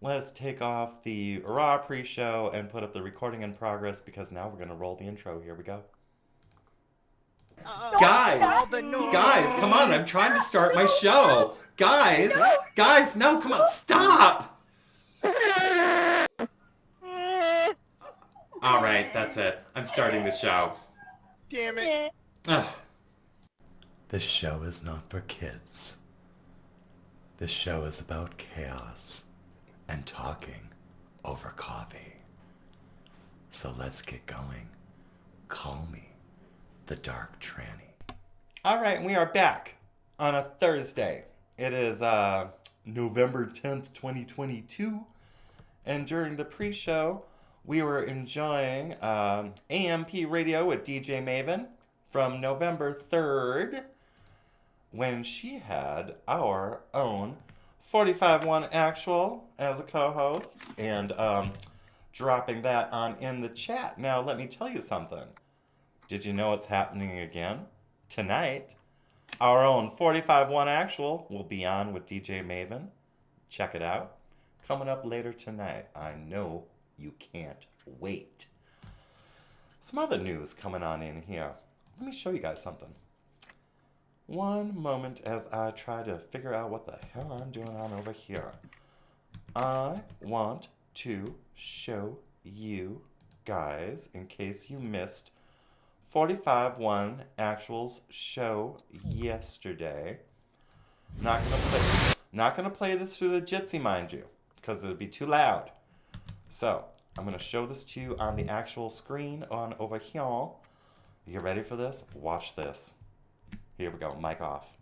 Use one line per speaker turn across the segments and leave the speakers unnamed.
let's take off the raw pre-show and put up the recording in progress because now we're gonna roll the intro. Here we go. Guys,
All the
guys, come on! I'm trying to start my show. Guys, no, come on, stop! All right, that's it. I'm starting the show.
Damn it.
Ugh. This show is not for kids. This show is about chaos and talking over coffee. So let's get going. Call me the DarkTranny. All right, we are back on a Thursday. It is November 10th, 2022. And during the pre-show, we were enjoying AMP radio with DJ Maven from November 3rd when she had our own 45-1 actual as a co-host and dropping that on in the chat. Now, let me tell you something. Did you know it's happening again? Tonight, our own 45-1 actual will be on with DJ Maven. Check it out. Coming up later tonight. I know you can't wait. Some other news coming on in here. Let me show you guys something. One moment as I try to figure out what the hell I'm doing on over here. I want to show you guys, in case you missed 45-1 Actuals show yesterday. Not gonna play this through the Jitsi, mind you, because it'd be too loud. So I'm gonna show this to you on the actual screen on over here. You ready for this? Watch this. Here we go. Mic off.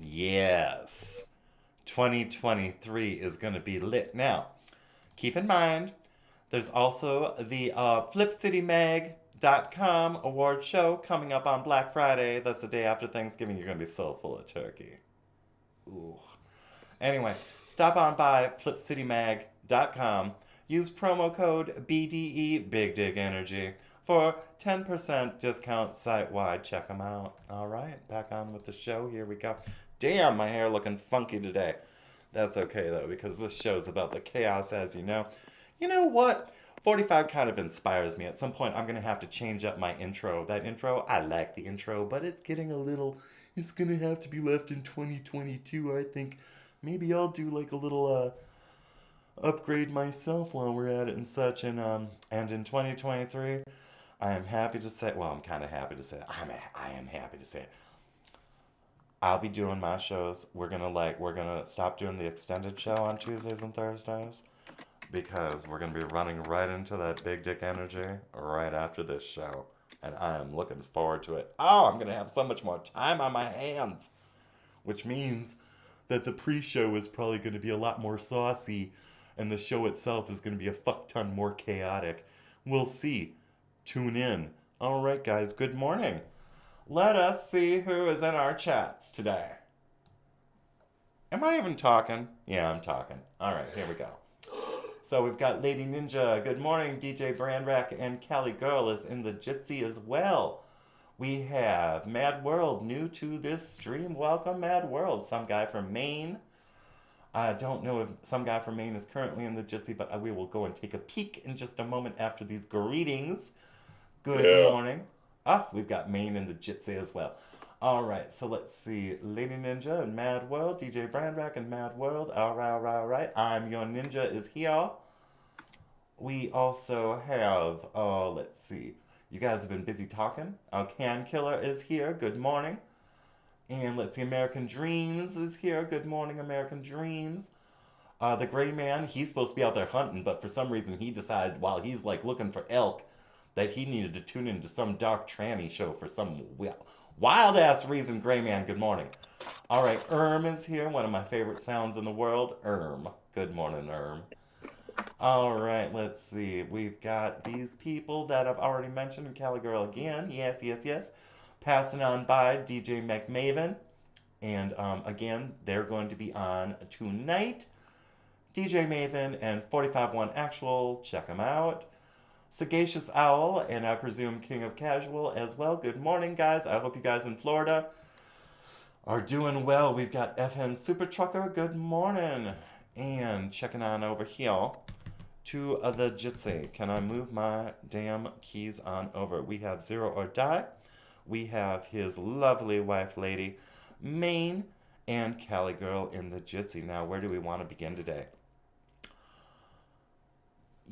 Yes. 2023 is going to be lit. Now, keep in mind, there's also the FlipCityMag.com award show coming up on Black Friday. That's the day after Thanksgiving. You're going to be so full of turkey. Ooh. Anyway, stop on by FlipCityMag.com. Use promo code BDE, Big Dig Energy, for 10% discount site-wide. Check them out. All right, back on with the show. Here we go. Damn, my hair looking funky today. That's okay, though, because this show's about the chaos, as you know. You know what? 45 kind of inspires me. At some point, I'm going to have to change up my intro. That intro, I like the intro, but it's getting a little... It's going to have to be left in 2022, I think. Maybe I'll do like a little upgrade myself while we're at it and such. And in 2023, I am happy to say... Well, I'm kind of happy to say it. I am happy to say it. I'll be doing my shows. We're gonna stop doing the extended show on Tuesdays and Thursdays because we're gonna be running right into that big dick energy right after this show. And I am looking forward to it. Oh, I'm gonna have so much more time on my hands. Which means that the pre-show is probably gonna be a lot more saucy and the show itself is gonna be a fuck ton more chaotic. We'll see. Tune in. Alright guys, good morning. Let us see who is in our chats today. Am I even talking? Yeah, I'm talking. All right, here we go. So we've got Lady Ninja. Good morning. DJ Brandrack and Cali Girl is in the Jitsi as well. We have Mad World, new to this stream. Welcome, Mad World. Some guy from Maine. I don't know if some guy from Maine is currently in the Jitsi, but we will go and take a peek in just a moment after these greetings. Good morning. Ah, we've got Maine and the Jitsi as well. All right, so let's see. Lady Ninja and Mad World, DJ Brandrack and Mad World. All right, all right, all right. I'm Your Ninja is here. We also have, let's see. You guys have been busy talking. Can Killer is here. Good morning. And let's see, American Dreams is here. Good morning, American Dreams. The Gray Man, he's supposed to be out there hunting, but for some reason he decided while he's like looking for elk that he needed to tune into some DarkTranny show for some wild ass reason. Gray Man, good morning. All right, is here, one of my favorite sounds in the world. Good morning, All right, let's see. We've got these people that I've already mentioned, and Cali Girl again. Yes, yes, yes. Passing on by DJ McMaven. And again, they're going to be on tonight. DJ Maven and 45-1 Actual, check them out. Sagacious Owl, and I presume King of Casual as well. Good morning, guys. I hope you guys in Florida are doing well. We've got FN Super Trucker, good morning. And checking on over here to the Jitsi. Can I move my damn keys on over? We have Zero or Die. We have his lovely wife, lady, Maine, and Cali Girl in the Jitsi. Now, where do we want to begin today?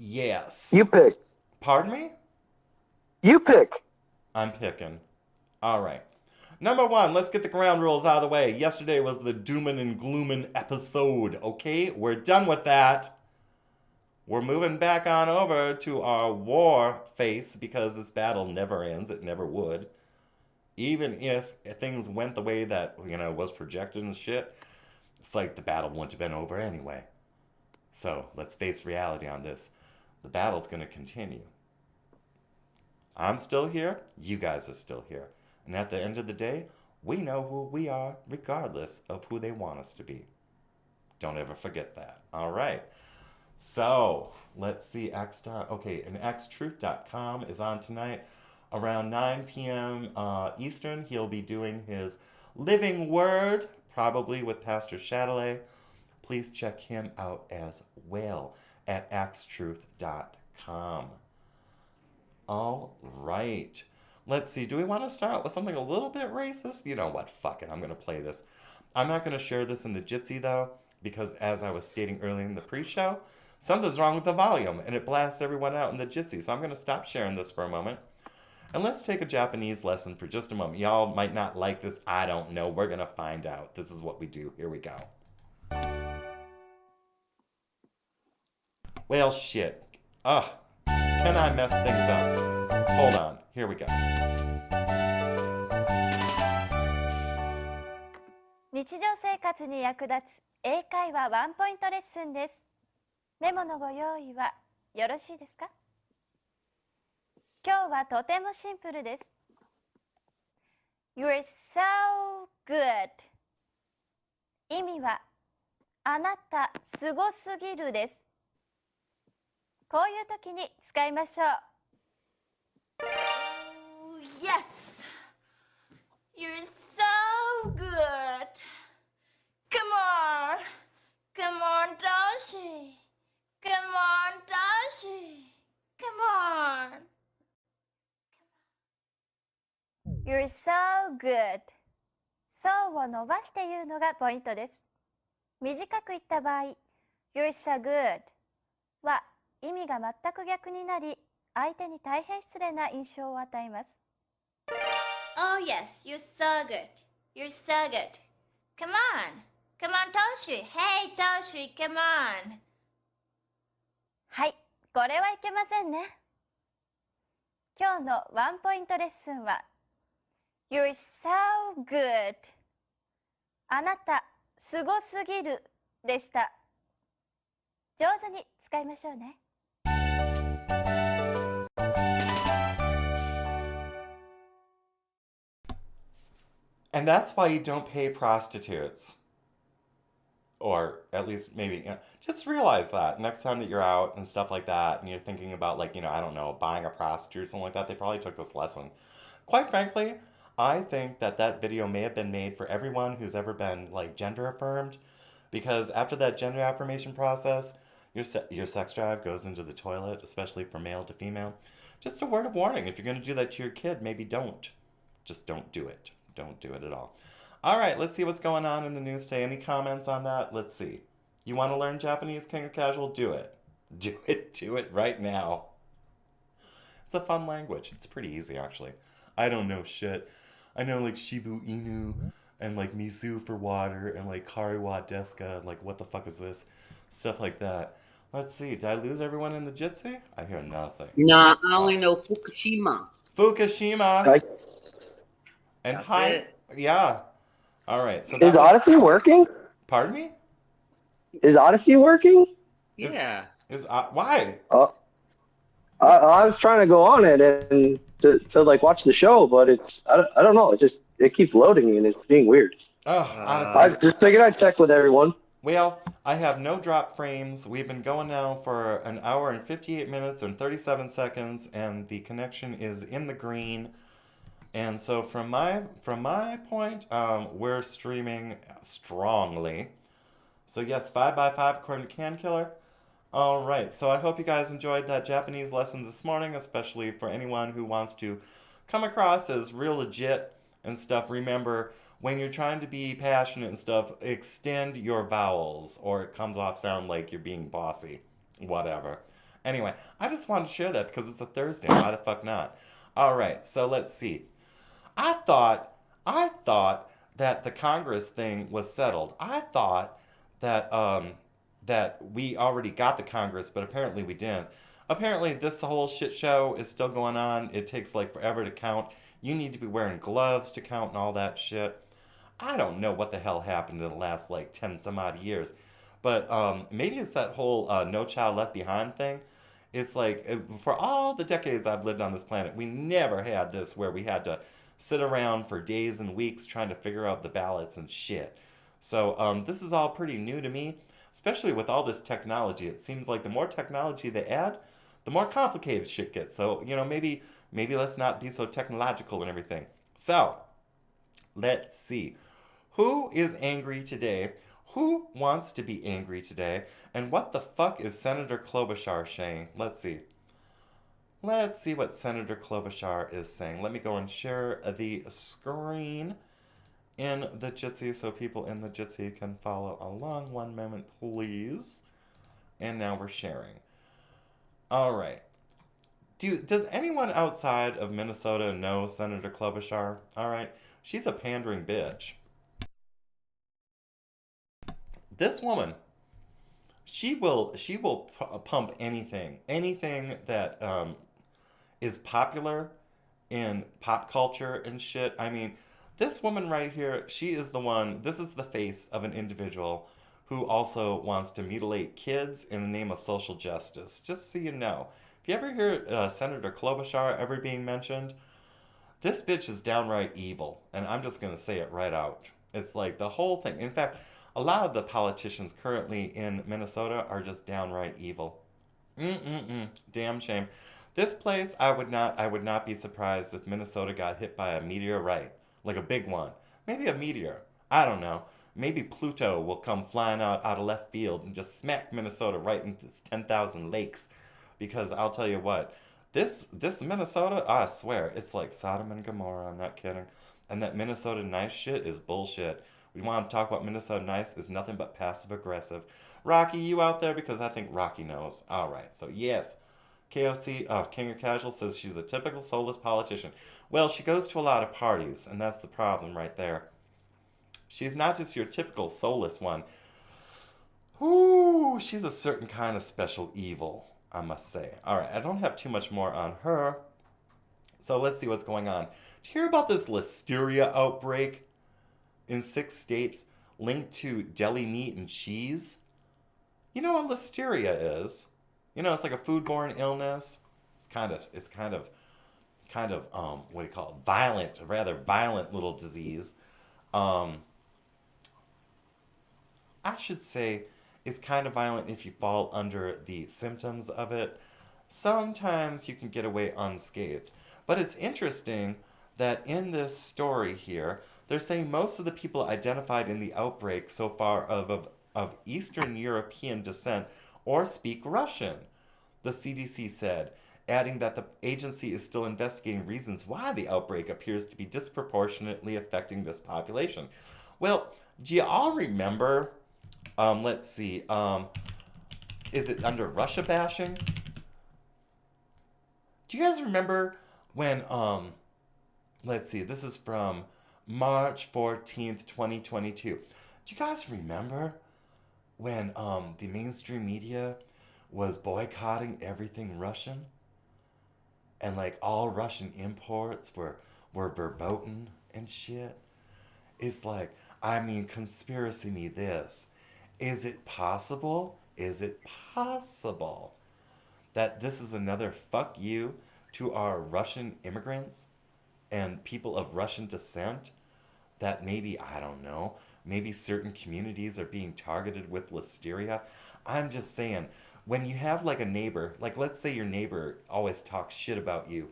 Yes.
You pick.
Pardon me?
You pick.
I'm picking. All right. Number one, let's get the ground rules out of the way. Yesterday was the doomin' and gloomin' episode, okay? We're done with that. We're moving back on over to our war face because this battle never ends. It never would. Even if things went the way that, was projected and shit, it's like the battle wouldn't have been over anyway. So let's face reality on this. The battle's going to continue. I'm still here. You guys are still here. And at the end of the day, we know who we are regardless of who they want us to be. Don't ever forget that. All right. So let's see. Okay, and xtruth.com is on tonight around 9 p.m. Eastern. He'll be doing his Living Word, probably with Pastor Chatelet. Please check him out as well at xtruth.com. All right. Let's see. Do we want to start with something a little bit racist? You know what? Fuck it. I'm going to play this. I'm not going to share this in the Jitsi, though, because as I was stating earlier in the pre-show, something's wrong with the volume, and it blasts everyone out in the Jitsi. So I'm going to stop sharing this for a moment. And let's take a Japanese lesson for just a moment. Y'all might not like this. I don't know. We're going to find out. This is what we do. Here we go. Well, shit. Ugh. Can I mess things up? Hold on. Here we go.
日常生活に役立つ英会話ワンポイントレッスンです。メモのご用意はよろしいですか？今日はとてもシンプルです。You're so good 意味はあなたすごすぎるです。こういう時に使いましょう。
Oh, yes! You're so good! Come on! Come on, Toshi! Come on, Toshi! Come on!
You're so good そうを伸ばして言うのがポイントです。短く言った場合 You're so good は意味が全く逆になり相手に大変失礼な印象を与えます。
Oh, yes, you're so good. You're so good. Come on. Come on, Toshi. Hey, Toshi, come on.
はい、これはいけませんね。今日のワンポイントレッスンは You're so good あなたすごすぎるでした。上手に使いましょうね。
And that's why you don't pay prostitutes. Or at least maybe, just realize that next time that you're out and stuff like that, and you're thinking about, like, I don't know, buying a prostitute or something like that, they probably took this lesson. Quite frankly, I think that video may have been made for everyone who's ever been, like, gender affirmed. Because after that gender affirmation process, your sex drive goes into the toilet, especially from male to female. just a word of warning. If you're going to do that to your kid, maybe don't. Just don't do it. Don't do it at all. All right, let's see what's going on in the news today. Any comments on that? Let's see. You want to learn Japanese, King of Casual? Do it. Do it. Do it right now. It's a fun language. It's pretty easy, actually. I don't know shit. I know like Shibu Inu and like Misu for water and like Kariwa Deska and like what the fuck is this? Stuff like that. Let's see. Did I lose everyone in the Jitsi? I hear nothing.
Nah, I only know Fukushima.
Fukushima.
Like,
And
That's
hi.
it.
Yeah. All right. So that
is
was.
Odyssey working?
Pardon me?
Is Odyssey working?
Yeah.
Why?
I was trying to go on it and to like watch the show, but I don't know. It keeps loading and it's being weird.
Oh,
I
honestly.
just figured I'd check with everyone.
Well, I have no drop frames. We've been going now for an hour and 58 minutes and 37 seconds, and the connection is in the green. And so from my point, we're streaming strongly. So yes, 5x5 according to Can Killer. All right, so I hope you guys enjoyed that Japanese lesson this morning, especially for anyone who wants to come across as real legit and stuff. Remember, when you're trying to be passionate and stuff, extend your vowels, or it comes off sound like you're being bossy. Whatever. Anyway, I just wanted to share that because it's a Thursday. Why the fuck not? All right, so let's see. I thought that the Congress thing was settled. I thought that that we already got the Congress, but apparently we didn't. Apparently this whole shit show is still going on. It takes like forever to count. You need to be wearing gloves to count and all that shit. I don't know what the hell happened in the last like 10 some odd years. But maybe it's that whole No Child Left Behind thing. It's like for all the decades I've lived on this planet, we never had this where we had to sit around for days and weeks trying to figure out the ballots and shit. So this is all pretty new to me, especially with all this technology. It seems like the more technology they add, the more complicated shit gets. So, maybe let's not be so technological and everything. So, let's see. Who is angry today? Who wants to be angry today? And what the fuck is Senator Klobuchar saying? Let's see. Let's see what Senator Klobuchar is saying. Let me go and share the screen in the Jitsi so people in the Jitsi can follow along. One moment, please. And now we're sharing. All right. Does anyone outside of Minnesota know Senator Klobuchar? All right. She's a pandering bitch. This woman, she will pump anything that is popular in pop culture and shit. I mean, this woman right here, she is the one, this is the face of an individual who also wants to mutilate kids in the name of social justice. Just so you know. If you ever hear Senator Klobuchar ever being mentioned, this bitch is downright evil. And I'm just going to say it right out. It's like the whole thing. In fact, a lot of the politicians currently in Minnesota are just downright evil. Damn shame. This place, I would not be surprised if Minnesota got hit by a meteorite. Like a big one. Maybe a meteor. I don't know. Maybe Pluto will come flying out of left field and just smack Minnesota right into 10,000 lakes. Because I'll tell you what, this Minnesota, I swear, it's like Sodom and Gomorrah, I'm not kidding. And that Minnesota nice shit is bullshit. We want to talk about Minnesota nice is nothing but passive aggressive. Rocky, you out there? Because I think Rocky knows. All right, so yes. KOC, King of Casual says she's a typical soulless politician. Well, she goes to a lot of parties, and that's the problem right there. She's not just your typical soulless one. Ooh, she's a certain kind of special evil, I must say. All right, I don't have too much more on her. So let's see what's going on. Did you hear about this listeria outbreak in 6 states linked to deli meat and cheese? You know what listeria is? It's like a foodborne illness. It's kind of what do you call it? Violent, a rather violent little disease. I should say it's kind of violent if you fall under the symptoms of it. Sometimes you can get away unscathed. But it's interesting that in this story here, they're saying most of the people identified in the outbreak so far of Eastern European descent or speak Russian, the CDC said. adding that the agency is still investigating reasons why the outbreak appears to be disproportionately affecting this population. Well, do you all remember? Let's see. Is it under Russia bashing? Do you guys remember when? Let's see. This is from March 14th, 2022. Do you guys remember when the mainstream media was boycotting everything Russian? And like all Russian imports were verboten and shit. It's like, I mean, conspiracy me this. Is it possible? Is it possible that this is another fuck you to our Russian immigrants and people of Russian descent? That maybe, I don't know, maybe certain communities are being targeted with listeria. I'm just saying, when you have like a neighbor, like let's say your neighbor always talks shit about you,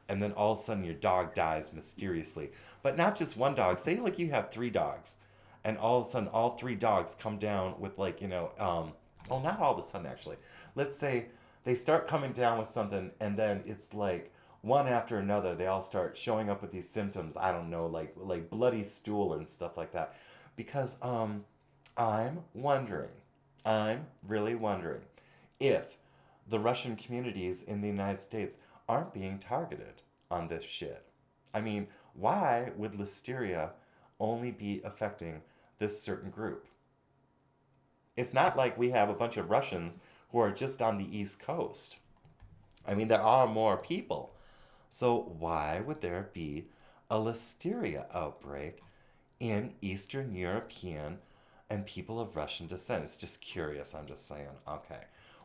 and then all of a sudden your dog dies mysteriously. But not just one dog. Say like you have 3 dogs, and all of a sudden all 3 dogs come down with like, well, not all of a sudden actually. Let's say they start coming down with something, and then it's like one after another, they all start showing up with these symptoms. I don't know, like bloody stool and stuff like that. Because I'm really wondering if the Russian communities in the United States aren't being targeted on this shit. I mean, why would listeria only be affecting this certain group? It's not like we have a bunch of Russians who are just on the East Coast. I mean, there are more people. So why would there be a listeria outbreak in Eastern European and people of Russian descent? It's just curious, I'm just saying. Okay,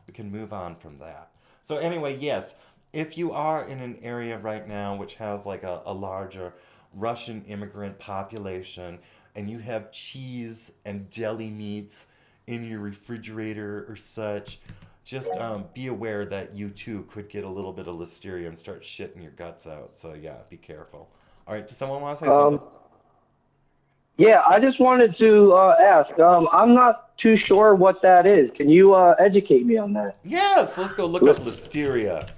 we can move on from that. So anyway, yes, if you are in an area right now which has like a larger Russian immigrant population, and you have cheese and deli meats in your refrigerator or such, just be aware that you too could get a little bit of listeria and start shitting your guts out. So yeah, be careful. All right, does someone want to say something?
Yeah, I just wanted to ask. I'm not too sure what that is. Can you educate me on that?
Yes, let's go look up listeria.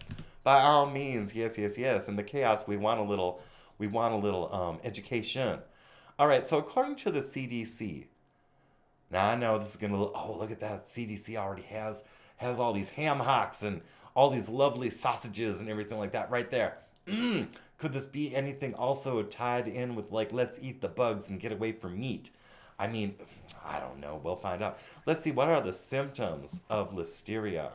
By all means, yes, yes, yes. In the chaos, we want a little education. All right, so according to the CDC, now I know this is gonna look. Oh, look at that! CDC already has all these ham hocks and all these lovely sausages and everything like that right there. Could this be anything also tied in with like let's eat the bugs and get away from meat? I mean, I don't know. We'll find out. Let's see. What are the symptoms of listeria?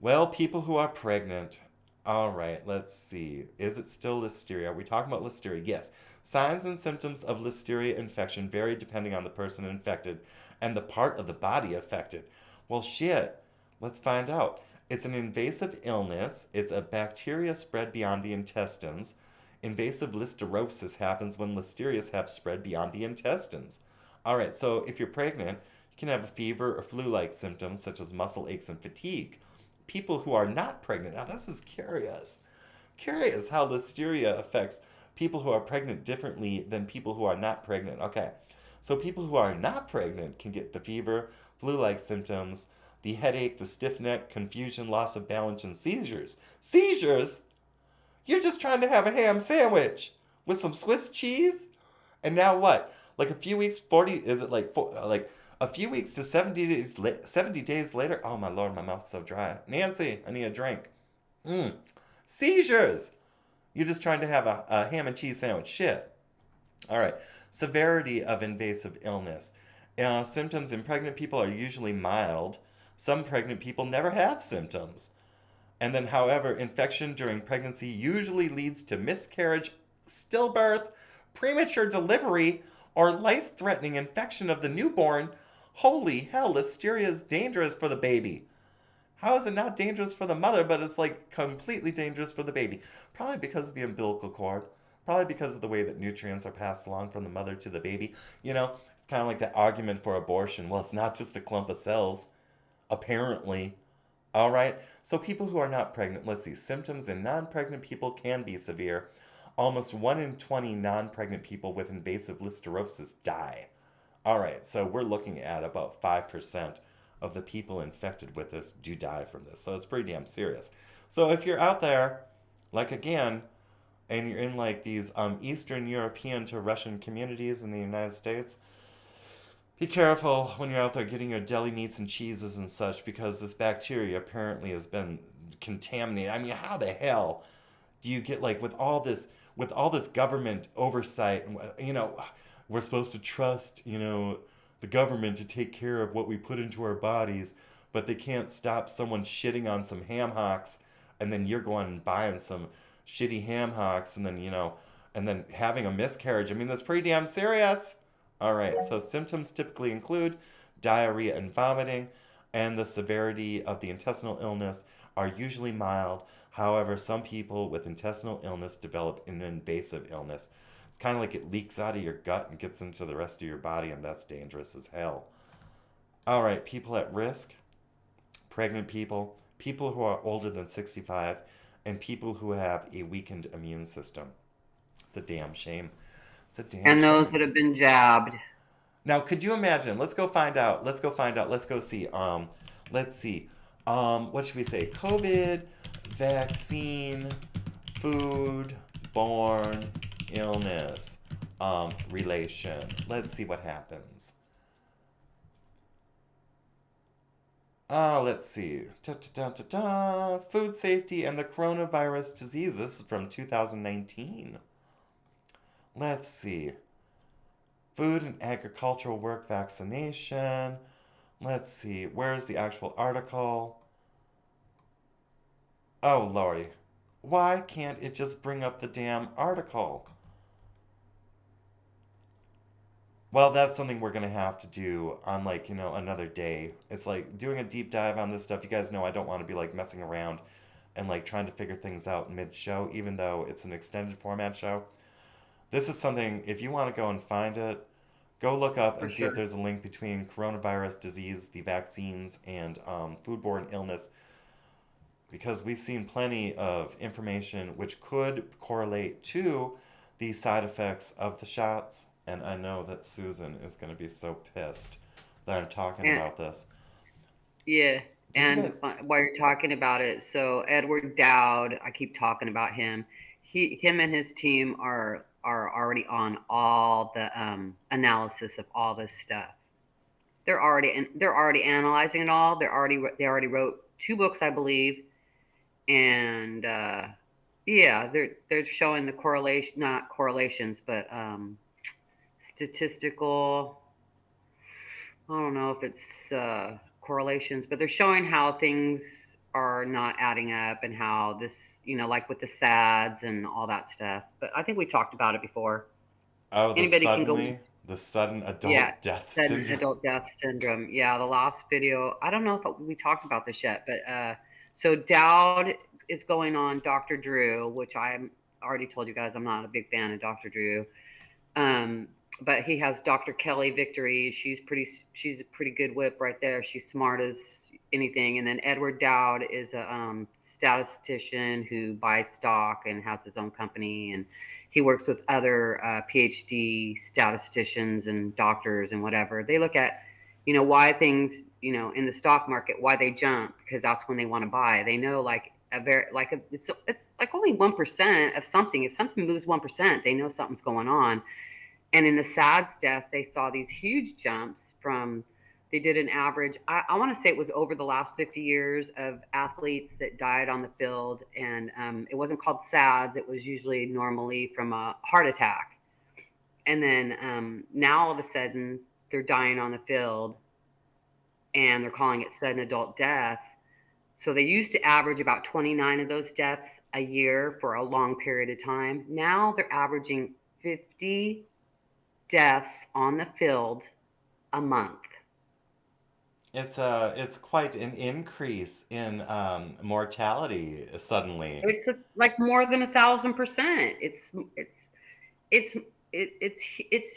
Well, people who are pregnant. All right, let's see. Is it still listeria? Are we talking about listeria? Yes. Signs and symptoms of listeria infection vary depending on the person infected and the part of the body affected. Well, shit. Let's find out. It's an invasive illness. It's a bacteria spread beyond the intestines. Invasive listeriosis happens when listerias have spread beyond the intestines. All right, so if you're pregnant, you can have a fever or flu-like symptoms such as muscle aches and fatigue. People who are not pregnant, now this is curious. Curious how listeria affects people who are pregnant differently than people who are not pregnant. Okay, so people who are not pregnant can get the fever, flu-like symptoms, the headache, the stiff neck, confusion, loss of balance, and seizures. Seizures? You're just trying to have a ham sandwich with some Swiss cheese? And now what? Like a few weeks, 40, is it like a few weeks to 70 days later? Oh my Lord, my mouth's so dry. Nancy, I need a drink. Seizures! You're just trying to have a ham and cheese sandwich. Shit. All right. Severity of invasive illness. Symptoms in pregnant people are usually mild. Some pregnant people never have symptoms. And then, however, infection during pregnancy usually leads to miscarriage, stillbirth, premature delivery, or life-threatening infection of the newborn. Holy hell, listeria is dangerous for the baby. How is it not dangerous for the mother, but it's like completely dangerous for the baby? Probably because of the umbilical cord. Probably because of the way that nutrients are passed along from the mother to the baby. You know, it's kind of like that argument for abortion. Well, it's not just a clump of cells, apparently. All right, so people who are not pregnant, let's see, symptoms in non-pregnant people can be severe. Almost 1 in 20 non-pregnant people with invasive listeriosis die. All right, so we're looking at about 5% of the people infected with this do die from this. So it's pretty damn serious. So if you're out there, like again, and you're in like these Eastern European to Russian communities in the United States, be careful when you're out there getting your deli meats and cheeses and such, because this bacteria apparently has been contaminated. I mean, how the hell do you get like with all this government oversight, and we're supposed to trust, the government to take care of what we put into our bodies, but they can't stop someone shitting on some ham hocks, and then you're going and buying some shitty ham hocks, and then and then having a miscarriage. I mean, that's pretty damn serious. All right, so symptoms typically include diarrhea and vomiting, and the severity of the intestinal illness are usually mild. However, some people with intestinal illness develop an invasive illness. It's kind of like it leaks out of your gut and gets into the rest of your body, and that's dangerous as hell. All right, people at risk: pregnant people, people who are older than 65, and people who have a weakened immune system. It's a damn shame. It's a damn
And those
shame.
that have been jabbed.
Now, could you imagine? Let's go find out. Let's go find out. Let's go see. Let's see. What should we say? COVID, vaccine, food, borne illness, relation. Let's see what happens. Let's see. Food safety and the coronavirus disease. This is from 2019. Let's see. Food and agricultural work vaccination. Let's see. Where's the actual article? Oh, Lordy. Why can't it just bring up the damn article? Well, that's something we're going to have to do on, like, another day. It's like doing a deep dive on this stuff. You guys know I don't want to be, like, messing around and, like, trying to figure things out mid-show, even though it's an extended format show. This is something, if you want to go and find it, go look up and see if there's a link between coronavirus disease, the vaccines, and foodborne illness, because we've seen plenty of information which could correlate to the side effects of the shots. And I know that Susan is going to be so pissed that I'm talking
And,
about this.
yeah.
Did you
And
guys...
while you're talking about it, so Edward Dowd, I keep talking about him. Him and his team are already on all the analysis of all this stuff. They're already analyzing it all. They already wrote 2 books, I believe, and yeah, they're showing the correlation, not correlations, but statistical. I don't know if it's correlations, but they're showing how things are not adding up, and how this, like with the SADS and all that stuff. But I think we talked about it before.
Oh,
Anybody can go.
the sudden
Yeah,
adult death
sudden
syndrome.
adult death syndrome. Yeah, the last video. I don't know if we talked about this yet, but so Dowd is going on Dr. Drew, which I already told you guys I'm not a big fan of Dr. Drew. But he has Dr. Kelly Victory. She's a pretty good whip right there. She's smart as anything. And then Edward Dowd is a statistician who buys stock and has his own company, and he works with other PhD statisticians and doctors and whatever. They look at, why things, in the stock market, why they jump, because that's when they want to buy. They know it's like only 1% of something. If something moves 1%, they know something's going on. And in the SADS death, they saw these huge jumps they did an average, I want to say it was over the last 50 years of athletes that died on the field. And it wasn't called SADS. It was usually normally from a heart attack. And then now all of a sudden they're dying on the field, and they're calling it sudden adult death. So they used to average about 29 of those deaths a year for a long period of time. Now they're averaging 50 deaths on the field a month.
It's quite an increase in mortality suddenly.
It's like more than 1,000%. It's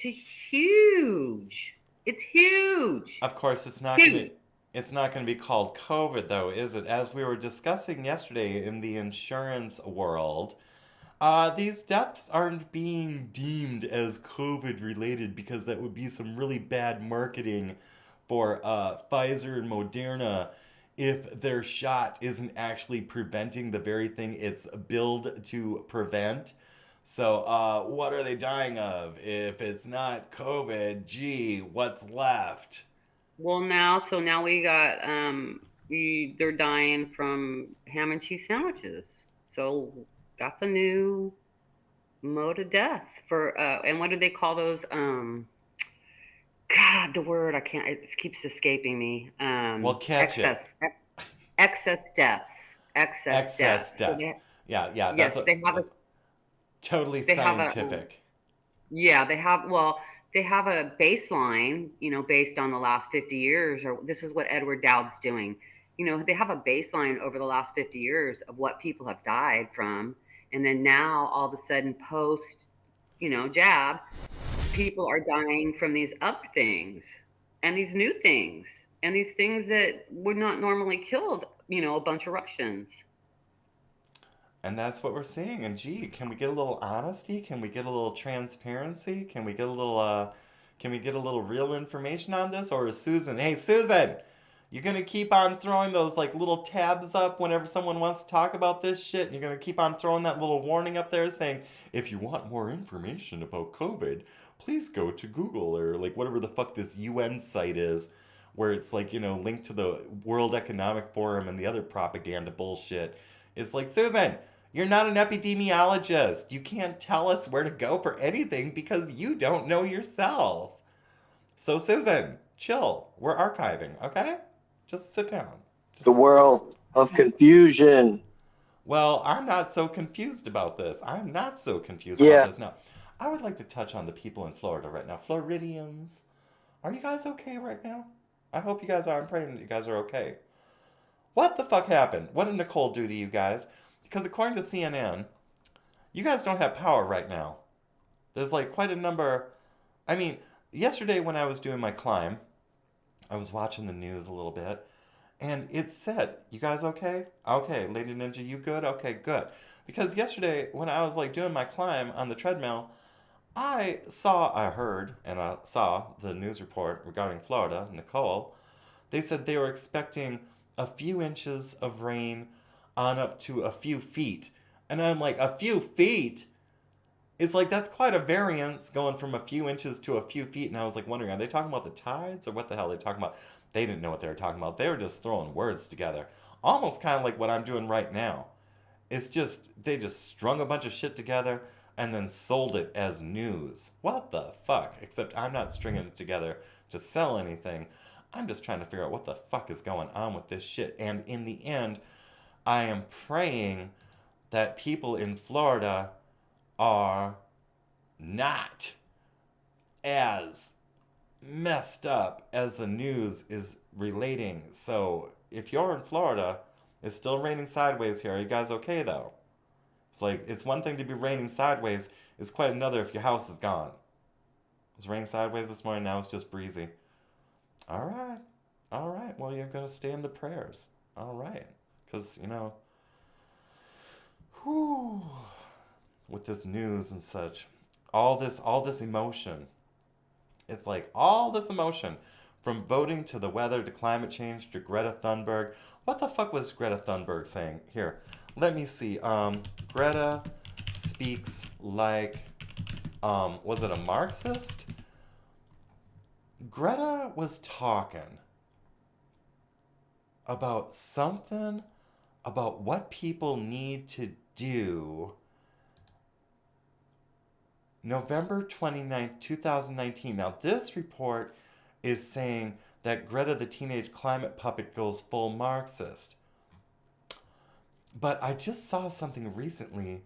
huge. It's huge.
Of course, it's not
Huge.
gonna be called COVID though, is it? As we were discussing yesterday in the insurance world, these deaths aren't being deemed as COVID related, because that would be some really bad marketing for Pfizer and Moderna if their shot isn't actually preventing the very thing it's billed to prevent. So, what are they dying of? If it's not COVID, gee, what's left?
Well, now we got they're dying from ham and cheese sandwiches. So that's a new mode of death for and what do they call those? God, the word I can't. It keeps escaping me.
Well, catch it.
Excess deaths. Excess
Excess
deaths. So
death. Yeah, that's
yes, they have a
totally
they have a
scientific.
yeah, they have a baseline, based on the last 50 years, or this is what Edward Dowd's doing. They have a baseline over the last 50 years of what people have died from. And then now all of a sudden post, jab, people are dying from these up things and these new things and these things that would not normally killed, a bunch of Russians.
And that's what we're seeing. And gee, can we get a little honesty? Can we get a little transparency? Can we get a little real information on this? Or is Susan, hey Susan, you gonna keep on throwing those like little tabs up whenever someone wants to talk about this shit? You're gonna keep on throwing that little warning up there saying, if you want more information about COVID, please go to Google or like whatever the fuck this UN site is, where it's like, linked to the World Economic Forum and the other propaganda bullshit. It's like, Susan, you're not an epidemiologist. You can't tell us where to go for anything because you don't know yourself. So, Susan, chill. We're archiving, okay? Just sit down.
The world of confusion.
Well, I'm not so confused about this. I'm not so confused
Yeah.
about this now. I would like to touch on the people in Florida right now. Floridians, are you guys okay right now? I hope you guys are. I'm praying that you guys are okay. What the fuck happened? What did Nicole do to you guys? Because according to CNN, you guys don't have power right now. There's like quite a number. I mean, yesterday when I was doing my climb, I was watching the news a little bit, and it said, you guys okay? Okay, Lady Ninja, you good? Okay, good. Because yesterday when I was like doing my climb on the treadmill, I heard, and I saw the news report regarding Florida, Nicole. They said they were expecting a few inches of rain on up to a few feet. And I'm like, a few feet? It's like, that's quite a variance going from a few inches to a few feet. And I was like wondering, are they talking about the tides or what the hell are they talking about? They didn't know what they were talking about. They were just throwing words together. Almost kind of like what I'm doing right now. It's just, they just strung a bunch of shit together and then sold it as news. What the fuck? Except I'm not stringing it together to sell anything. I'm just trying to figure out what the fuck is going on with this shit. And in the end, I am praying that people in Florida are not as messed up as the news is relating. So if you're in Florida, it's still raining sideways here. Are you guys okay though? It's like, it's one thing to be raining sideways. It's quite another if your house is gone. It was raining sideways this morning. Now it's just breezy. All right. All right. Well, you're going to stay in the prayers. All right. Because, whew, with this news and such, all this emotion. It's like all this emotion from voting to the weather to climate change to Greta Thunberg. What the fuck was Greta Thunberg saying? Here, let me see. Greta speaks like, was it a Marxist? Greta was talking about something about what people need to do. November 29th, 2019. Now, this report is saying that Greta, the teenage climate puppet, goes full Marxist. But I just saw something recently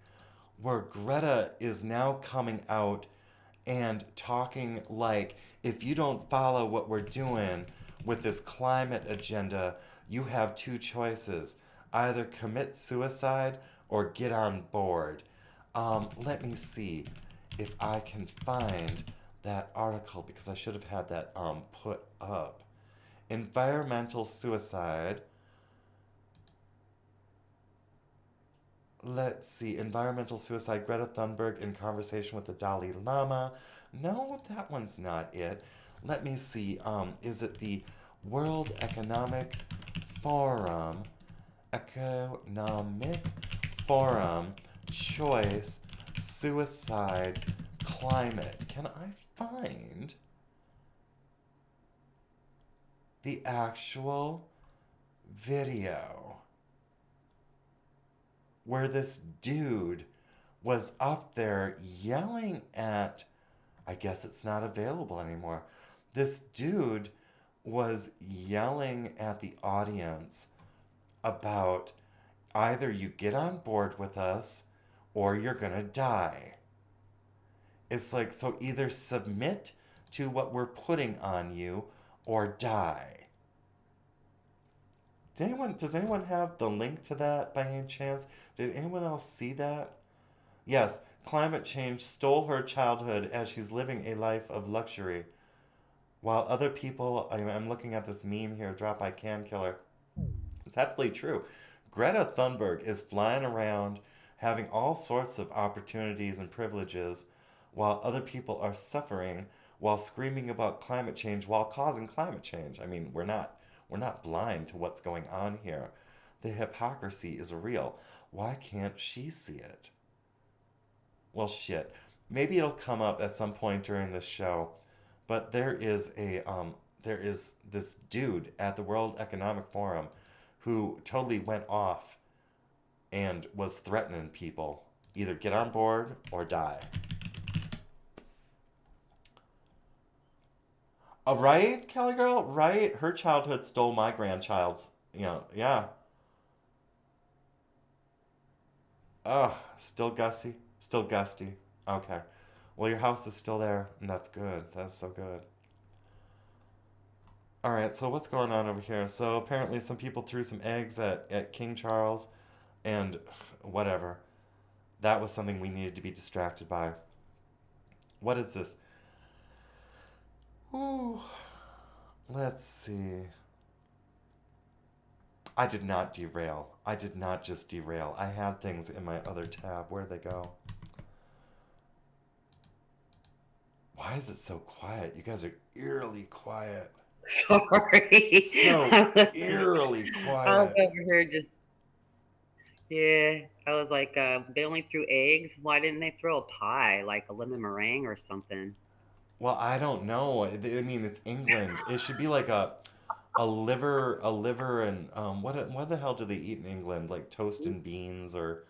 where Greta is now coming out and talking like, if you don't follow what we're doing with this climate agenda, you have two choices. Either commit suicide or get on board. Let me see if I can find that article because I should have had that put up. Environmental suicide. Let's see. Environmental suicide. Greta Thunberg in conversation with the Dalai Lama. No, that one's not it. Let me see. Is it the World Economic Forum? Economic Forum, choice, suicide, climate. Can I find the actual video where this dude was up there yelling at, I guess it's not available anymore. This dude was yelling at the audience about either you get on board with us or you're gonna die. It's like, so either submit to what we're putting on you or die. Does anyone have the link to that by any chance? Did anyone else see that? Yes, climate change stole her childhood as she's living a life of luxury. While other people, I'm looking at this meme here, Drop by Can Killer. It's absolutely true. Greta Thunberg is flying around having all sorts of opportunities and privileges while other people are suffering while screaming about climate change while causing climate change. I mean, we're not blind to what's going on here. The hypocrisy is real. Why can't she see it? Well, shit. Maybe it'll come up at some point during this show, but there is this dude at the World Economic Forum who totally went off and was threatening people. Either get on board or die. Right, Kelly girl? Right? Her childhood stole my grandchild's. Yeah. Ugh, still gusty? Still gusty. Okay. Well, your house is still there, and that's good. That's so good. Alright, so what's going on over here? So apparently some people threw some eggs at King Charles, and whatever. That was something we needed to be distracted by. What is this? Ooh. Let's see. I did not derail. I did not just derail. I had things in my other tab. Where'd they go? Why is it so quiet? You guys are eerily quiet.
Sorry.
So eerily
I was
quiet.
over here just, yeah. I was like, they only threw eggs. Why didn't they throw a pie, like a lemon meringue or something?
Well, I don't know. I mean, it's England. It should be like a liver, and what the hell do they eat in England? Like toast and beans or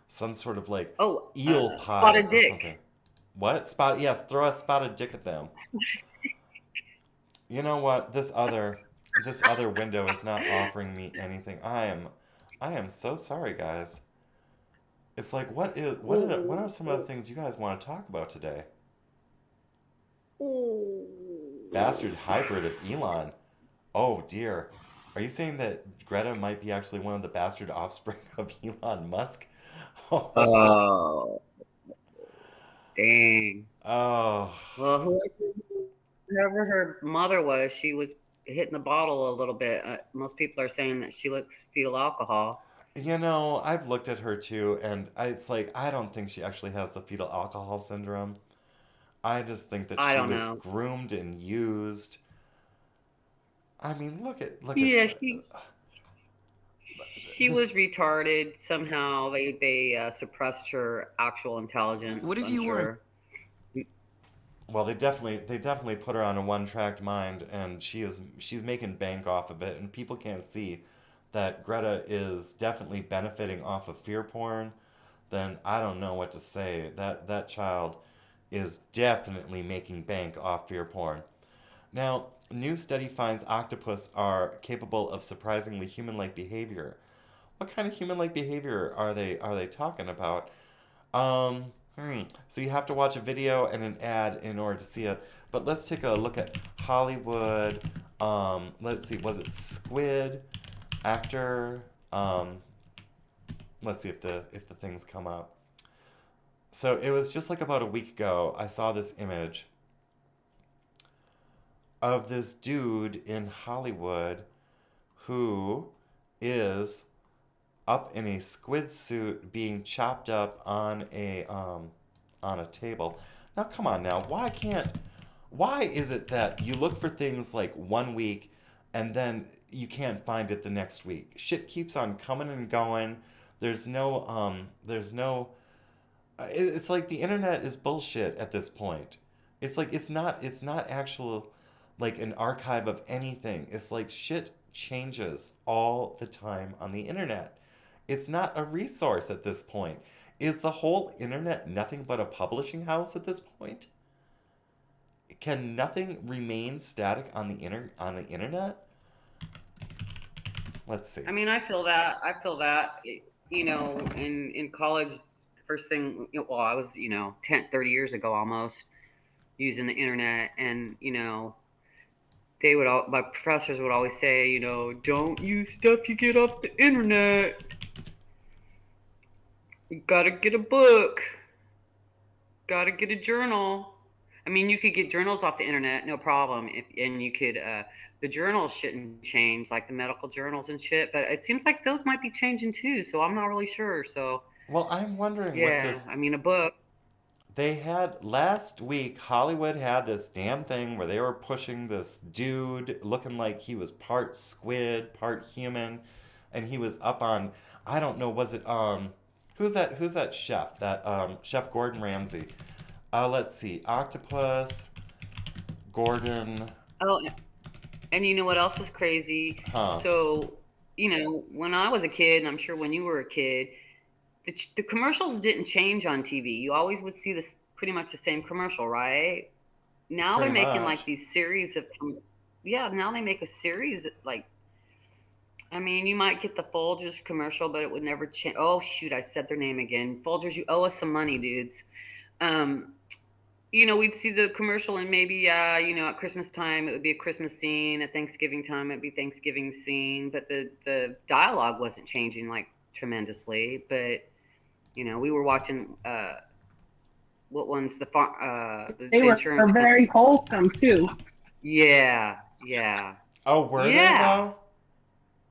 some sort of like
Oh,
eel pie
spotted
or something.
dick.
What? Yes, throw a spotted dick at them. You know what? This other window is not offering me anything. I am so sorry, guys. It's like what are some of the things you guys want to talk about today? Bastard hybrid of Elon. Oh dear. Are you saying that Greta might be actually one of the bastard offspring of Elon Musk?
Oh, dang.
Oh.
Well, whoever her mother was, she was hitting the bottle a little bit. Most people are saying that she looks fetal alcohol.
I've looked at her too, and it's like I don't think she actually has the fetal alcohol syndrome. I just think that
I
she
don't
was
know.
groomed and used. I mean, look at
Yeah, she
this.
was retarded somehow. They suppressed her actual intelligence.
What if
I'm
you were
sure.
Well, they definitely put her on a one-tracked mind, and she's making bank off of it, and people can't see that Greta is definitely benefiting off of fear porn. Then I don't know what to say. That child is definitely making bank off fear porn. Now, a new study finds octopus are capable of surprisingly human-like behavior. What kind of human-like behavior are they talking about? So you have to watch a video and an ad in order to see it. But let's take a look at Hollywood. Let's see, was it Squid actor? Let's see if the things come up. So it was just like about a week ago. I saw this image of this dude in Hollywood who is up in a squid suit being chopped up on a table. Now come on now, Why is it that you look for things like one week and then you can't find it the next week? Shit keeps on coming and going. It's like the internet is bullshit at this point. It's like it's not actual like an archive of anything. It's like shit changes all the time on the internet. It's not a resource at this point. Is the whole internet nothing but a publishing house at this point? Can nothing remain static on on the internet? Let's see.
I mean, I feel that. You know, in college, first thing, well, I was, 10, 30 years ago almost, using the internet, and, my professors would always say, don't use stuff you get off the internet. You gotta get a book. Gotta get a journal. I mean, you could get journals off the internet, no problem. And you could, the journals shouldn't change, like the medical journals and shit. But it seems like those might be changing too. So I'm not really sure. So
Well, I'm wondering what
yeah,
this.
I mean, a book.
They had last week, Hollywood had this damn thing where they were pushing this dude looking like he was part squid, part human, and he was up on, I don't know, was it who's that chef? That Chef Gordon Ramsay. Let's see. Octopus, Gordon,
Oh, and you know what else is crazy?
huh?
So, when I was a kid, and I'm sure when you were a kid, the commercials didn't change on TV. You always would see this pretty much the same commercial, right? Now they're
Pretty
making like
much.
these series of, yeah, now they make a series like, I mean, you might get the Folgers commercial, but it would never change. Oh, shoot, I said their name again. Folgers, you owe us some money, dudes. Um, we'd see the commercial, and maybe, at Christmas time, it would be a Christmas scene. At Thanksgiving time, it'd be Thanksgiving scene. But the dialogue wasn't changing like tremendously. But, we were watching, what one's
They
the
were
insurance
very
company.
wholesome too.
Yeah, yeah.
Oh, were they
Yeah.
though?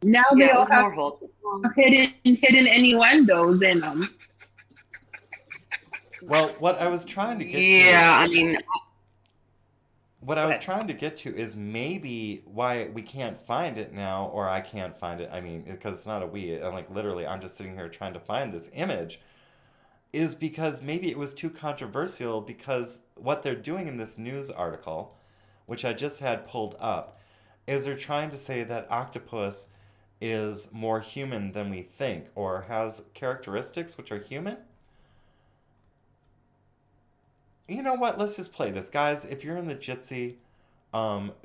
Now they
Yeah, it
all
was
have
more wholesome.
hidden innuendos in them.
Well, what I was trying to get to,
Yeah, I mean,
what I was
but
trying to get to is maybe why we can't find it now, or I can't find it. I mean, because it's not a we. And like literally, I'm just sitting here trying to find this image. Is because maybe it was too controversial because what they're doing in this news article, which I just had pulled up, is they're trying to say that octopus is more human than we think or has characteristics which are human. You know what? Let's just play this. Guys, if you're in the Jitsi,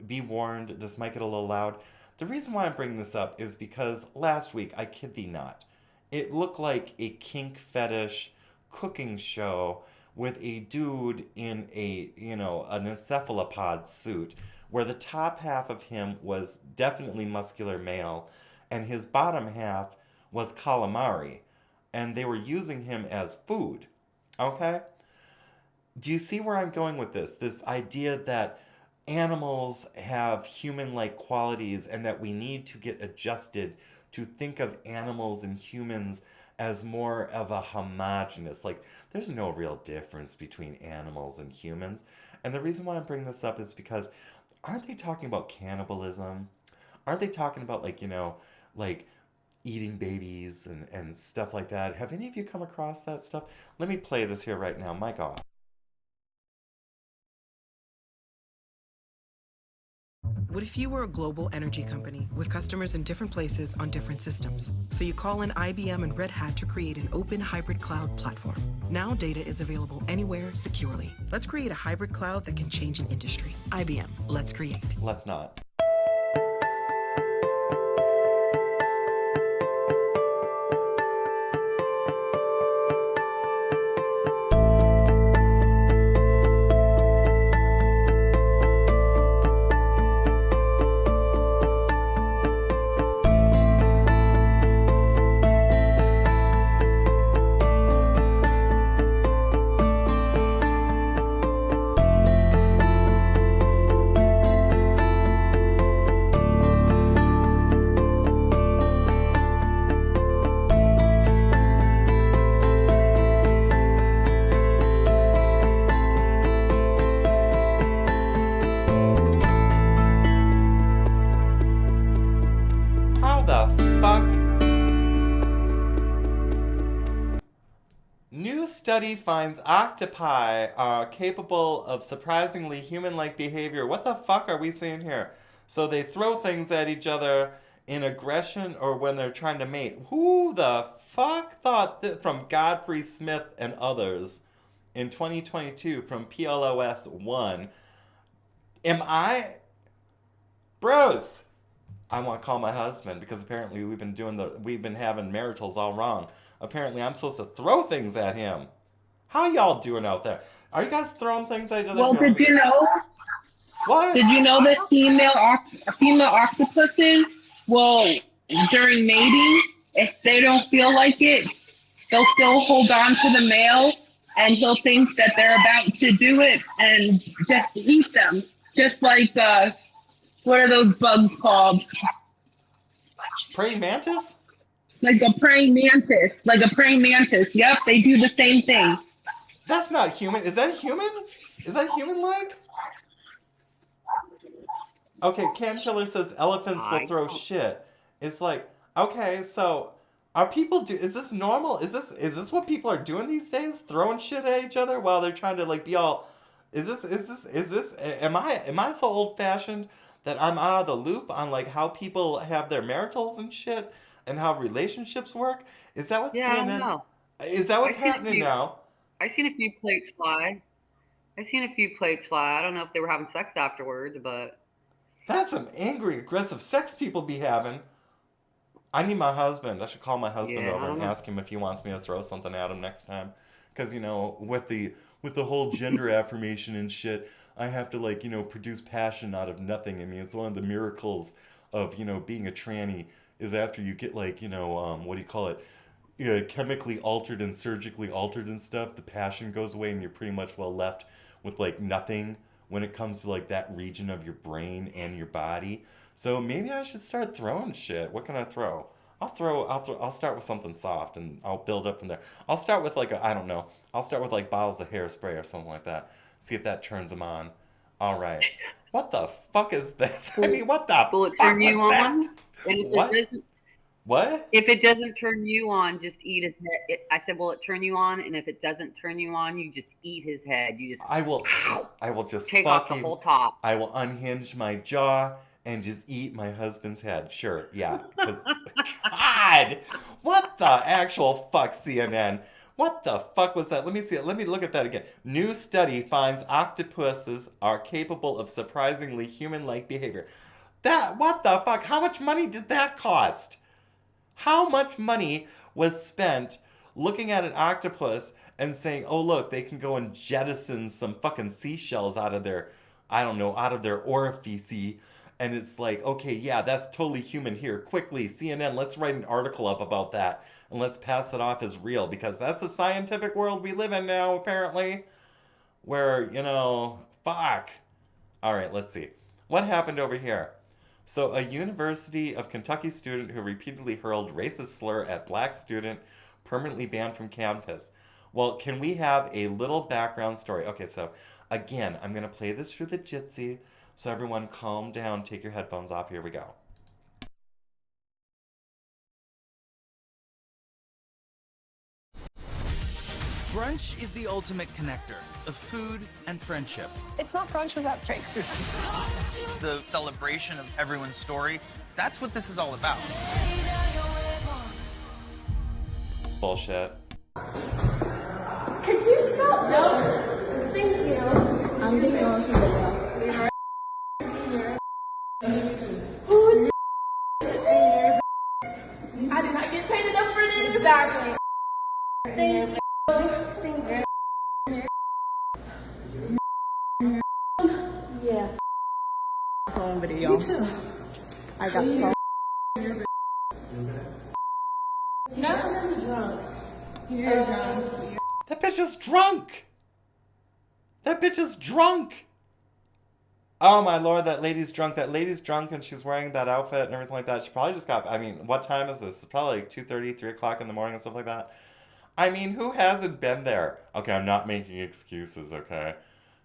be warned, this might get a little loud. The reason why I'm bringing this up is because last week, I kid thee not, it looked like a kink fetish cooking show with a dude in an encephalopod suit where the top half of him was definitely muscular male and his bottom half was calamari. And they were using him as food. Okay? Do you see where I'm going with this? This idea that animals have human like qualities and that we need to get adjusted to think of animals and humans as more of a homogenous. Like, there's no real difference between animals and humans. And the reason why I'm bringing this up is because aren't they talking about cannibalism? Aren't they talking about, like, like eating babies and stuff like that? Have any of you come across that stuff? Let me play this here right now. Mic off.
What if you were a global energy company with customers in different places on different systems? So you call in IBM and Red Hat to create an open hybrid cloud platform. Now data is available anywhere securely. Let's create a hybrid cloud that can change an industry. IBM, let's create.
Let's not. study finds octopi are capable of surprisingly human-like behavior. What the fuck are we seeing here? So they throw things at each other in aggression or when they're trying to mate. Who the fuck thought that from Godfrey Smith and others in 2022 from PLOS 1? Am I... Bros! I want to call my husband because apparently we've been having maritals all wrong. Apparently I'm supposed to throw things at him. How y'all doing out there? Are you guys throwing things at each other?
Well, did you know?
What?
Did you know that female octopuses will, during mating, if they don't feel like it, they'll still hold on to the male, and he'll think that they're about to do it and just eat them, just like what are those bugs called?
Praying mantis?
Like a praying mantis. Yep, they do the same thing.
That's not human. Is that human? Is that human-like? Okay, Can Killer says elephants will throw shit. It's like, okay, so are people is this normal? Is this what people are doing these days? Throwing shit at each other while they're trying to like be all is this am I so old-fashioned that I'm out of the loop on like how people have their maritals and shit and how relationships work? Is that what's
Yeah, I don't know.
Is that what's happening now?
I seen a few plates fly. I don't know if they were having sex afterwards, but
That's some angry, aggressive sex people be having. I need my husband. I should call my husband over and ask him if he wants me to throw something at him next time. Because, you know, with the whole gender affirmation and shit, I have to, like, you know, produce passion out of nothing. I mean, it's one of the miracles of, you know, being a tranny is after you get, like, you know, what do you call it? Chemically altered and surgically altered and stuff, the passion goes away and you're pretty much well left with, like, nothing when it comes to like that region of your brain and your body. So maybe I should start throwing shit. What can I throw? I'll start with something soft and I'll build up from there. I'll start with like I don't know. I'll start with like bottles of hairspray or something like that. See if that turns them on. All right. What the fuck is this? I mean, what the
will it
fuck
turn you
was
on?
that?
And if
What?
it doesn't,
What?
if it doesn't turn you on, just eat his head. I said, will it turn you on? And if it doesn't turn you on, you just eat his head. You just
I will just
take off the
fucking
whole top.
I will unhinge my jaw and just eat my husband's head. Sure, yeah. Because, God, what the actual fuck, CNN? What the fuck was that? Let me see it. Let me look at that again. New study finds octopuses are capable of surprisingly human-like behavior. What the fuck? How much money did that cost? How much money was spent looking at an octopus and saying, oh, look, they can go and jettison some fucking seashells out of their, I don't know, out of their orifice. And it's like, okay, yeah, that's totally human here. Quickly, CNN, let's write an article up about that. And let's pass it off as real. Because that's the scientific world we live in now, apparently. Where, you know, fuck. All right, let's see. What happened over here? So, a University of Kentucky student who repeatedly hurled racist slur at black student permanently banned from campus. Well, can we have a little background story? Okay, so again, I'm going to play this through the Jitsi. So everyone calm down, take your headphones off. Here we go.
Brunch is the ultimate connector of food and friendship.
It's not brunch without drinks.
The celebration of everyone's story, that's what this is all about.
Bullshit.
Could you stop? No. Thank you. I'm the emotional. Who is I did not get paid enough for this. Exactly. Thank you. Thank you. Yeah.
Phone video.
You too.
I got so.
No, drunk. You're drunk.
That bitch is drunk! That bitch is drunk! Oh my lord, that lady's drunk. That lady's drunk and she's wearing that outfit and everything like that. She probably just got, I mean, what time is this? It's probably like 2:30, 3 o'clock in the morning and stuff like that. I mean, who hasn't been there? Okay, I'm not making excuses, okay?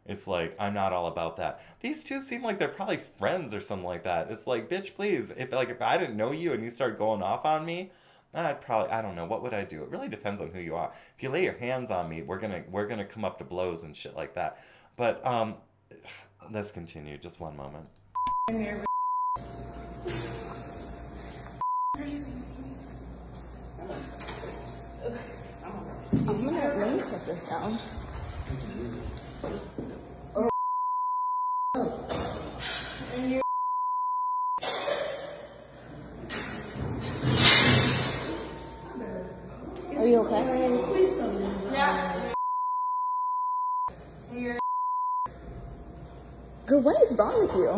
It's like, I'm not all about that. These two seem like they're probably friends or something like that. It's like, bitch, please. If I didn't know you and you start going off on me, I don't know, what would I do? It really depends on who you are. If you lay your hands on me, we're gonna come up to blows and shit like that. But let's continue. Just one moment.
Let me shut this down. Are you okay? Please tell me. Yeah. Girl, what is wrong with you?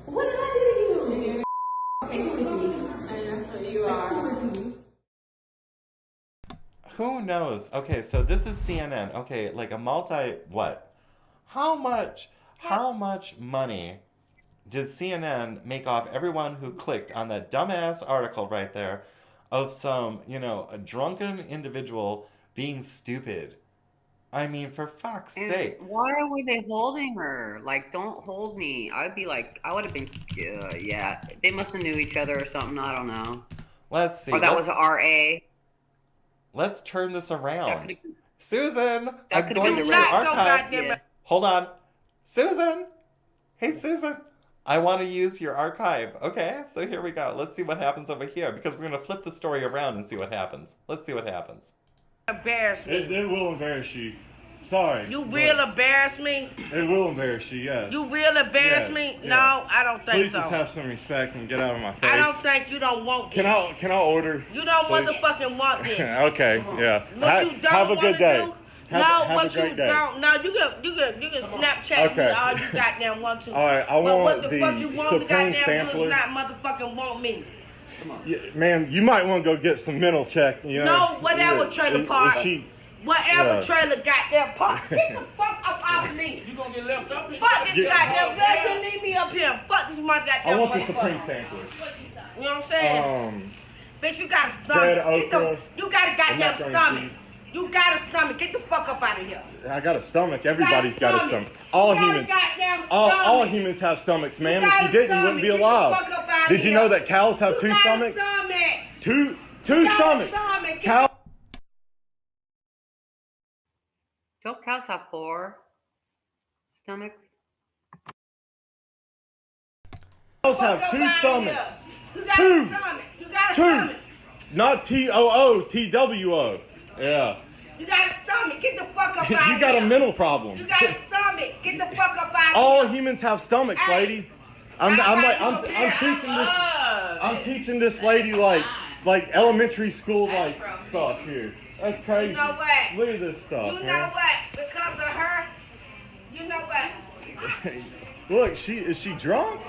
What did I do to you? And that's what you are.
Who knows? Okay, so this is CNN. Okay, like a what? How much money did CNN make off everyone who clicked on that dumbass article right there of some, a drunken individual being stupid? I mean, for fuck's sake.
Why were they holding her? Like, don't hold me. I would have been, yeah. They must have knew each other or something. I don't know.
Let's see.
Or that was RA.
Let's turn this around. Susan, I'm going to
the
your archive. Yeah. Hold on. Susan. Hey, Susan. I want to use your archive. Okay, so here we go. Let's see what happens over here because we're going to flip the story around and see what happens. Let's see what happens.
Embarrass me.
It will embarrass you. Sorry.
You will embarrass me?
It will embarrass you, yes.
You will embarrass me?
Yeah.
No, I don't think
Please
so.
just have some respect and get out of my face.
I don't think you don't want this.
Can I order?
You don't
please?
motherfucking want this.
Okay, yeah.
What you don't
have a good day.
Do,
have
what
a great
you
day.
don't. No, you can Snapchat me all you goddamn want to.
All right, I
but
want
what the
the
fuck you want to
Supreme
goddamn
Sampler.
do is not motherfucking want me.
Yeah, ma'am, you might want to go get some mental check.
No, whatever trailer park. Whatever trailer goddamn park. Get the fuck up off of me.
You gonna get left up here?
Fuck this goddamn girl. You need me up here. Fuck this mother goddamn
I want the
motherfucker.
Supreme Sampler.
You know what I'm saying? Bitch, you got a
bread,
stomach.
okra,
You got a goddamn
macaroni
stomach.
cheese.
You got a stomach. Get the fuck up out of here.
I got a stomach. Everybody's got a stomach.
All
humans have stomachs, ma'am. If you didn't, you wouldn't be alive. Did you know that cows have two stomachs? Two stomachs. Cows.
Don't cows have 4 stomachs?
Cows have 2 stomachs.
You got a stomach. You got a stomach.
Not TOO, TWO. Yeah.
You got a stomach. Get the fuck up out of here.
You got a mental problem.
You got a stomach. Get the fuck up out of here.
All humans have stomachs, lady. I'm teaching this lady like elementary school stuff here. That's crazy.
You know what?
Look at this stuff,
You
man.
know what? Because of her, you know what?
Look, is she drunk?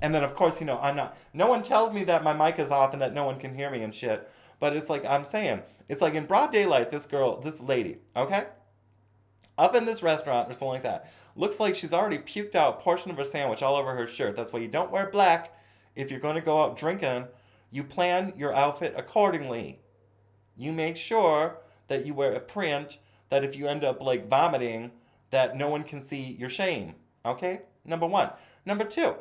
And then, of course, no one tells me that my mic is off and that no one can hear me and shit. But it's like I'm saying, it's like in broad daylight, this lady, okay? Up in this restaurant or something like that. Looks like she's already puked out a portion of her sandwich all over her shirt. That's why you don't wear black if you're going to go out drinking. You plan your outfit accordingly. You make sure that you wear a print that if you end up vomiting, that no one can see your shame. Okay? Number 1. Number 2.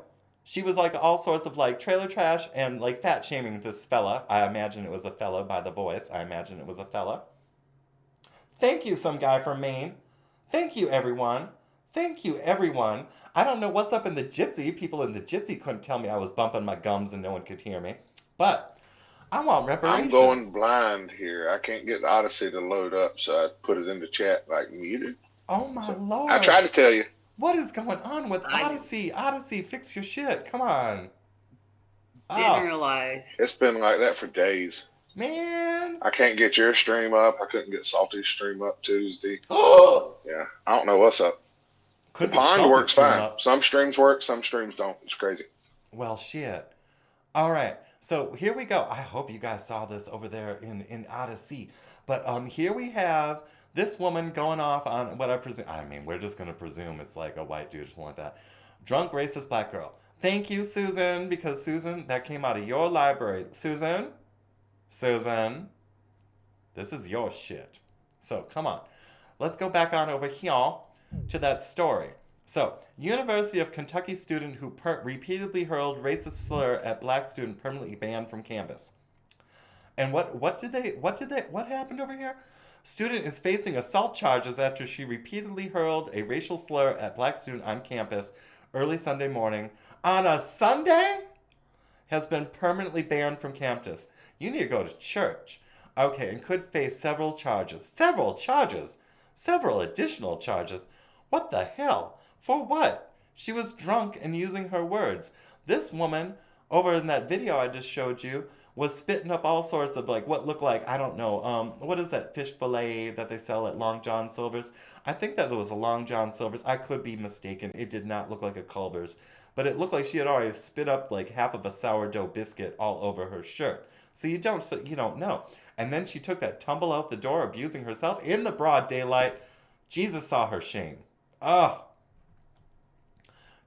She was all sorts of trailer trash and fat shaming this fella. I imagine it was a fella by the voice. I imagine it was a fella. Thank you, some guy from Maine. Thank you, everyone. Thank you, everyone. I don't know what's up in the Jitsi. People in the Jitsi couldn't tell me I was bumping my gums and no one could hear me. But I want reparations.
I'm going blind here. I can't get Odysee to load up, so I put it in the chat muted.
Oh, my Lord.
I tried to tell you.
What is going on with Odysee? Odysee, fix your shit. Come on.
Didn't realize.
It's been like that for days.
Man.
I can't get your stream up. I couldn't get Salty's stream up Tuesday.
Oh.
Yeah, I don't know what's up.
Couldn't
The
get
pond
Salty's
works
stream
fine.
up.
Some streams work, some streams don't. It's crazy.
Well, shit. All right, so here we go. I hope you guys saw this over there in Odysee. But here we have this woman going off on what I presume. I mean, we're just gonna presume it's like a white dude or something like that. Drunk racist black girl. Thank you, Susan, because Susan, that came out of your library. Susan, this is your shit. So come on, let's go back on over here to that story. So, University of Kentucky student who repeatedly hurled racist slur at black student permanently banned from campus. And what happened over here? Student is facing assault charges after she repeatedly hurled a racial slur at black student on campus early Sunday morning. On a Sunday? Has been permanently banned from campus. You need to go to church. Okay, and could face several additional charges. What the hell? For what? She was drunk and using her words. This woman, over in that video I just showed you, was spitting up all sorts of like what looked like, I don't know, what is that fish fillet that they sell at Long John Silver's? I think that was a Long John Silver's. I could be mistaken. It did not look like a Culver's. But it looked like she had already spit up like half of a sourdough biscuit all over her shirt. So you don't know. And then she took that tumble out the door, abusing herself in the broad daylight. Jesus saw her shame. Oh.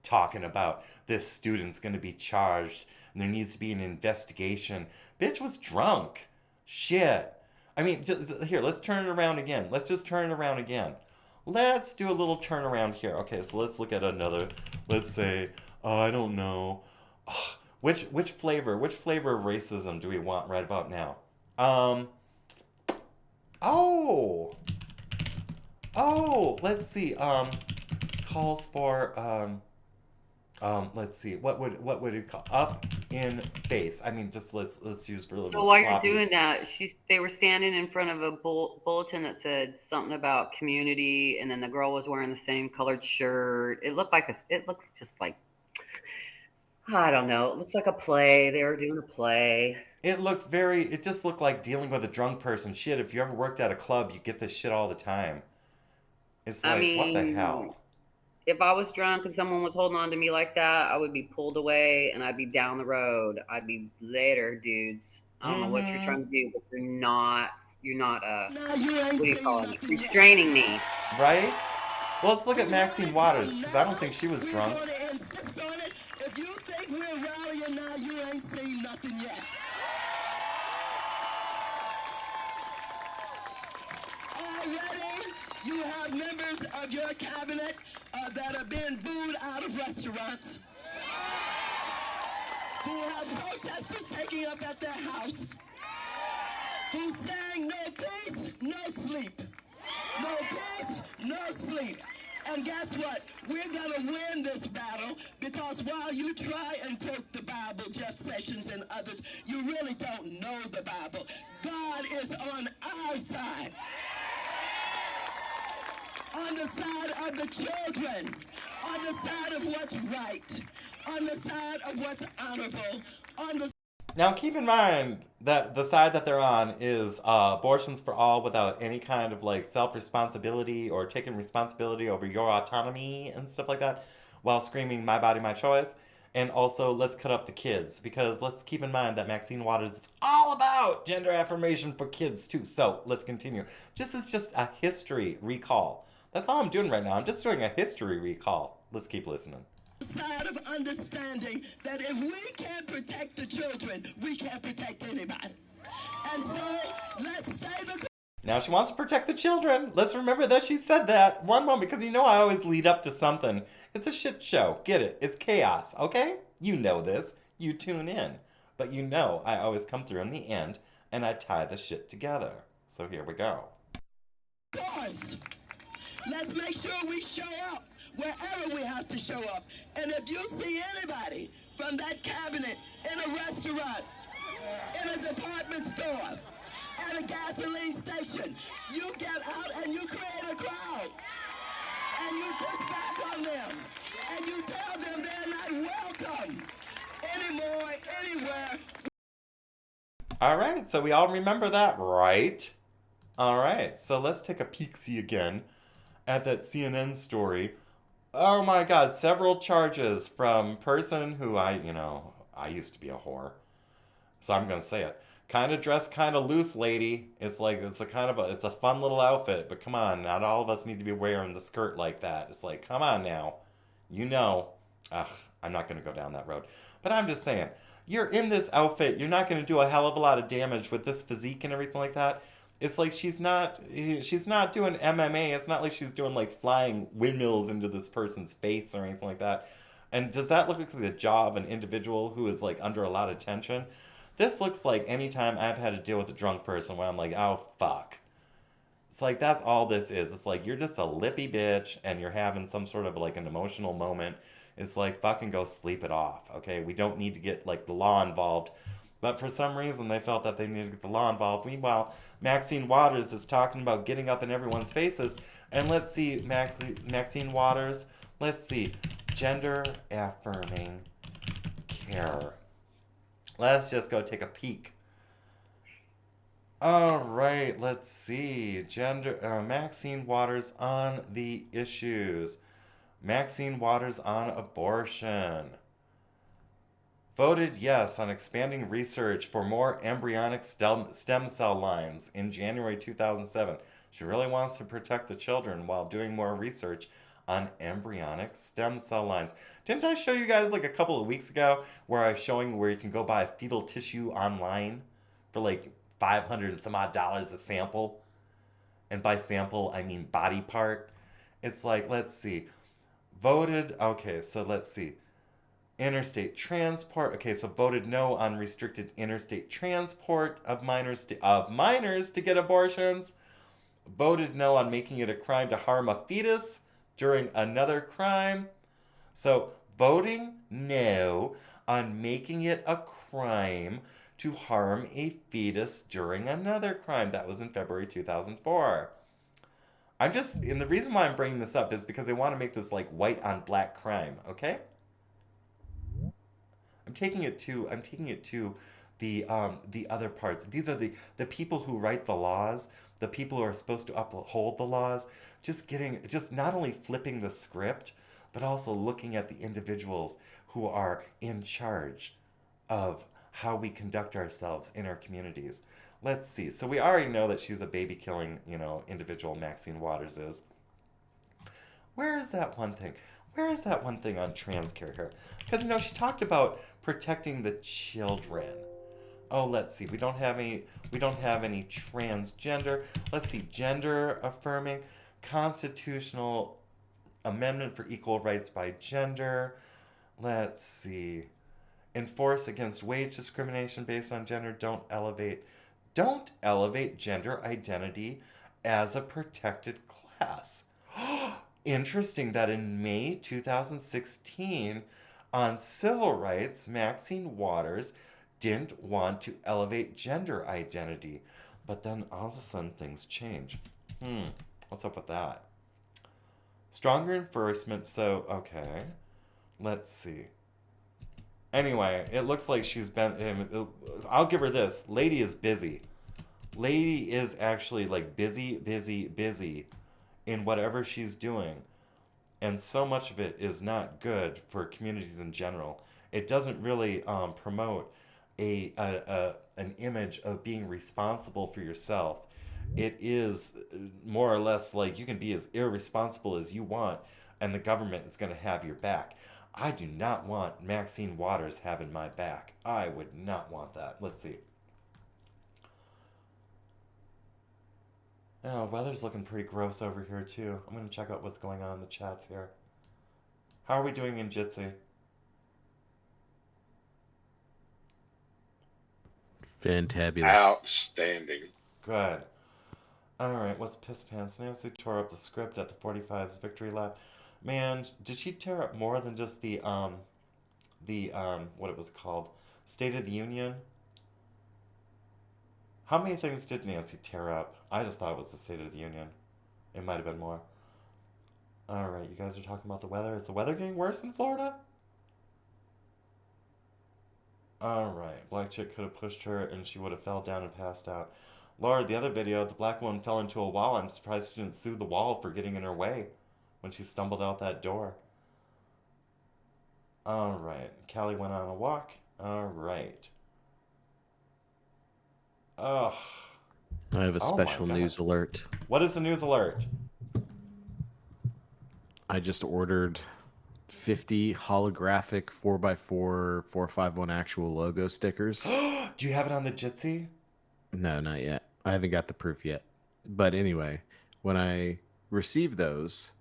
Talking about this student's going to be charged and there needs to be an investigation. Bitch was drunk. Shit. I mean, here, let's turn it around again. Let's just turn it around again. Let's do a little turnaround here. Okay, so let's look at another. Let's say, I don't know. Which flavor of racism do we want right about now? Let's see. Calls for let's see. What would it call? Up in face. I mean, just let's use for a little
So
bit
while
sloppy.
you're doing that, they were standing in front of a bulletin that said something about community, and then the girl was wearing the same colored shirt. It looks just like, I don't know. It looks like a play. They were doing a play.
It just looked like dealing with a drunk person. Shit, if you ever worked at a club, you get this shit all the time. It's like, what the hell?
If I was drunk and someone was holding on to me like that, I would be pulled away and I'd be down the road. I'd be later, dudes. I don't know what you're trying to do, but you're not what do you call it? Restraining me.
Right? Well, let's look at Maxine Waters, because I don't think she was drunk.
If you think we're rallying now, you ain't seen nothing yet. Already, you have members of your cabinet that are being booed out of restaurants, who have protesters taking up at their house, who's saying no peace, no sleep. No peace, no sleep. And guess what? We're going to win this battle, because while you try and quote the Bible, Jeff Sessions and others, you really don't know the Bible. God is on our side. On the side of the children, on the side of what's right, on the side of what's honorable, on the
Now, keep in mind that the side that they're on is abortions for all without any kind of like self-responsibility or taking responsibility over your autonomy and stuff like that, while screaming "My body, my choice." And also, let's cut up the kids, because let's keep in mind that Maxine Waters is all about gender affirmation for kids too. So let's continue. This is just a history recall. That's all I'm doing right now. I'm just doing a history recall. Let's keep listening.
Side of understanding that if we can't protect the children, we can't protect anybody. And so let's say the...
Now she wants to protect the children. Let's remember that she said that. One moment, because you know I always lead up to something. It's a shit show. Get it? It's chaos, okay? You know this. You tune in. But you know I always come through in the end and I tie the shit together. So here we go.
Of course. Let's make sure we show up wherever we have to show up. And if you see anybody from that cabinet in a restaurant, in a department store, at a gasoline station, you get out and you create a crowd. And you push back on them. And you tell them they're not welcome anymore, anywhere.
All right, so we all remember that, right? All right, so let's take a peek-see again at that CNN story. Oh my God, several charges from person who I used to be a whore. So I'm gonna say it. Kind of dressed kind of loose, lady. It's like it's a fun little outfit, but come on, not all of us need to be wearing the skirt like that. It's like, come on now. You know. Ugh, I'm not gonna go down that road. But I'm just saying, you're in this outfit, you're not gonna do a hell of a lot of damage with this physique and everything like that. It's like she's not doing MMA. It's not like she's doing like flying windmills into this person's face or anything like that. And does that look like the jaw of an individual who is like under a lot of tension? This looks like any time I've had to deal with a drunk person where I'm like, oh fuck. It's like that's all this is. It's like you're just a lippy bitch and you're having some sort of like an emotional moment. It's like fucking go sleep it off, okay? We don't need to get like the law involved. But for some reason they felt that they needed to get the law involved. Meanwhile, Maxine Waters is talking about getting up in everyone's faces. And let's see, Maxine Waters, let's see, gender affirming care. Let's just go take a peek. All right, let's see. Maxine Waters on the issues. Maxine Waters on abortion. Voted yes on expanding research for more embryonic stem cell lines in January 2007. She really wants to protect the children while doing more research on embryonic stem cell lines. Didn't I show you guys like a couple of weeks ago where I was showing where you can go buy fetal tissue online for like $500 and some odd dollars a sample? And by sample, I mean body part. It's like, let's see. Voted, okay, so let's see. Interstate transport. Okay, so voted no on restricted interstate transport of minors to get abortions. Voted no on making it a crime to harm a fetus during another crime. So voting no on making it a crime to harm a fetus during another crime. That was in February 2004. And the reason why I'm bringing this up is because they want to make this like white on black crime, okay? I'm taking it to the other parts. These are the people who write the laws, the people who are supposed to uphold the laws, just not only flipping the script, but also looking at the individuals who are in charge of how we conduct ourselves in our communities. Let's see. So we already know that she's a baby killing, individual, Maxine Waters is. Where is that one thing? Where is that one thing on trans care here? Because, she talked about protecting the children. Oh, let's see. We don't have any transgender. Let's see. Gender affirming. Constitutional amendment for equal rights by gender. Let's see. Enforce against wage discrimination based on gender. Don't elevate gender identity as a protected class. Interesting that in May 2016, on civil rights, Maxine Waters didn't want to elevate gender identity. But then all of a sudden things change. What's up with that? Stronger enforcement, so, okay. Let's see. Anyway, it looks like she's been... I'll give her this. Lady is busy. Lady is actually, like, busy in whatever she's doing. And so much of it is not good for communities in general. It doesn't really promote an image of being responsible for yourself. It is more or less like you can be as irresponsible as you want, and the government is going to have your back. I do not want Maxine Waters having my back. I would not want that. Let's see. Oh, weather's looking pretty gross over here, too. I'm going to check out what's going on in the chats here. How are we doing in Jitsi?
Fantabulous.
Outstanding.
Good. Alright, what's Piss Pants? Nancy tore up the script at the 45's victory lap. Man, did she tear up more than just the what it was called? State of the Union? How many things did Nancy tear up? I just thought it was the State of the Union. It might have been more. Alright, you guys are talking about the weather. Is the weather getting worse in Florida? All right. Black chick could have pushed her and she would have fell down and passed out. Lord, the other video, the black woman fell into a wall. I'm surprised she didn't sue the wall for getting in her way when she stumbled out that door. All right. Callie went on a walk. All right. Ugh.
I have a
Oh my
special
God.
news alert.
What is the news alert?
I just ordered 50 holographic 4x4 451 actual logo stickers.
Do you have it on the Jitsi?
No, not yet. I haven't got the proof yet. But anyway, when I receive those,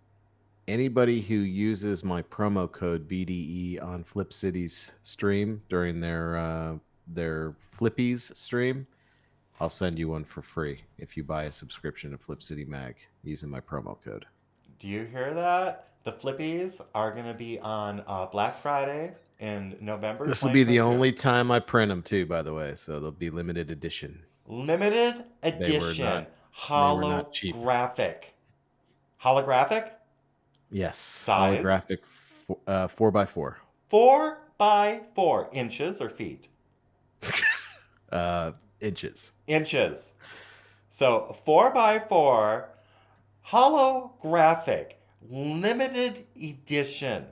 anybody who uses my promo code BDE on Flip City's stream during their Flippies stream, I'll send you one for free if you buy a subscription to Flip City Mag using my promo code.
Do you hear that? The Flippies are going to be on Black Friday in November.
This will be the
2022.
only time I print them too, by the way. So they'll be limited edition.
Limited edition.
Cheap.
Holographic. Holographic?
Yes.
Size?
Holographic 4x4.
4x4 inches or feet?
Inches.
Inches. So 4x4 holographic limited edition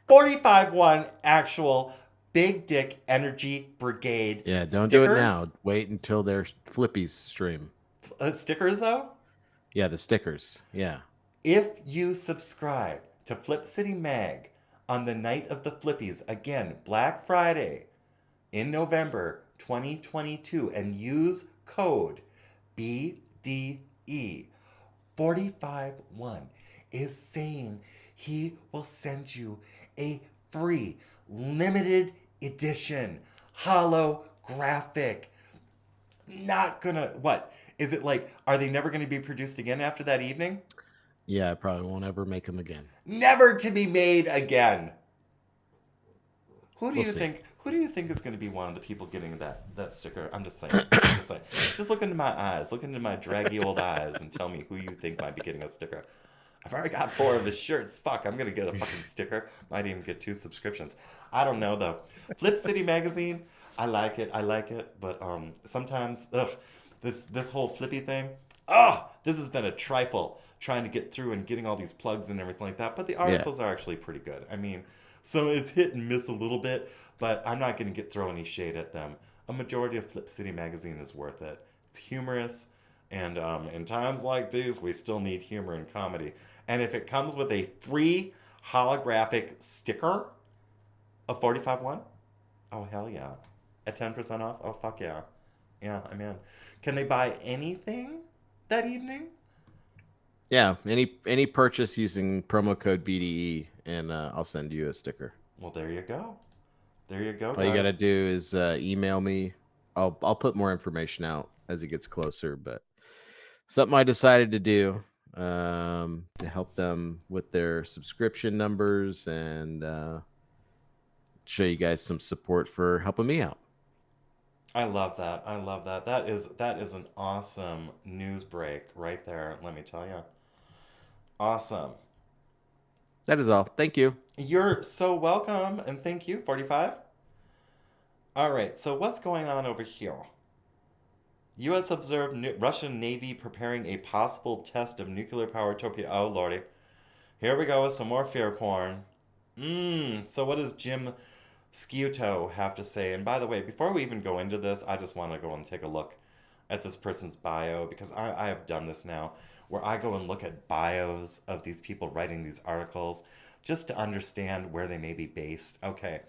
45-1 actual Big Dick Energy Brigade.
Yeah, don't
stickers.
do it now. Wait until their Flippies stream.
Stickers though?
Yeah, the stickers. Yeah.
If you subscribe to Flip City Mag on the night of the Flippies, again, Black Friday in November 2022, and use code BDE 451 is saying he will send you a free limited edition holographic. Not gonna, what? Is it like, are they never going to be produced again after that evening?
Yeah, I probably won't ever make them again.
Never to be made again. Who do
We'll
you
see.
think? Who do you think is going to be one of the people getting that sticker? I'm just saying. Just look into my eyes. Look into my draggy old eyes and tell me who you think might be getting a sticker. I've already got 4 of his shirts. Fuck, I'm going to get a fucking sticker. Might even get 2 subscriptions. I don't know, though. Flip City Magazine, I like it. But sometimes, this whole flippy thing, this has been a trifle trying to get through and getting all these plugs and everything like that. But the articles are actually pretty good. I mean, so it's hit and miss a little bit, but I'm not going to throw any shade at them. A majority of Flip City Magazine is worth it. It's humorous, and in times like these, we still need humor and comedy. And if it comes with a free holographic sticker of 45-1, oh, hell yeah. At 10% off, oh, fuck yeah. Yeah, I'm in. Can they buy anything that evening?
Yeah, any purchase using promo code BDE, and I'll send you a sticker.
Well, there you go. There you go,
All
guys.
you gotta do is email me. I'll put more information out as it gets closer, but something I decided to do to help them with their subscription numbers and show you guys some support for helping me out.
I love that. I love that. That is an awesome news break right there, let me tell you. Awesome.
That is all. Thank you.
You're so welcome, and thank you, 45. All right, so what's going on over here? U.S. observed Russian Navy preparing a possible test of nuclear-powered torpedo. Oh, lordy. Here we go with some more fear porn. So what does Jim Sciutto have to say? And by the way, before we even go into this, I just want to go and take a look at this person's bio, because I have done this now, where I go and look at bios of these people writing these articles just to understand where they may be based. Okay,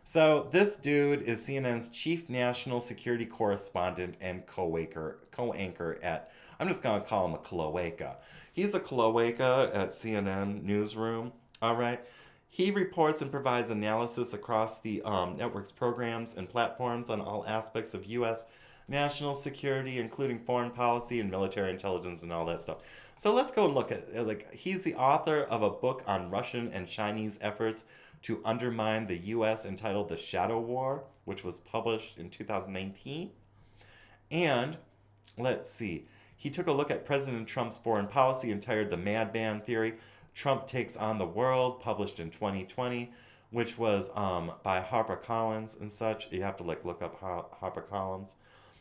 so this dude is CNN's chief national security correspondent and co-anchor at, I'm just going to call him a cloaca. He's a cloaca at CNN Newsroom, all right? He reports and provides analysis across the network's programs and platforms on all aspects of U.S. national security, including foreign policy and military intelligence and all that stuff. So let's go and look at, he's the author of a book on Russian and Chinese efforts to undermine the U.S. entitled The Shadow War, which was published in 2019. And let's see, he took a look at President Trump's foreign policy and titled The Madman Theory, Trump Takes on the World, published in 2020, which was by HarperCollins and such. You have to like look up HarperCollins.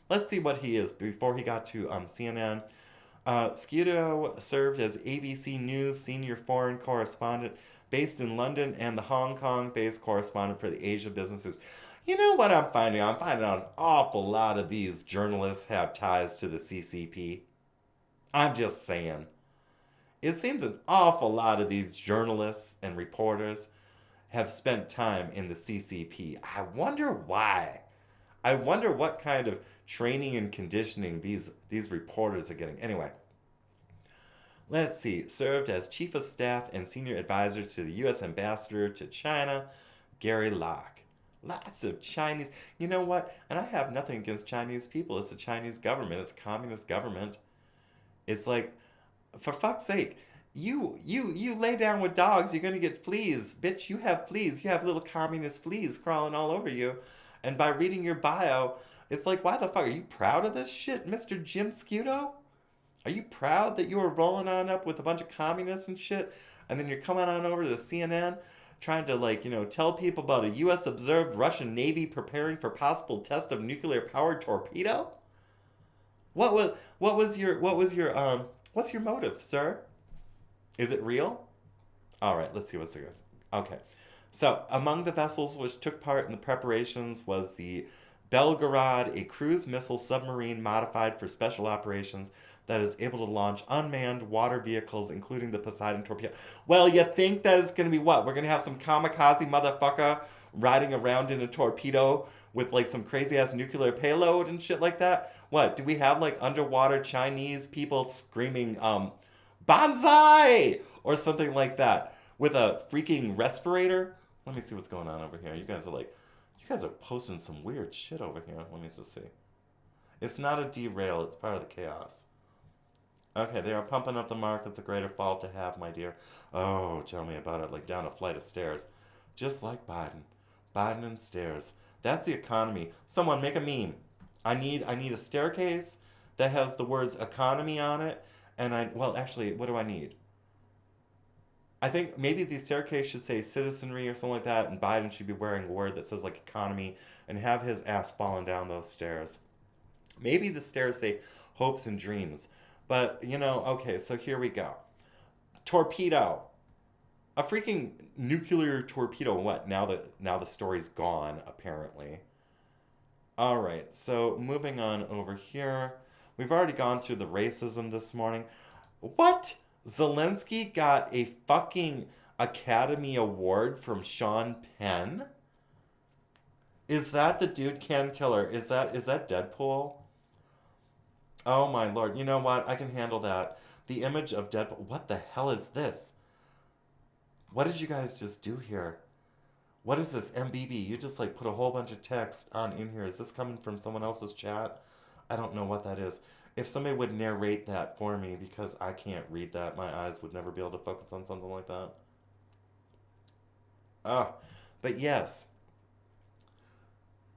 Let's see what he is before he got to CNN. Scudo served as ABC News senior foreign correspondent based in London and the Hong Kong-based correspondent for the Asia businesses. You know what I'm finding? I'm finding an awful lot of these journalists have ties to the CCP. I'm just saying. It seems an awful lot of these journalists and reporters have spent time in the CCP. I wonder why. I wonder what kind of training and conditioning these reporters are getting. Anyway, let's see. Served as chief of staff and senior advisor to the U.S. ambassador to China, Gary Locke. Lots of Chinese. You know what? And I have nothing against Chinese people. It's the Chinese government. It's a communist government. It's like, for fuck's sake, you lay down with dogs, you're gonna get fleas. Bitch, you have fleas. You have little communist fleas crawling all over you. And by reading your bio, it's like, why the fuck? Are you proud of this shit, Mr. Jim Scudo? Are you proud that you were rolling on up with a bunch of communists and shit? And then you're coming on over to the CNN trying to, like, you know, tell people about a U.S. observed Russian Navy preparing for possible test of nuclear-powered torpedo? What's your motive, sir? Is it real? All right, let's see what's there. Okay. So, among the vessels which took part in the preparations was the Belgorod, a cruise missile submarine modified for special operations that is able to launch unmanned water vehicles, including the Poseidon torpedo. Well, you think that is going to be what? We're going to have some kamikaze motherfucker riding around in a torpedo with like some crazy-ass nuclear payload and shit like that? What? Do we have like underwater Chinese people screaming, Banzai! Or something like that with a freaking respirator? Let me see what's going on over here. You guys are posting some weird shit over here. Let me just see. It's not a derail. It's part of the chaos. Okay, they are pumping up the markets. A greater fault to have, my dear. Oh, tell me about it. Like down a flight of stairs. Just like Biden. Biden and stairs. That's the economy. Someone make a meme. I need a staircase that has the words economy on it. And actually, what do I need? I think maybe the staircase should say citizenry or something like that, and Biden should be wearing a word that says like economy and have his ass falling down those stairs. Maybe the stairs say hopes and dreams. But, you know, okay, so here we go. Torpedo. A freaking nuclear torpedo. What? Now the story's gone, apparently. All right, so moving on over here. We've already gone through the racism this morning. What? Zelensky got a fucking Academy Award from Sean Penn? Is that the dude Ken Killer? Is that Deadpool? Oh my lord. You know what? I can handle that. The image of Deadpool. What the hell is this? What did you guys just do here? What is this, MBB? You just like put a whole bunch of text on in here. Is this coming from someone else's chat? I don't know what that is. If somebody would narrate that for me, because I can't read that. My eyes would never be able to focus on something like that. Oh, but yes.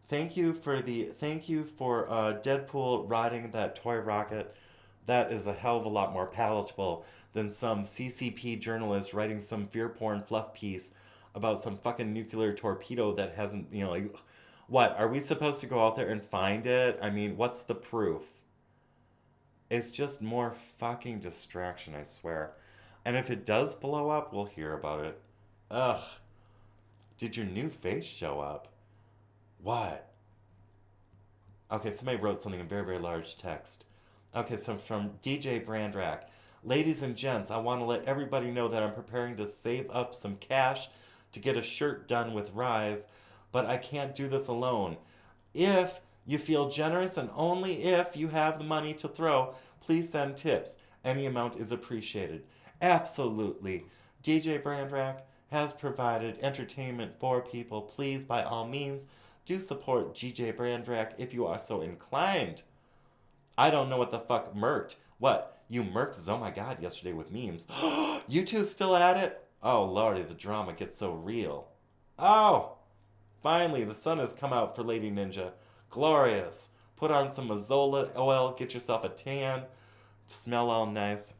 Thank you for Deadpool riding that toy rocket. That is a hell of a lot more palatable than some CCP journalist writing some fear porn fluff piece about some fucking nuclear torpedo that hasn't, you know, like, what, are we supposed to go out there and find it? I mean, what's the proof? It's just more fucking distraction, I swear. And if it does blow up, we'll hear about it. Ugh. Did your new face show up? What? Okay, somebody wrote something in very, very large text. Okay, so from DJ Brandrak. Ladies and gents, I want to let everybody know that I'm preparing to save up some cash to get a shirt done with Rise, but I can't do this alone. If you feel generous and only if you have the money to throw, please send tips. Any amount is appreciated. Absolutely. DJ Brandrak has provided entertainment for people. Please, by all means, do support DJ Brandrak if you are so inclined. I don't know what the fuck murked. What? You murked Oh My God yesterday with memes. You two still at it? Oh, lordy, the drama gets so real. Oh! Finally, the sun has come out for Lady Ninja. Glorious. Put on some Mazola oil, get yourself a tan. Smell all nice.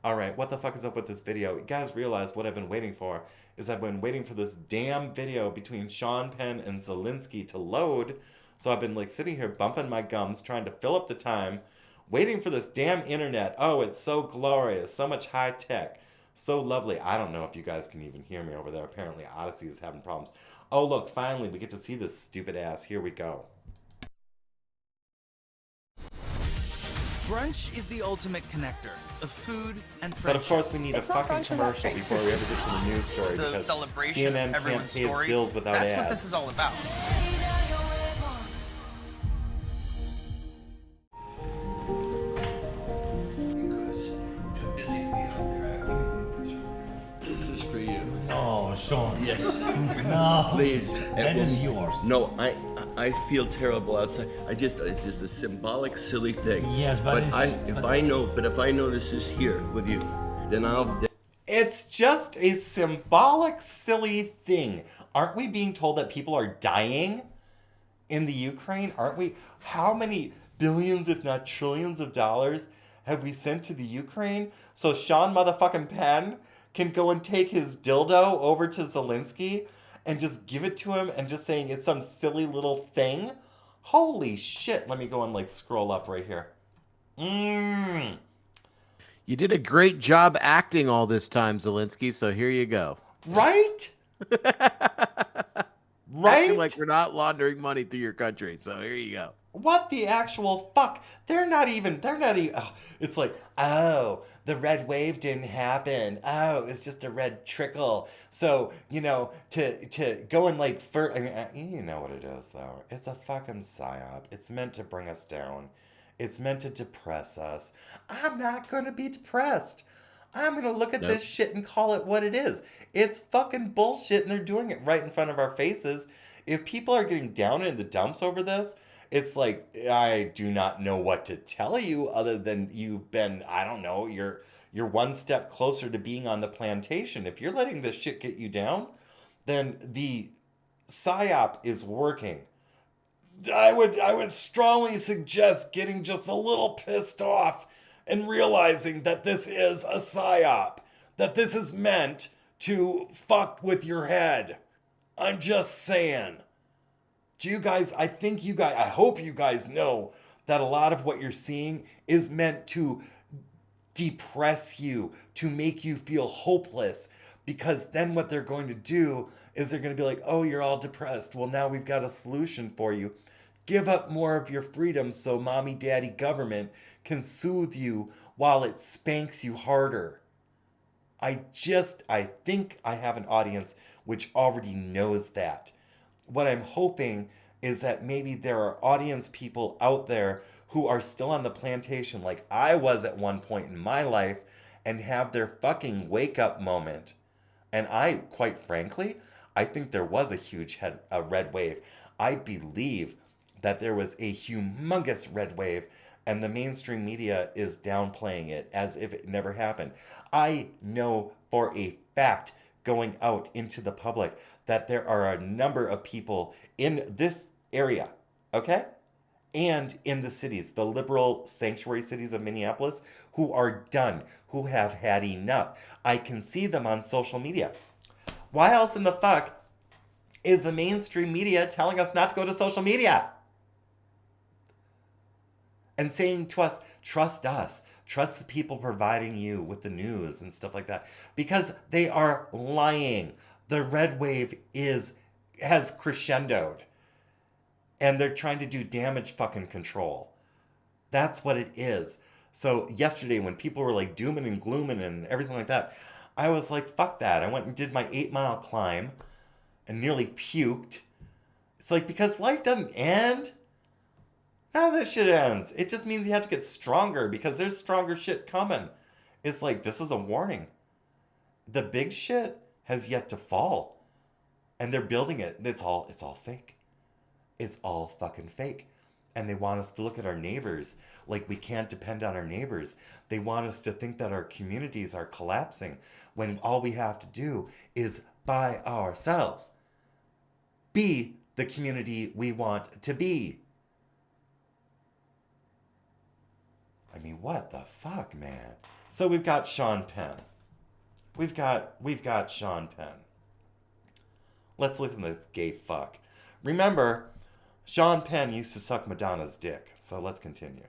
Alright, what the fuck is up with this video? You guys realize what I've been waiting for. is I've been waiting for this damn video between Sean Penn and Zelensky to load. So I've been like sitting here bumping my gums, trying to fill up the time, waiting for this damn internet. Oh, it's so glorious, so much high tech, so lovely. I don't know if you guys can even hear me over there. Apparently Odysee is having problems. Oh, look, finally we get to see this stupid ass. Here we go.
Brunch is the ultimate connector of food and friendship.
But of course we need a fucking commercial before we ever get to the news story,
The
because
celebration
CNN
of
can't
everyone's
pay its
story.
bills without
That's
ads.
what this is all about.
This is for you.
Oh, Sean.
Yes.
No.
Please.
That is yours.
No, I feel terrible outside. It's just a symbolic, silly thing.
Yes, but
if I know this is here with you, then I'll.
It's just a symbolic, silly thing. Aren't we being told that people are dying in the Ukraine? Aren't we? How many billions, if not trillions of dollars have we sent to the Ukraine? So Sean motherfucking Penn can go and take his dildo over to Zelensky and just give it to him and just saying it's some silly little thing? Holy shit. Let me go and like scroll up right here.
You did a great job acting all this time, Zelensky, so here you go.
Right?
Acting like we're not laundering money through your country, so here you go.
What the actual fuck? They're not even, it's like, oh, the red wave didn't happen. Oh, it's just a red trickle. So, to go and like, you know what it is though. It's a fucking psyop. It's meant to bring us down. It's meant to depress us. I'm not going to be depressed. I'm going to look at this shit and call it what it is. It's fucking bullshit, and they're doing it right in front of our faces. If people are getting down in the dumps over this, it's like, I do not know what to tell you other than you've been, I don't know, you're one step closer to being on the plantation. If you're letting this shit get you down, then the psyop is working. I would strongly suggest getting just a little pissed off and realizing that this is a psyop, that this is meant to fuck with your head. I'm just saying. I hope you guys know that a lot of what you're seeing is meant to depress you, to make you feel hopeless, because then what they're going to do is they're going to be like, oh, you're all depressed. Well, now we've got a solution for you. Give up more of your freedom so mommy, daddy, government can soothe you while it spanks you harder. I think I have an audience which already knows that. What I'm hoping is that maybe there are audience people out there who are still on the plantation like I was at one point in my life and have their fucking wake up moment. And quite frankly, I think there was a huge red wave. I believe that there was a humongous red wave and the mainstream media is downplaying it as if it never happened. I know for a fact, going out into the public, that there are a number of people in this area, okay? And in the cities, the liberal sanctuary cities of Minneapolis, who are done, who have had enough. I can see them on social media. Why else in the fuck is the mainstream media telling us not to go to social media? And saying to us, trust the people providing you with the news and stuff like that. Because they are lying. The red wave has crescendoed. And they're trying to do damage fucking control. That's what it is. So yesterday when people were like dooming and glooming and everything like that, I was like, fuck that. I went and did my 8-mile climb and nearly puked. It's like, because life doesn't end. None of this shit ends. It just means you have to get stronger because there's stronger shit coming. It's like, this is a warning. The big shit has yet to fall. And they're building it. It's all fake. It's all fucking fake. And they want us to look at our neighbors like we can't depend on our neighbors. They want us to think that our communities are collapsing when all we have to do is by ourselves be the community we want to be. I mean, what the fuck, man? So we've got Sean Penn. We've got Sean Penn. Let's listen to this gay fuck. Remember, Sean Penn used to suck Madonna's dick. So let's continue.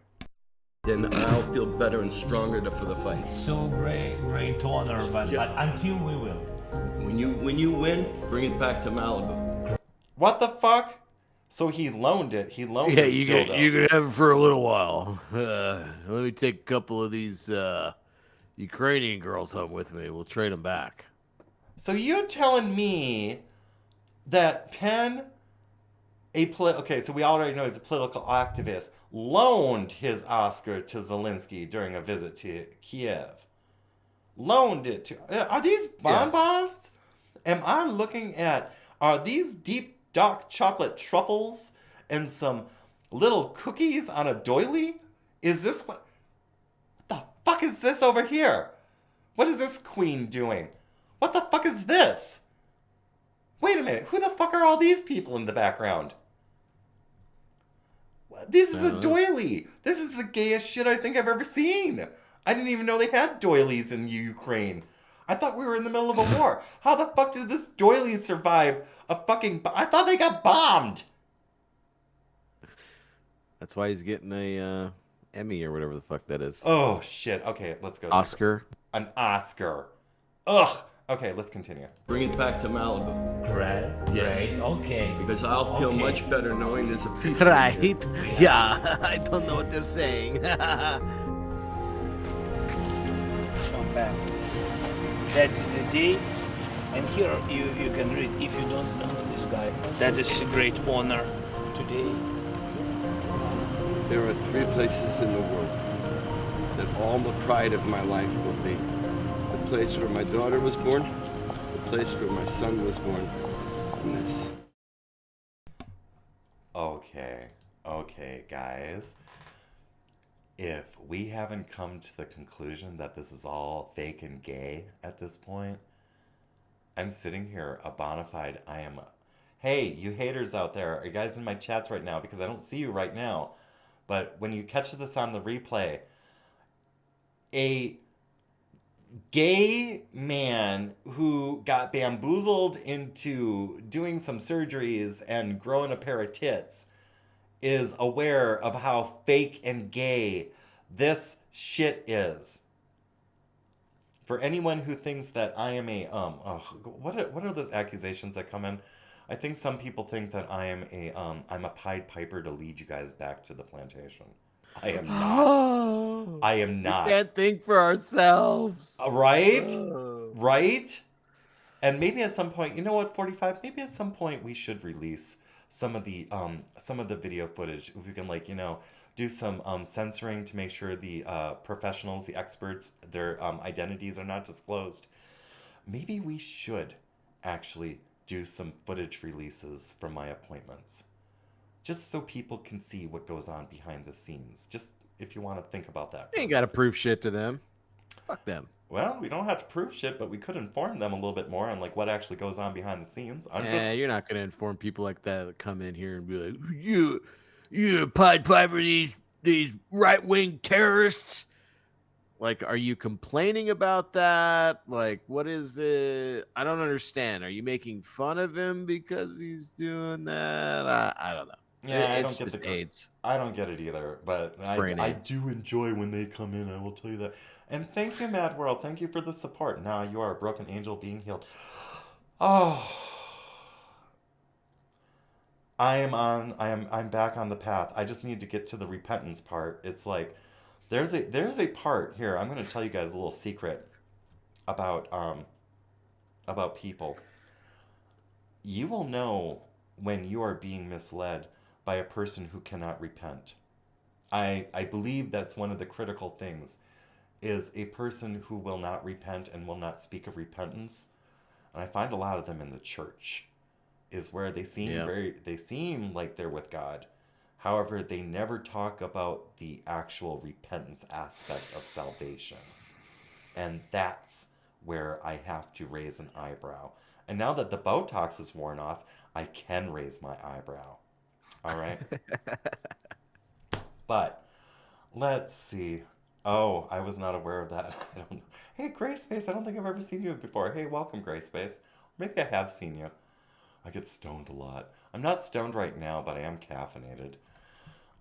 Then I'll feel better and stronger for the fight.
So great honor, but until we will.
When you win, bring it back to Malibu.
What the fuck? So he loaned it. He loaned
Yeah,
his dildo.
you can have it for a little while. Let me take a couple of these Ukrainian girls home with me. We'll trade them back.
So you're telling me that Penn, okay, so we already know he's a political activist, loaned his Oscar to Zelensky during a visit to Kiev. Loaned it to... Are these bonbons? Am I looking at... Are these deep dark chocolate truffles and some little cookies on a doily? Is this what the fuck is this over here? What is this queen doing? What the fuck is this? Wait a minute, who the fuck are all these people in the background? This is a doily. This is the gayest shit I think I've ever seen. I didn't even know they had doilies in Ukraine. I thought we were in the middle of a war. How the fuck did this doily survive a fucking... I thought they got bombed.
That's why he's getting a Emmy or whatever the fuck that is.
Oh, shit. Okay, let's go.
Oscar.
An Oscar. Ugh. Okay, let's continue.
Bring it back to Malibu.
Right.
Yes.
Great. Okay.
Because I'll feel much better knowing there's a piece
Right.
of it.
Yeah. I don't know what they're saying.
Come back. That is the date, and here you can read if you don't know this guy. That is a great honor today.
There are 3 places in the world that all the pride of my life will be. The place where my daughter was born, the place where my son was born, and this.
Okay, guys. If we haven't come to the conclusion that this is all fake and gay at this point, I'm sitting here a bona fide, hey, you haters out there, are you guys in my chats right now? Because I don't see you right now. But when you catch this on the replay, a gay man who got bamboozled into doing some surgeries and growing a pair of tits is aware of how fake and gay this shit is. For anyone who thinks that I am a what are those accusations that come in? I think some people think that I'm a Pied Piper to lead you guys back to the plantation. I am not. I am not.
We can't think for ourselves.
Right? Right? And maybe at some point, you know what, 45, maybe at some point we should release some of the video footage. If we can, like, you know, do some censoring to make sure the professionals, the experts, their identities are not disclosed. Maybe we should actually do some footage releases from my appointments, just so people can see what goes on behind the scenes. Just if you want to think about that.
You ain't got to prove shit to them. Fuck them.
Well, we don't have to prove shit, but we could inform them a little bit more on like what actually goes on behind the scenes.
You're not gonna inform people like that come in here and be like, you Pied Piper, these right-wing terrorists. Like, are you complaining about that? Like, what is it? I don't understand. Are you making fun of him because he's doing that? I don't know.
Yeah,
it's just AIDS.
I don't get it either, but I do enjoy when they come in, I will tell you that. And thank you, Mad World. Thank you for the support. Now you are a broken angel being healed. Oh. I'm back on the path. I just need to get to the repentance part. It's like there's a part here. I'm going to tell you guys a little secret about people. You will know when you are being misled by a person who cannot repent. I believe that's one of the critical things, is a person who will not repent and will not speak of repentance. And I find a lot of them in the church, is where they seem like they're with God. However, they never talk about the actual repentance aspect of salvation. And that's where I have to raise an eyebrow. And now that the Botox is worn off, I can raise my eyebrow. All right? But let's see. Oh, I was not aware of that. I don't know. Hey, Grayspace, I don't think I've ever seen you before. Hey, welcome, Grayspace. Maybe I have seen you. I get stoned a lot. I'm not stoned right now, but I am caffeinated.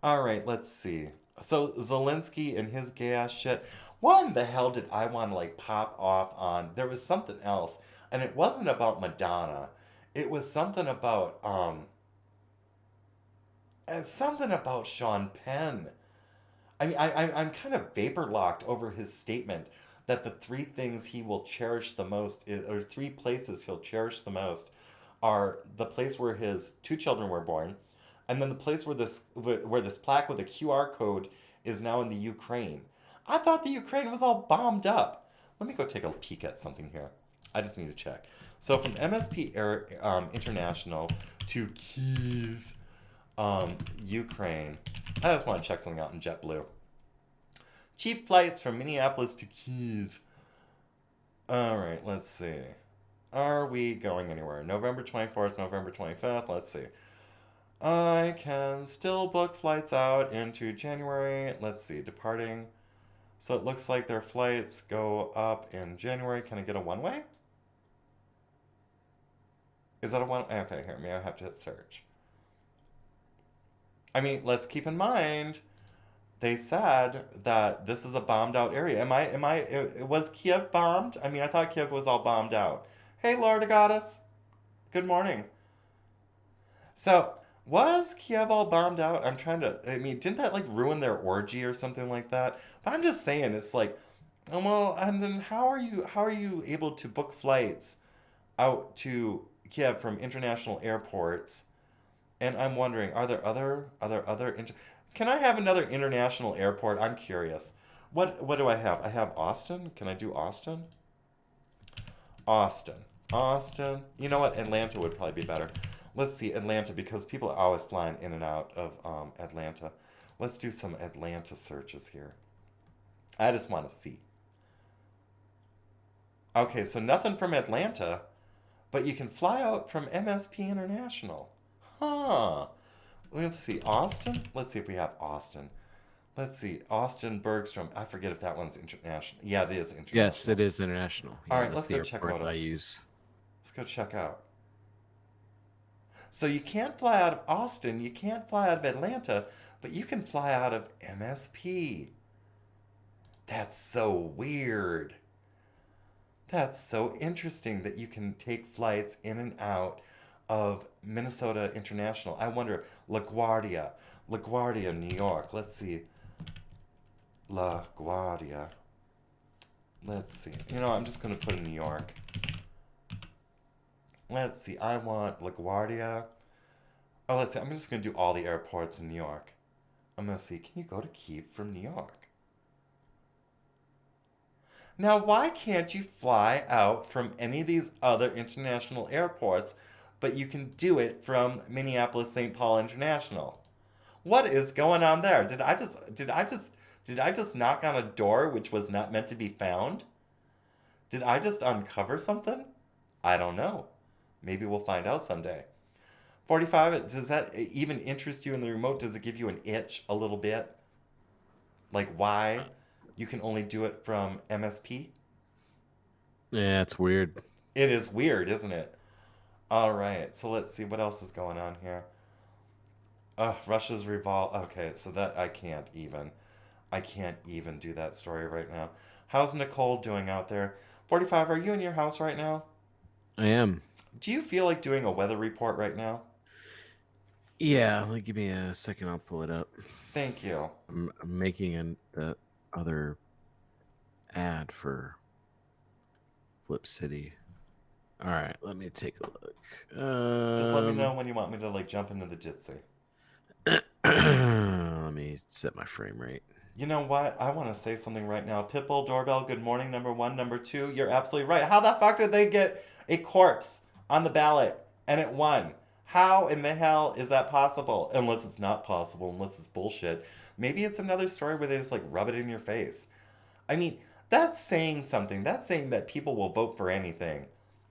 All right, let's see. So Zelensky and his gay ass shit. What in the hell did I want to like pop off on? There was something else, and it wasn't about Madonna. It was something about Sean Penn. I mean, I'm kind of vapor locked over his statement that the three things he will cherish the most, or three places he'll cherish the most, are the place where his 2 children were born, and then the place where this plaque with a QR code is now in the Ukraine. I thought the Ukraine was all bombed up. Let me go take a peek at something here. I just need to check. So from MSP Air International to Kyiv, Ukraine. I just want to check something out in JetBlue. Cheap flights from Minneapolis to Kyiv. All right, let's see. Are we going anywhere? November 24th, November 25th. Let's see. I can still book flights out into January. Let's see, departing. So it looks like their flights go up in January. Can I get a one-way? Is that a one? Okay, here, may I have to hit search. I mean, let's keep in mind, they said that this is a bombed out area. Was Kiev bombed? I mean, I thought Kiev was all bombed out. Hey, Lord Goddess. Good morning. So, was Kiev all bombed out? I mean, didn't that like ruin their orgy or something like that? But I'm just saying, it's like, well, and then how are you able to book flights out to Kiev from international airports? And I'm wondering, are there other can I have another international airport? I'm curious. What do I have? I have Austin. Can I do Austin? Austin. You know what? Atlanta would probably be better. Let's see, Atlanta, because people are always flying in and out of Atlanta. Let's do some Atlanta searches here. I just want to see. Okay, so nothing from Atlanta, but you can fly out from MSP International. Huh. Let's see, Austin? Let's see if we have Austin. Let's see, Austin Bergstrom. I forget if that one's international. Yeah, it is international.
Yes, it is international.
All
Yeah,
right, let's go check out.
I use.
Let's go check out. So you can't fly out of Austin, you can't fly out of Atlanta, but you can fly out of MSP. That's so weird. That's so interesting that you can take flights in and out of Minnesota International. I wonder, LaGuardia, New York. Let's see. LaGuardia. Let's see. You know, I'm just going to put in New York. Let's see. I want LaGuardia. Oh, let's see. I'm just going to do all the airports in New York. I'm going to see. Can you go to Kyiv from New York? Now, why can't you fly out from any of these other international airports, but you can do it from Minneapolis St. Paul International? What is going on there? Did I just knock on a door which was not meant to be found? Did I just uncover something? I don't know. Maybe we'll find out someday. 45, does that even interest you in the remote? Does it give you an itch a little bit? Like why you can only do it from MSP?
Yeah, it's weird.
It is weird, isn't it? All right, so let's see what else is going on here. Russia's revolt. Okay, so that I can't even do that story right now. How's Nicole doing out there? 45, are you in your house right now?
I am.
Do you feel like doing a weather report right now?
Yeah, give me a second. I'll pull it up.
Thank you.
I'm making the other ad for Flip City. All right, let me take a look.
Just let me know when you want me to jump into the Jitsi.
Let me set my frame rate.
You know what? I want to say something right now. Pitbull, doorbell, good morning, number 1. Number 2, you're absolutely right. How the fuck did they get a corpse on the ballot and it won? How in the hell is that possible? Unless it's not possible, unless it's bullshit. Maybe it's another story where they just rub it in your face. I mean, that's saying something. That's saying that people will vote for anything.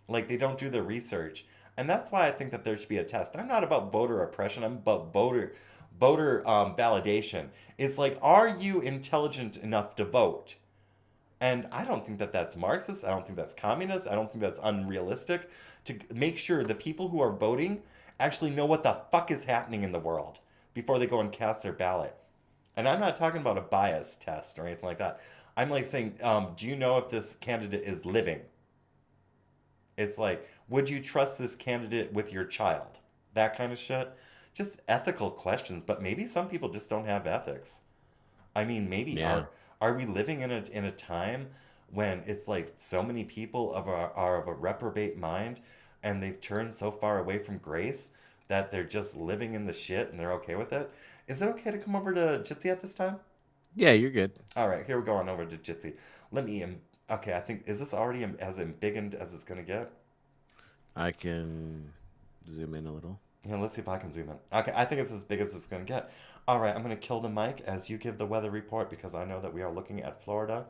They don't do the research. And that's why I think that there should be a test. I'm not about voter oppression. I'm about voter validation. It's are you intelligent enough to vote? And I don't think that that's Marxist. I don't think that's communist. I don't think that's unrealistic. to make sure the people who are voting actually know what the fuck is happening in the world before they go and cast their ballot. And I'm not talking about a bias test or anything like that. I'm like saying, do you know if this candidate is living? It's like, would you trust this candidate with your child? That kind of shit. Just ethical questions, but maybe some people just don't have ethics. I mean, maybe
Yeah.
are we living in a time when it's like so many people are of a reprobate mind and they've turned so far away from grace that they're just living in the shit and they're okay with it? Is it okay to come over to Jitsi at this time?
Yeah, you're good.
All right, here we go on over to Jitsi. Let me okay, I think is this already as embiggened as it's gonna get?
I can zoom in a little.
Yeah, let's see if I can zoom in. Okay, I think it's as big as it's gonna get. All right, I'm gonna kill the mic as you give the weather report because I know that we are looking at Florida.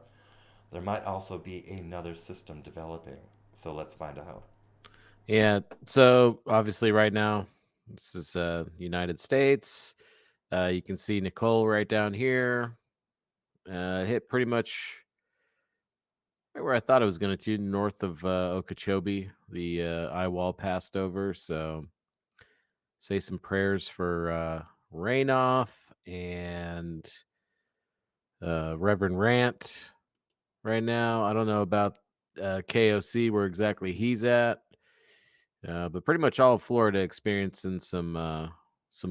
There might also be another system developing, so let's find out.
Yeah. So obviously, right now, this is United States. You can see Nicole right down here. Hit pretty much right where I thought it was going to, north of Okeechobee. The eye wall passed over, so say some prayers for Raynoth and Reverend Rant. Right now, I don't know about KOC where exactly he's at. But pretty much all of Florida experiencing some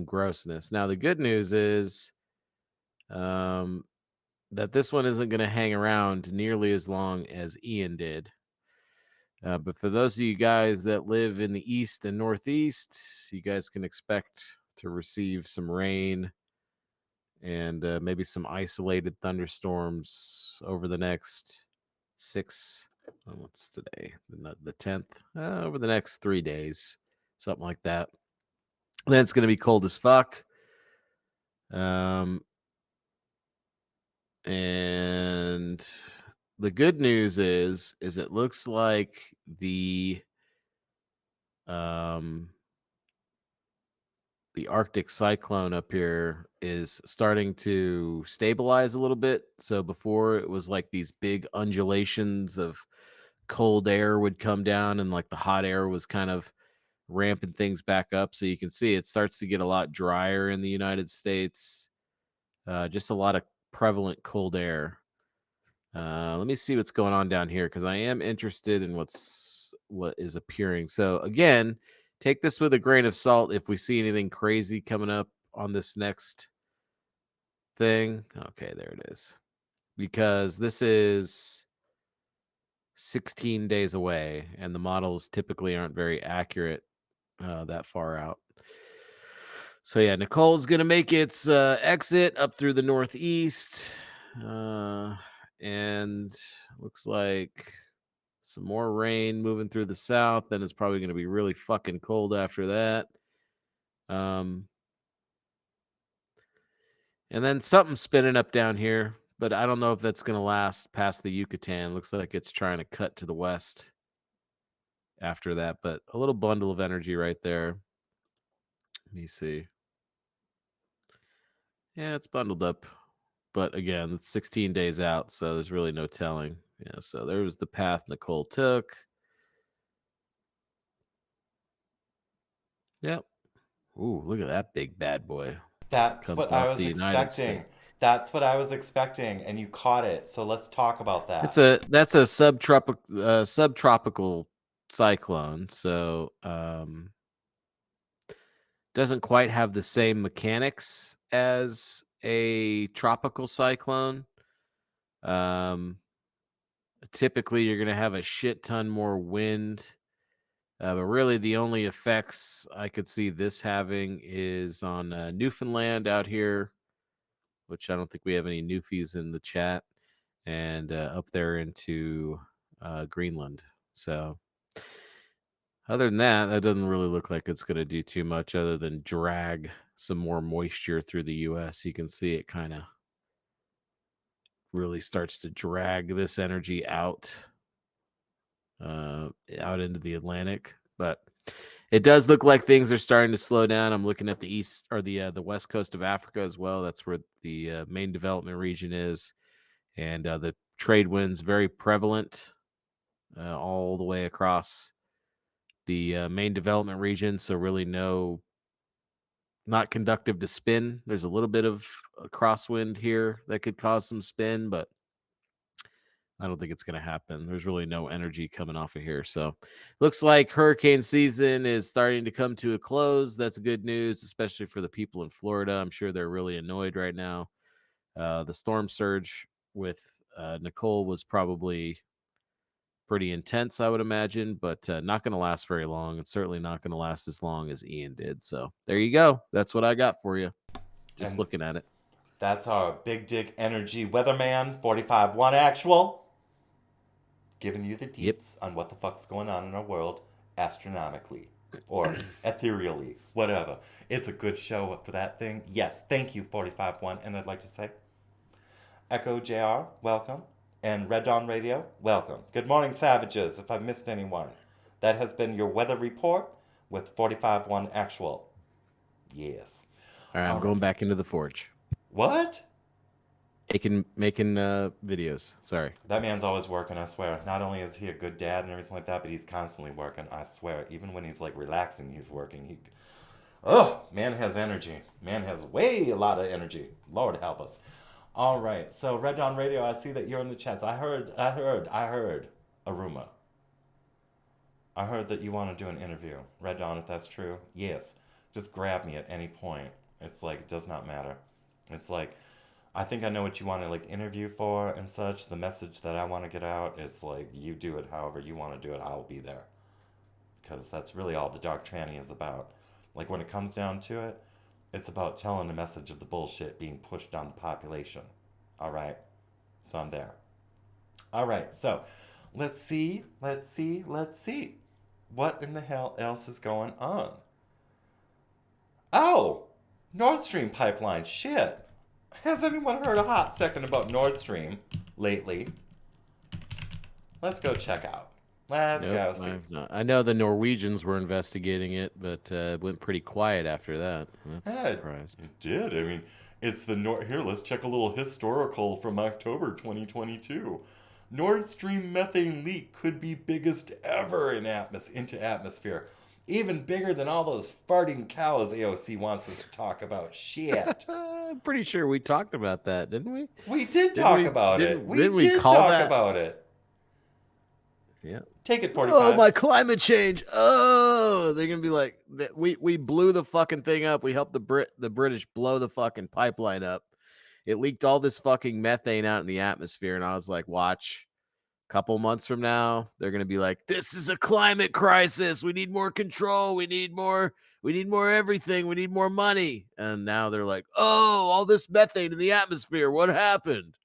grossness. Now the good news is um, that this one isn't going to hang around nearly as long as Ian did. But for those of you guys that live in the east and northeast, you guys can expect to receive some rain and maybe some isolated thunderstorms over the next what's today? The 10th? Over the next 3 days, something like that. Then it's going to be cold as fuck. And the good news is it looks like the Arctic cyclone up here is starting to stabilize a little bit. So before it was like these big undulations of cold air would come down and like the hot air was kind of ramping things back up. So you can see it starts to get a lot drier in the United States. Just a lot of prevalent cold air. Let me see what's going on down here because I am interested in what is appearing. So again, take this with a grain of salt. If we see anything crazy coming up on this next thing, okay, there it is. Because this is 16 days away, and the models typically aren't very accurate that far out. So yeah, Nicole's gonna make its exit up through the northeast, and looks like some more rain moving through the south. Then it's probably gonna be really fucking cold after that. And then something spinning up down here, but I don't know if that's gonna last past the Yucatan. Looks like it's trying to cut to the west after that, but a little bundle of energy right there. Let me see. Yeah, it's bundled up. But again, it's 16 days out, so there's really no telling. Yeah, so there was the path Nicole took. Yep. Ooh, look at that big bad boy.
That's
Comes
what I
off
was
the United
expecting.
States.
That's what I was expecting, and you caught it. So let's talk about that.
That's a subtropical cyclone, so doesn't quite have the same mechanics as a tropical cyclone. Typically you're going to have a shit ton more wind, but really the only effects I could see this having is on Newfoundland out here, which I don't think we have any Newfies in the chat, and up there into Greenland. So other than that, that doesn't really look like it's going to do too much other than drag some more moisture through the U.S. You can see it kind of really starts to drag this energy out into the Atlantic. But it does look like things are starting to slow down. I'm looking at the east or the west coast of Africa as well. That's where the main development region is, and the trade winds very prevalent all the way across the main development region, so really not conductive to spin. There's a little bit of a crosswind here that could cause some spin, but I don't think it's going to happen. There's really no energy coming off of here. So looks like hurricane season is starting to come to a close. That's good news, especially for the people in Florida. I'm sure they're really annoyed right now. The storm surge with Nicole was probably pretty intense, I would imagine, but not going to last very long. And certainly not going to last as long as Ian did. So there you go. That's what I got for you. Just
And
looking at it.
That's our Big Dick Energy weatherman, 45-1 actual, giving you the deets on what the fuck's going on in our world astronomically or ethereally, whatever. It's a good show for that thing. Yes, thank you, 45-1. And I'd like to say, Echo JR, welcome. And Red Dawn Radio, welcome. Good morning, savages, if I've missed anyone. That has been your weather report with 45-1 actual. Yes.
All right, I'm going back into the forge.
What?
Making videos. Sorry.
That man's always working, I swear. Not only is he a good dad and everything like that, but he's constantly working, I swear. Even when he's like relaxing, he's working. Man has energy. Man has way a lot of energy. Lord help us. All right, so Red Dawn Radio, I see that you're in the chats. I heard a rumor. I heard that you want to do an interview. Red Dawn, if that's true, yes. Just grab me at any point. It's like, it does not matter. It's like, I think I know what you want to like interview for and such. The message that I want to get out is like, you do it however you want to do it. I'll be there. Because that's really all the DarkTranny is about. Like when it comes down to it, it's about telling the message of the bullshit being pushed on the population. All right? So I'm there. All right, so let's see. What in the hell else is going on? Oh! Nord Stream pipeline. Shit. Has anyone heard a hot second about Nord Stream lately? Let's go check out. Let's go see.
I know the Norwegians were investigating it, but it went pretty quiet after that. That's a surprise.
It did. I mean, it's the Here, let's check a little historical from October 2022. Nord Stream methane leak could be biggest ever into atmosphere. Even bigger than all those farting cows AOC wants us to talk about. Shit.
I'm pretty sure we talked about that, didn't we?
We did talk about it. We
did
did talk about it.
Yeah.
Take it, 45.
Oh, my climate change. Oh, they're going to be like, we blew the fucking thing up. We helped the British blow the fucking pipeline up. It leaked all this fucking methane out in the atmosphere. And I was like, watch. Couple months from now, they're going to be like, this is a climate crisis. We need more control. We need more everything. We need more money. And now they're like, oh, all this methane in the atmosphere. What happened?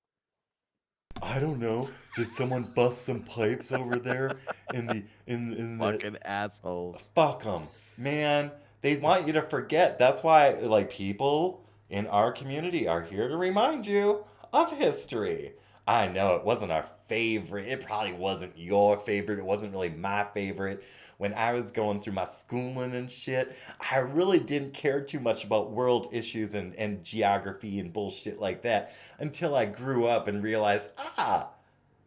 I don't know. Did someone bust some pipes over there in the
fucking assholes?
Fuck them, man. They want you to forget. That's why like people in our community are here to remind you of history. I know it wasn't our favorite. It probably wasn't your favorite. It wasn't really my favorite. When I was going through my schooling and shit, I really didn't care too much about world issues and geography and bullshit like that until I grew up and realized,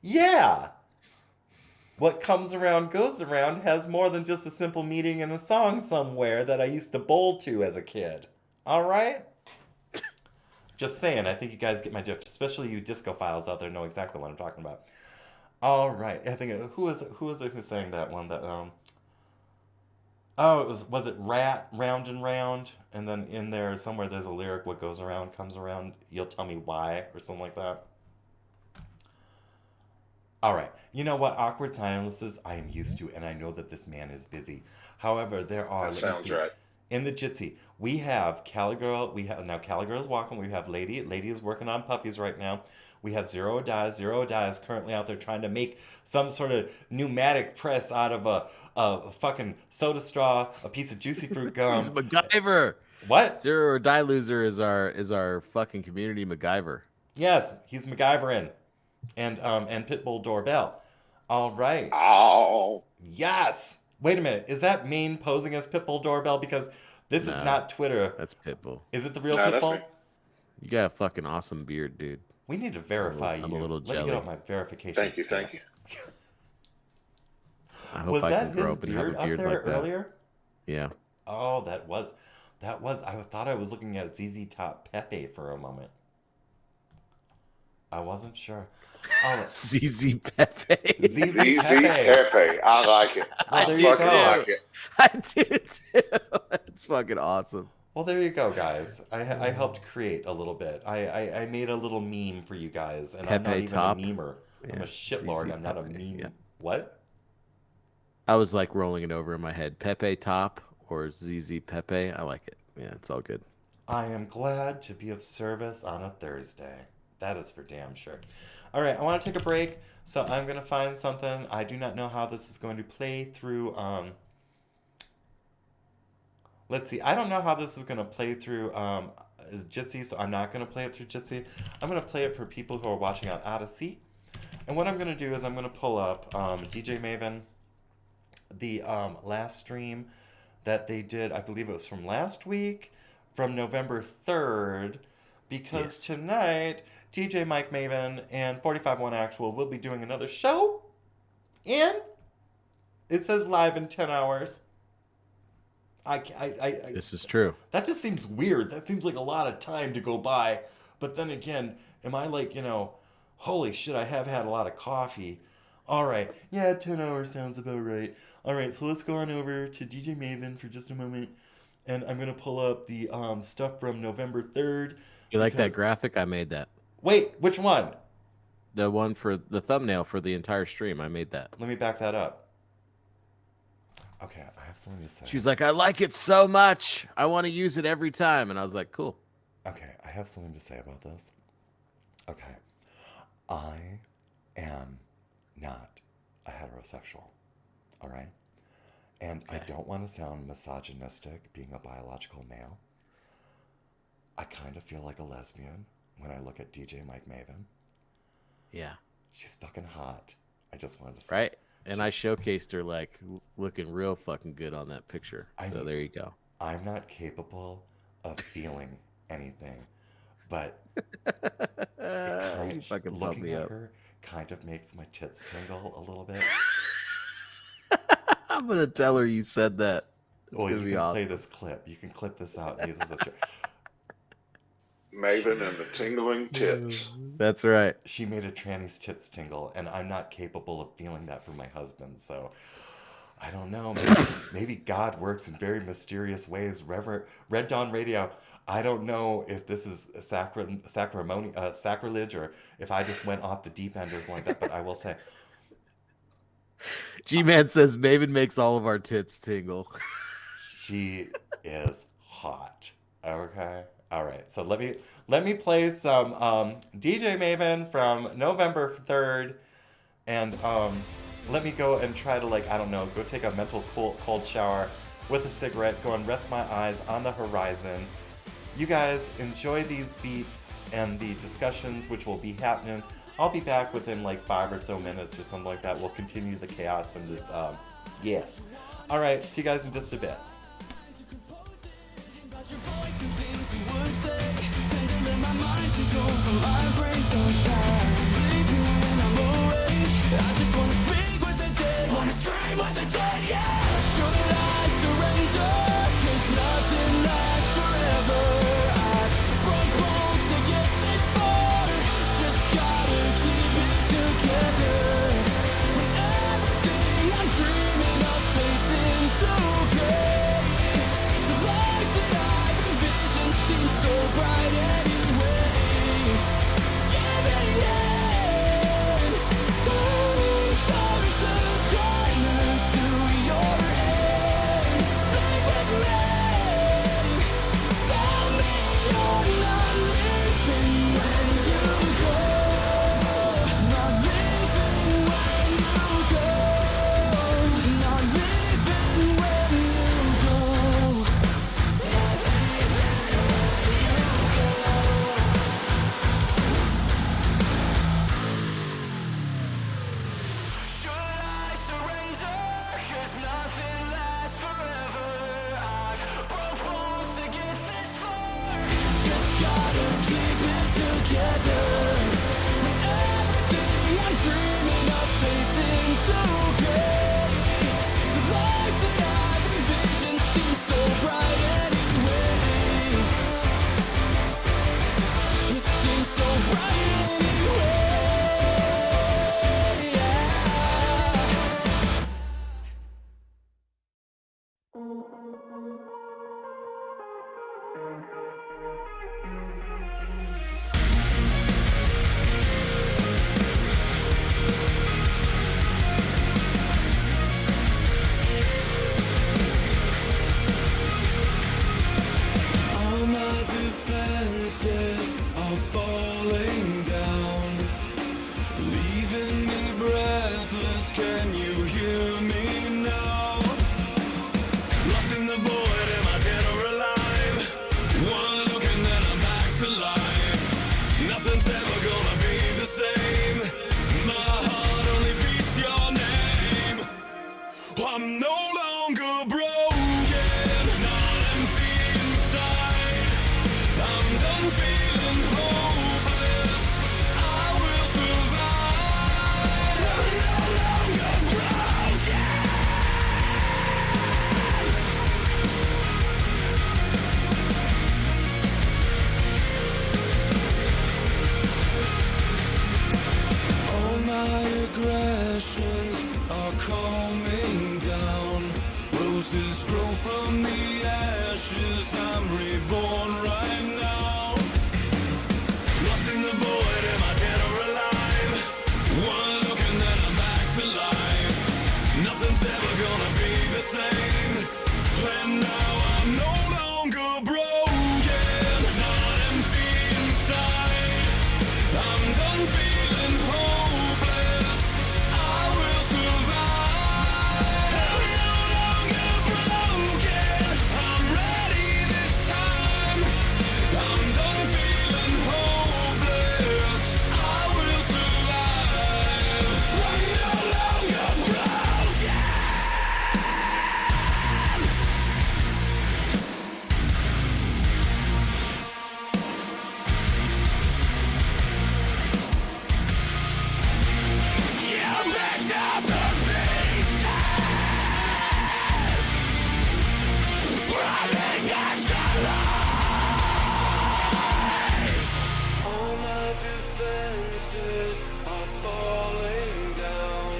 yeah. What comes around goes around has more than just a simple meaning in a song somewhere that I used to bowl to as a kid. All right? Just saying, I think you guys get my drift, especially you disco files out there know exactly what I'm talking about. All right, I think who was it who sang that one? That it was it Rat Round and Round, and then in there somewhere there's a lyric, what goes around comes around. You'll tell me why, or something like that. All right, you know what? Awkward silences I am used to, and I know that this man is busy. However, there are.
That sounds right.
In the Jitsi, we have Caligirl. Caligirl is walking. We have Lady. Lady is working on puppies right now. We have Zero Die. Zero Die is currently out there trying to make some sort of pneumatic press out of a fucking soda straw, a piece of juicy fruit gum.
He's MacGyver.
What?
Zero or Die Loser is our fucking community MacGyver.
Yes, he's MacGyverin, and Pitbull Doorbell. All right.
Oh.
Yes. Wait a minute. Is that Maine posing as Pitbull Doorbell? Because this is not Twitter.
That's Pitbull.
Is it the real Pitbull?
You got a fucking awesome beard, dude.
We need to verify
I'm a little
Let me
jelly.
get out my verification
Thank you.
stamp.
Thank you.
I hope
Was
I
that
can grow
his
up and have
beard
a
up
beard
there
like that.
earlier?
Yeah.
Oh, that was. I thought I was looking at ZZ Top Pepe for a moment. I wasn't sure. Oh,
ZZ Pepe.
ZZ
ZZ
Pepe.
Pepe. I like it.
Well,
I
there you
fucking
go.
like it.
I do too. It's fucking awesome.
Well, there you go, guys. I helped create a little bit. I made a little meme for you guys, and I'm not
Pepe
even
Top.
a memer. I'm
Yeah,
a shitlord.
ZZ
I'm not a
Pepe,
meme.
yeah.
What?
I was like rolling it over in my head. Pepe Top or ZZ Pepe. I like it. Yeah, it's all good.
I am glad to be of service on a Thursday. That is for damn sure. All right, I want to take a break, so I'm going to find something. I do not know how this is going to play through. Let's see. I don't know how this is going to play through Jitsi, so I'm not going to play it through Jitsi. I'm going to play it for people who are watching on Odysee. And what I'm going to do is I'm going to pull up DJ Maven, the last stream that they did. I believe it was from last week, from November 3rd, because tonight DJ Mike Maven and 451 Actual will be doing another show. And it says live in 10 hours.
This is true.
That just seems weird. That seems like a lot of time to go by. But then again, am I like, holy shit, I have had a lot of coffee. All right. Yeah, 10 hours sounds about right. All right, so let's go on over to DJ Maven for just a moment. And I'm going to pull up the stuff from November 3rd.
You like that graphic? I made that.
Wait, which one?
The one for the thumbnail for the entire stream. I made that.
Let me back that up. Okay, I have something to say.
She was like, I like it so much. I want to use it every time. And I was like, cool.
Okay, I have something to say about this. Okay. I am not a heterosexual. All right? And I don't want to sound misogynistic being a biological male. I kind of feel like a lesbian when I look at DJ Mike Maven.
Yeah.
She's fucking hot. I just wanted to say.
Right? And I showcased her like looking real fucking good on that picture. So there you go.
I'm not capable of feeling anything, but
You fucking bumped
looking
me
at
up.
her kind of makes my tits tingle a little bit.
I'm gonna tell her you said that. It's
Well,
gonna
you
be
can
awesome.
play this clip. You can clip this out and use it as a show.
Maven and the tingling tits.
That's right.
She made a tranny's tits tingle, and I'm not capable of feeling that for my husband. So I don't know. Maybe God works in very mysterious ways. Red Dawn Radio. I don't know if this is a sacrilege or if I just went off the deep end or something like that. But I will say,
G-Man says Maven makes all of our tits tingle.
she is hot. Okay. All right. So let me play some DJ Maven from November 3rd, and let me go and try to go take a mental cold shower with a cigarette, go and rest my eyes on the horizon. You guys enjoy these beats and the discussions which will be happening. I'll be back within 5 or so minutes or something like that. We'll continue the chaos in this. Yes. All right. See you guys in just a bit.
So bright anyway. Yeah, baby.
All my defenses are falling down, leaving me breathless. Can you hear me now? Lost in the void, am I dead or alive? One look and then I'm back to life. Nothing's ever gonna be the same. My heart only beats your name. I'm no longer broken, not empty inside. I'm done feeling hopeless. I will survive. I'm no longer broken. All my aggressions are calming down. Roses grow from the ashes. I'm reborn right now. Lost in the void, am I dead or alive? One look and then I'm back to life. Nothing's ever gonna be the same. And now I'm no longer broken, not empty inside. I'm done feeling hopeless. I will survive. I'm no longer broken. I'm ready this time. I'm done feeling hopeless. I will survive. I'm no longer broken. You picked up the pieces, rubbing against the lies. All my defenses are falling down,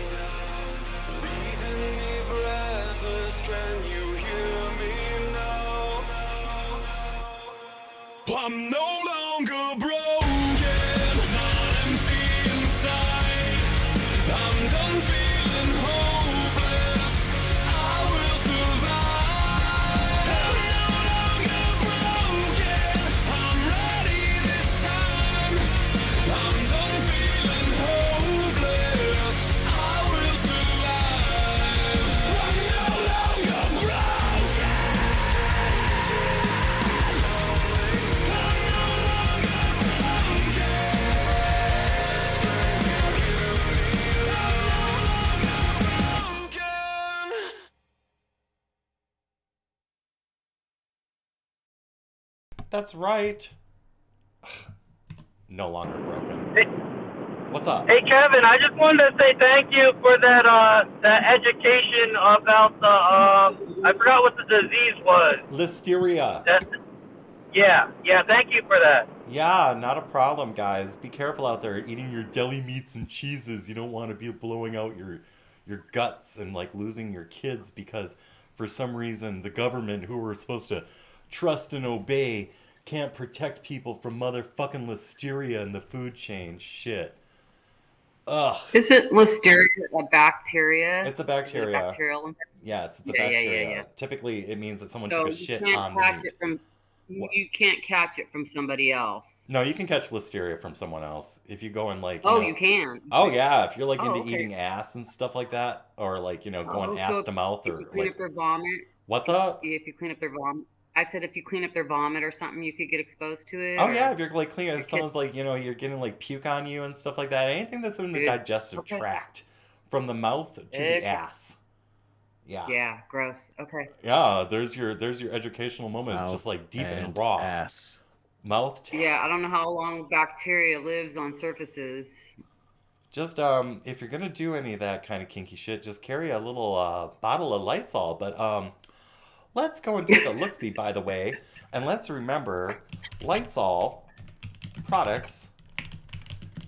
leaving me breathless. Can you hear me now? I'm no longer broken, not empty inside. I'm done feeling hopeless. I will survive. I'm no longer broken. I'm ready this time. I'm done feeling hopeless. I will survive. I'm no longer broken.
That's right. No longer broken. What's up?
Hey Kevin, I just wanted to say thank you for that education about the I forgot what the disease was.
Listeria.
Yeah, thank you for that.
Yeah, not a problem, guys. Be careful out there eating your deli meats and cheeses. You don't want to be blowing out your guts and like losing your kids because for some reason the government, who we're supposed to trust and obey, can't protect people from motherfucking listeria in the food chain. Shit. Ugh.
Isn't listeria a bacteria?
It's a bacteria.
Is it a bacterial infection?
Yes, it's a
Yeah,
bacteria.
yeah.
Typically, it means that someone
So
took a
you
shit
can't
on the
catch
meat.
it from. You can't catch it from somebody else.
No, you can catch listeria from someone else if you go and like.
You can.
Oh yeah, if you're like into
okay.
eating ass and stuff like that, or like going
So
ass to mouth,
if
or
you clean
like.
up their vomit.
What's up?
If you clean up their vomit, I said if you clean up their vomit or something, you could get exposed to it.
Oh yeah, if you're like cleaning, someone's like you're getting like puke on you and stuff like that. Anything that's in the digestive tract, from the mouth to the ass. Yeah.
Yeah, gross. Okay.
Yeah, there's your educational moment. It's just like deep and raw.
Ass.
Mouth to
Yeah, I don't know how long bacteria lives on surfaces.
Just if you're gonna do any of that kind of kinky shit, just carry a little bottle of Lysol. But let's go and take a look-see, by the way, and let's remember Lysol products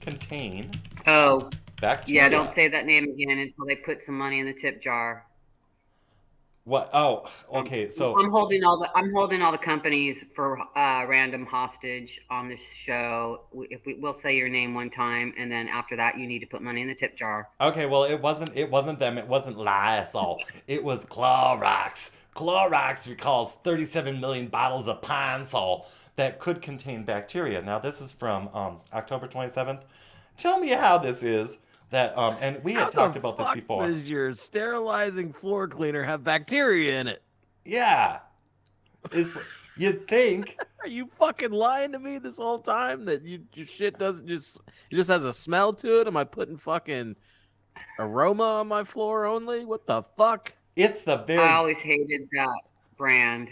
contain
bacteria. Yeah, don't say that name again until they put some money in the tip jar.
What? Oh, okay. So
I'm holding all the companies for random hostage on this show. If we'll say your name one time, and then after that, you need to put money in the tip jar.
okay, well, it wasn't them. It wasn't Lysol. It was Clorox. Clorox recalls 37 million bottles of Pine Sol that could contain bacteria. Now, this is from October 27th. Tell me how this is that and we had talked about this before.
Does your sterilizing floor cleaner have bacteria in it?
Yeah. It's you'd think.
Are you fucking lying to me this whole time that your shit doesn't just has a smell to it? Am I putting fucking aroma on my floor only? What the fuck?
It's the very.
I always hated that brand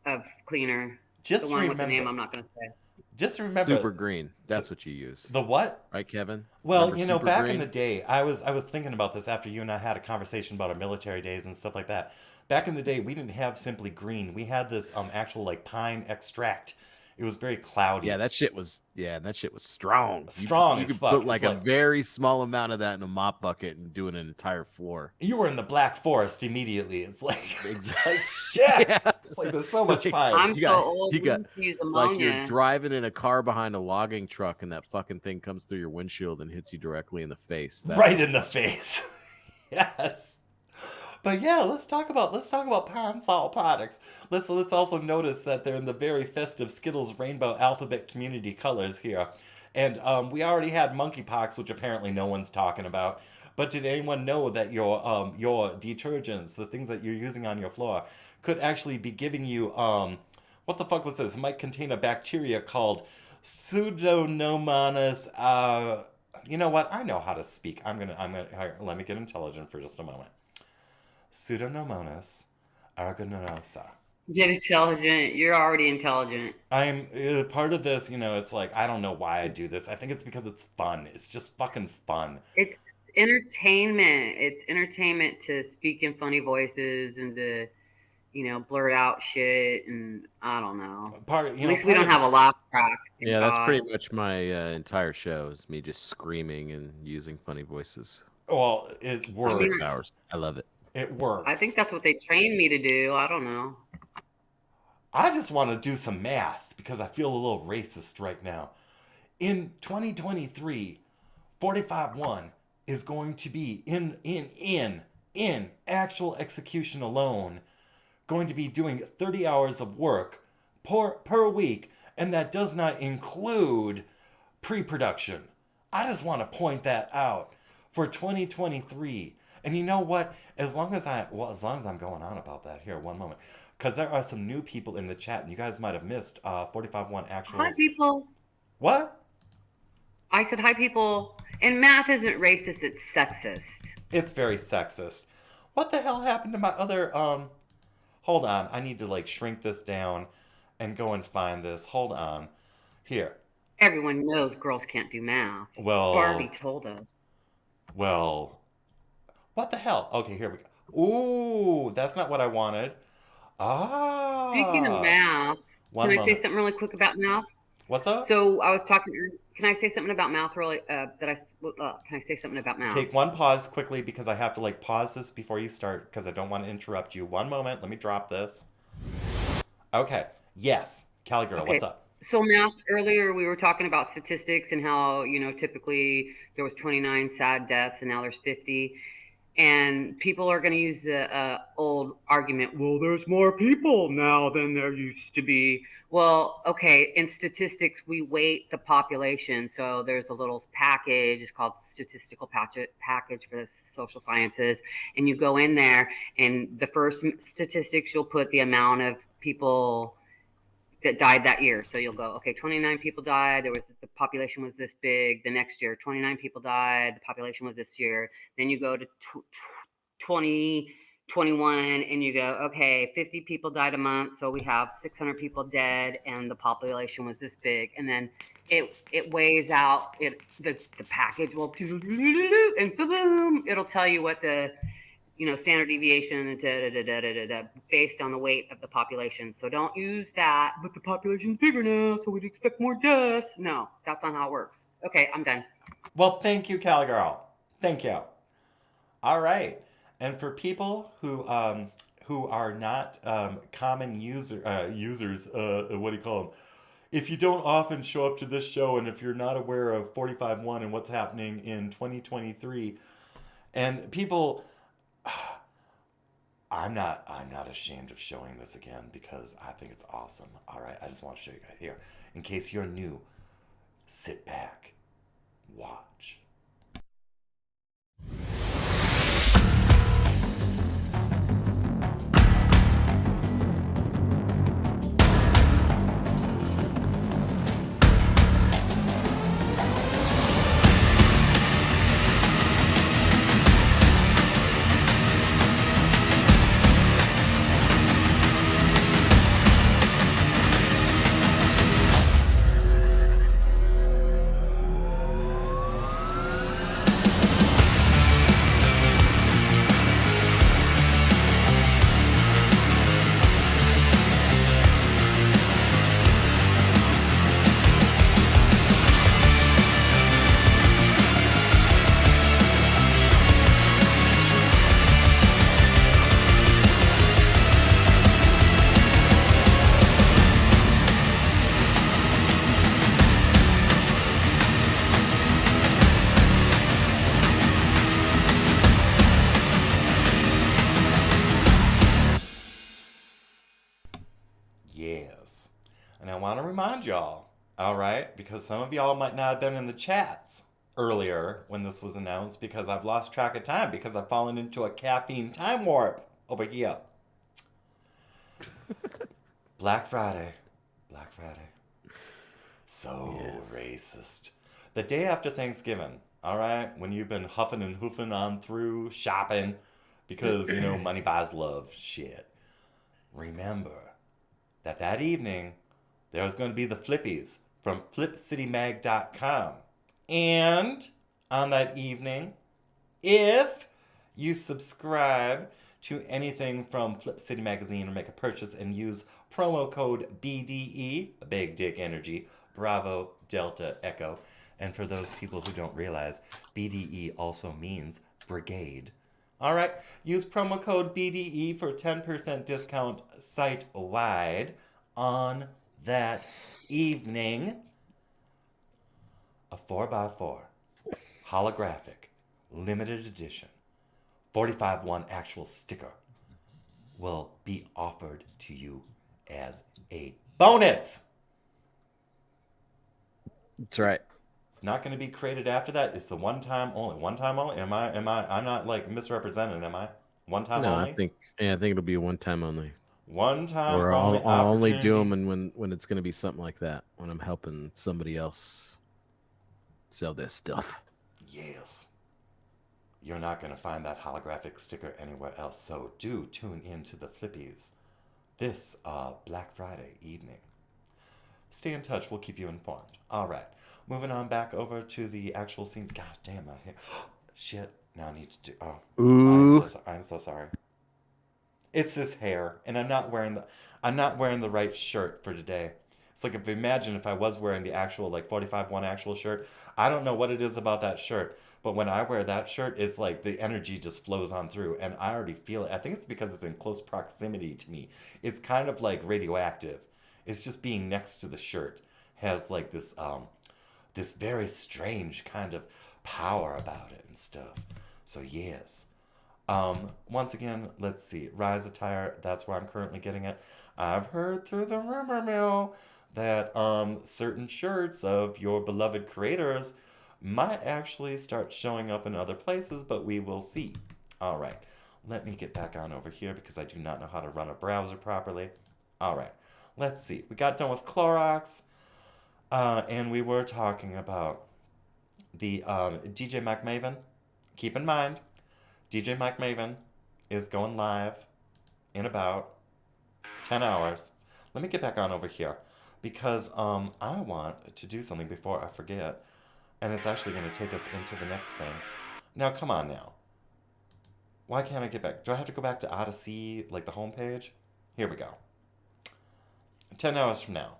of cleaner.
Just
the one
remember,
with the name I'm not going to say.
Just remember,
Super Green. That's what you use.
The what?
Right, Kevin?
Well,
Remember
you know,
Super
back
Green?
in the day, I was thinking about this after you and I had a conversation about our military days and stuff like that. Back in the day, we didn't have Simply Green. We had this actual like pine extract. It was very cloudy.
Yeah, that shit was strong.
Strong
You
as
could
fuck.
put like
It's
a very small amount of that in a mop bucket and do an entire floor.
You were in the Black Forest immediately. It's like, it's like shit.
Yeah.
It's like there's so much fire.
I'm so old.
You got
we use
like you're
ammonia.
driving in a car behind a logging truck and that fucking thing comes through your windshield and hits you directly in the face.
Right in the face. Yes. But yeah, let's talk about Pine Sol products. Let's also notice that they're in the very festive Skittles rainbow alphabet community colors here. And we already had monkeypox, which apparently no one's talking about. But did anyone know that your detergents, the things that you're using on your floor, could actually be giving you what the fuck was this? It might contain a bacteria called Pseudomonas. You know what? I know how to speak. I'm gonna let me get intelligent for just a moment. Pseudomonas aeruginosa.
Get intelligent. You're already intelligent.
I'm part of this, you know, it's like, I don't know why I do this. I think it's because it's fun. It's just fucking fun.
It's entertainment. It's entertainment to speak in funny voices and to, blurt out shit. And I don't know. At least we don't have a laugh track.
Yeah, that's pretty much my entire show is me just screaming and using funny voices.
Well, it works.
6 hours. I love it.
It works.
I think that's what they trained me to do. I don't know.
I just want to do some math because I feel a little racist right now. In 2023, 45-1 is going to be in actual execution alone, going to be doing 30 hours of work per week, and that does not include pre-production. I just want to point that out for 2023. And you know what? As long as I'm going on about that here, one moment. Because there are some new people in the chat, and you guys might have missed 45-1 actual.
Hi, people.
What?
I said hi, people. And math isn't racist, it's sexist.
It's very sexist. What the hell happened to my other, Hold on. I need to, like, shrink this down and go and find this. Hold on. Here.
Everyone knows girls can't do math.
Well.
Barbie told us.
Well. What the hell? Okay, here we go. Ooh, that's not what I wanted. Ah.
Speaking of math,
One
can I say
moment.
something really quick about math?
What's up?
So I was talking. Can I say something about math really? Can I say something about math?
Take one pause quickly because I have to like pause this before you start because I don't want to interrupt you. One moment. Let me drop this. Okay. Yes. Cali girl,
Okay.
what's up?
So math, earlier we were talking about statistics and how, typically there was 29 sad deaths and now there's 50. And people are going to use the old argument, well, there's more people now than there used to be. Well, okay, in statistics, we weight the population. So there's a little package, it's called statistical package for the social sciences. And you go in there, and the first statistics, you'll put the amount of people that died that year. So you'll go, okay, 29 people died. The population was this big. The next year, 29 people died. The population was this year. Then you go to 2021 and you go, okay, 50 people died a month. So we have 600 people dead and the population was this big. And then it weighs out the package will, and boom, it'll tell you what the, standard deviation based on the weight of the population. So don't use that, but the population's bigger now, so we'd expect more deaths. No, that's not how it works. Okay, I'm done.
Well, thank you, Cali girl. Thank you. All right. And for people who who are not common users, what do you call them? If you don't often show up to this show, and if you're not aware of 45.1 and what's happening in 2023, and people, I'm not ashamed of showing this again because I think it's awesome. All right, I just want to show you guys here. In case you're new, sit back, watch. Yes. And I want to remind y'all, all right, because some of y'all might not have been in the chats earlier when this was announced because I've lost track of time because I've fallen into a caffeine time warp over here. Black Friday. Black Friday. So racist. The day after Thanksgiving, all right, when you've been huffing and hoofing on through shopping because, you know, money buys love shit. Remember that evening, there's going to be the flippies from flipcitymag.com. And on that evening, if you subscribe to anything from Flip City Magazine or make a purchase and use promo code BDE, Big Dick Energy, Bravo, Delta, Echo. And for those people who don't realize, BDE also means brigade. All right, use promo code BDE for 10% discount site-wide on that evening. A 4x4 holographic limited edition 45.1 actual sticker will be offered to you as a bonus.
That's right.
It's not going to be created after that. It's the one time only. One time only. Am I? I'm not like misrepresenting. Am I? One time
No,
only.
I think it'll be one time only.
One time
Or
only.
I'll only do
opportunity.
them when it's going to be something like that. When I'm helping somebody else sell their stuff.
Yes. You're not going to find that holographic sticker anywhere else. So do tune in to the Flippies this Black Friday evening. Stay in touch. We'll keep you informed. All right. Moving on back over to the actual scene. God damn, my hair. Shit. Now I need to do. Oh.
Ooh.
I'm so sorry. It's this hair, and I'm not wearing the right shirt for today. It's like imagine if I was wearing the actual like 45.1 actual shirt. I don't know what it is about that shirt, but when I wear that shirt, it's like the energy just flows on through, and I already feel it. I think it's because it's in close proximity to me. It's kind of like radioactive. It's just being next to the shirt has like this this very strange kind of power about it and stuff. So yes. Once again, let's see. Rise Attire, that's where I'm currently getting it. I've heard through the rumor mill that certain shirts of your beloved creators might actually start showing up in other places, but we will see. All right. Let me get back on over here because I do not know how to run a browser properly. All right. Let's see. We got done with Clorox, and we were talking about the DJ Mac Maven. Keep in mind, DJ Mike Maven is going live in about 10 hours. Let me get back on over here because I want to do something before I forget, and it's actually going to take us into the next thing. Now, come on now. Why can't I get back? Do I have to go back to Odysee, like the homepage? Here we go. 10 hours from now.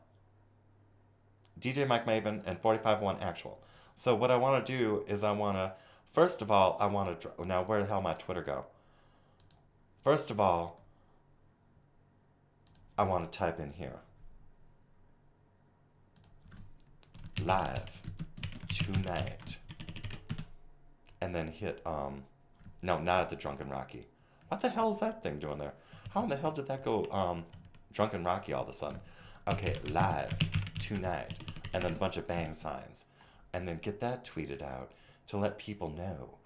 DJ Mike Maven and 45.1 actual. So what I want to do is I want to, first of all, I want to, now where the hell my Twitter go? First of all, I want to type in here. Live tonight. And then hit, no, not at the Drunken Rocky. What the hell is that thing doing there? How in the hell did that go, Drunken Rocky all of a sudden? Okay, live tonight. And then a bunch of bang signs. And then get that tweeted out to let people know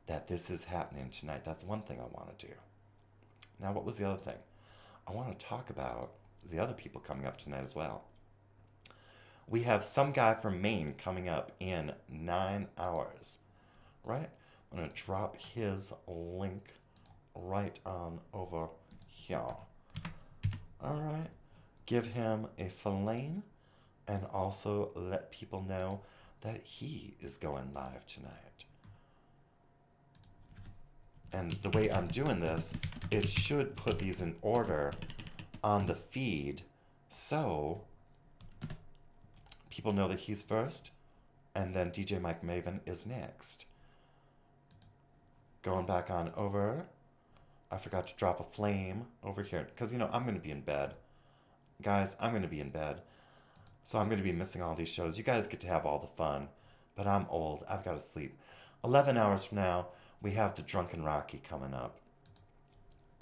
that this is happening tonight. That's one thing I want to do. Now, what was the other thing? I want to talk about the other people coming up tonight as well. We have some guy from Maine coming up in 9 hours, right? I'm going to drop his link right on over here. All right. Give him a flame and also let people know that he is going live tonight. And the way I'm doing this, it should put these in order on the feed so people know that he's first, and then DJ Mike Maven is next. Going back on over, I forgot to drop a flame over here, because, you know, I'm going to be in bed. Guys, I'm going to be in bed, so I'm going to be missing all these shows. You guys get to have all the fun, but I'm old. I've got to sleep. 11 hours from now, we have the Drunken Rocky coming up.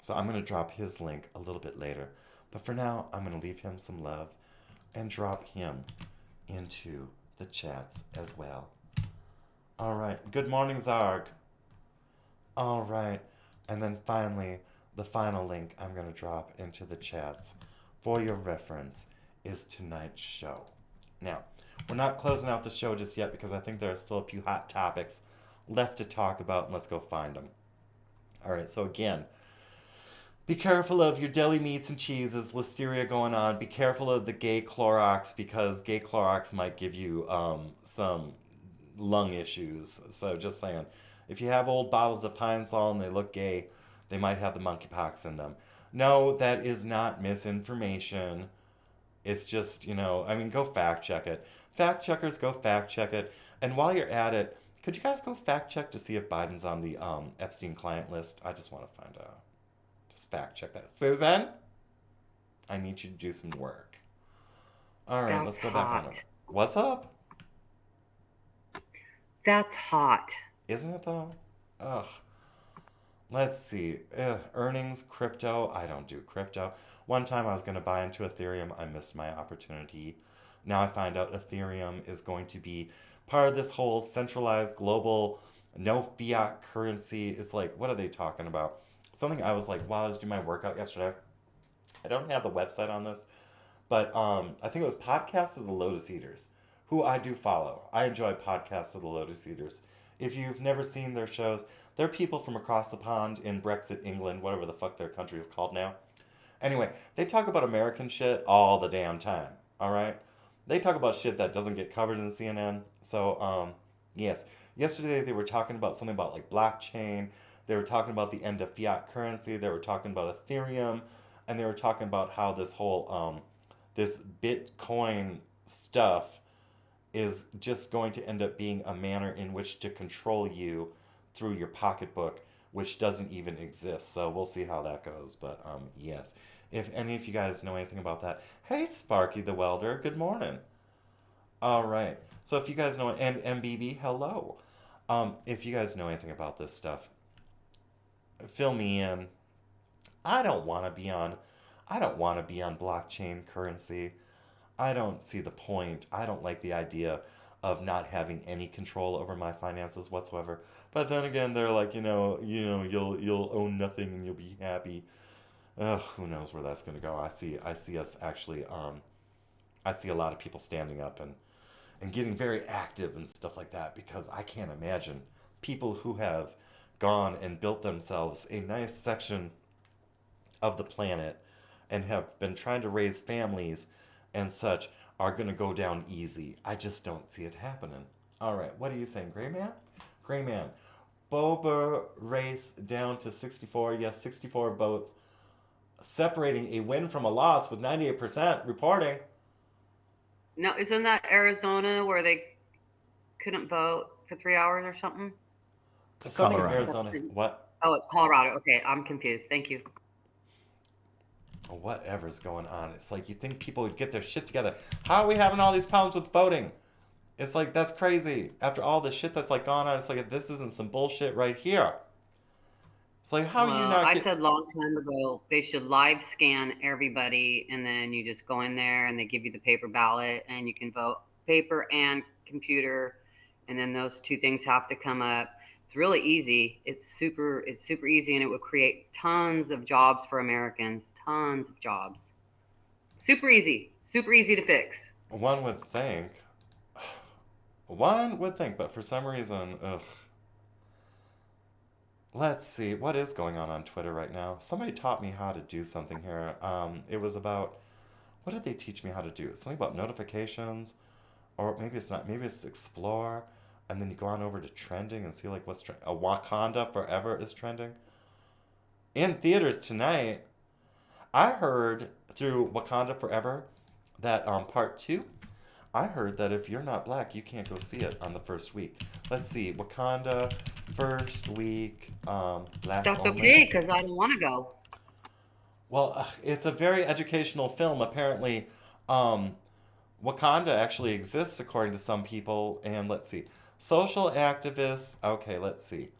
So I'm going to drop his link a little bit later. But for now, I'm going to leave him some love and drop him into the chats as well. All right. Good morning, Zarg. All right. And then finally, the final link I'm going to drop into the chats for your reference is tonight's show. Now, we're not closing out the show just yet because I think there are still a few hot topics left to talk about, and let's go find them. All right. So again, be careful of your deli meats and cheeses, listeria going on. Be careful of the gay Clorox because gay Clorox might give you some lung issues. So just saying, if you have old bottles of Pine Sol and they look gay, they might have the monkeypox in them. No, that is not misinformation. It's just, you know, I mean, go fact check it. Fact checkers, go fact check it. And while you're at it, could you guys go fact check to see if Biden's on the Epstein client list? I just want to find out. Just fact check that. Susan, I need you to do some work. All right, let's go back on it. What's up?
That's hot.
Isn't it though? Ugh. Let's see. Earnings, crypto. I don't do crypto. One time I was going to buy into Ethereum. I missed my opportunity. Now I find out Ethereum is going to be part of this whole centralized global no fiat currency. It's like, what are they talking about? Something I was like, while I was doing my workout yesterday, I don't have the website on this, but I think it was Podcast of the Lotus Eaters, who I do follow. I enjoy Podcast of the Lotus Eaters. If you've never seen their shows, they're people from across the pond in Brexit, England, whatever the fuck their country is called now. Anyway, they talk about American shit all the damn time, all right? They talk about shit that doesn't get covered in CNN. So, yes. Yesterday they were talking about something about like blockchain. They were talking about the end of fiat currency. They were talking about Ethereum. And they were talking about how this whole, this Bitcoin stuff is just going to end up being a manner in which to control you through your pocketbook, which doesn't even exist. So we'll see how that goes. But yes, if any of you guys know anything about that, hey, Sparky the Welder, good morning. All right. So if you guys know, and MBB, hello. If you guys know anything about this stuff, fill me in. I don't want to be on blockchain currency. I don't see the point. I don't like the idea of not having any control over my finances whatsoever. But then again, they're like, you'll own nothing and you'll be happy. Who knows where that's going to go? I see us actually, I see a lot of people standing up and getting very active and stuff like that, because I can't imagine people who have gone and built themselves a nice section of the planet and have been trying to raise families and such are going to go down easy. I just don't see it happening. All right, what are you saying, Gray Man? Gray Man. Boba race down to 64. Yes, 64 votes. Separating a win from a loss with 98% reporting.
No, isn't that Arizona where they couldn't vote for 3 hours or something?
Something in Arizona. What?
Oh, it's Colorado. Okay, I'm confused. Thank you.
whatever's going on. It's like you think people would get their shit together. How are we having all these problems with voting? It's like, that's crazy. After all the shit that's like gone on, it's like, if this isn't some bullshit right here. It's like, how
well,
you not
I
get...
said a long time ago, they should live scan everybody, and then you just go in there and they give you the paper ballot, and you can vote paper and computer, and then those two things have to come up. It's really easy. It's super easy, and it would create tons of jobs for Americans. Tons of jobs. Super easy to fix.
One would think, but for some reason, ugh. Let's see, what is going on Twitter right now? Somebody taught me how to do something here. It was about, what did they teach me how to do? Something about notifications, or maybe it's not, maybe it's explore, and then you go on over to trending and see like what's trending. Wakanda Forever is trending. In theaters tonight, I heard through Wakanda Forever that part 2, I heard that if you're not black, you can't go see it on the first week. Let's see, Wakanda first week, black
That's
only.
okay, because I don't want to go.
Well, it's a very educational film. Apparently, Wakanda actually exists according to some people. And let's see, social activists. Okay, let's see.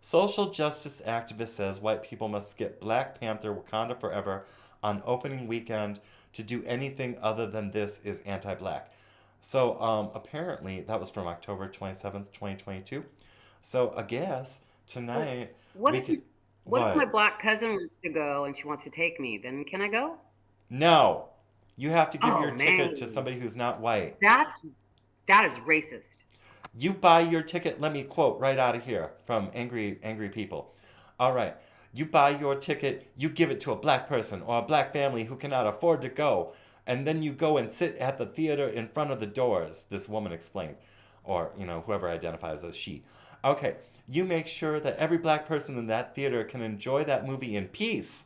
Social justice activist says white people must skip Black Panther Wakanda Forever on opening weekend to do anything other than this is anti-black. So apparently that was from October 27th, 2022. So I guess tonight
What
we
if
could...
if my black cousin wants to go and she wants to take me? Then can I go?
No. You have to give
Oh,
your ticket
man.
to somebody who's not white.
That is racist.
You buy your ticket, let me quote right out of here from angry people. All right. You buy your ticket, you give it to a black person or a black family who cannot afford to go, and then you go and sit at the theater in front of the doors, this woman explained. Or, whoever identifies as she. Okay, you make sure that every black person in that theater can enjoy that movie in peace.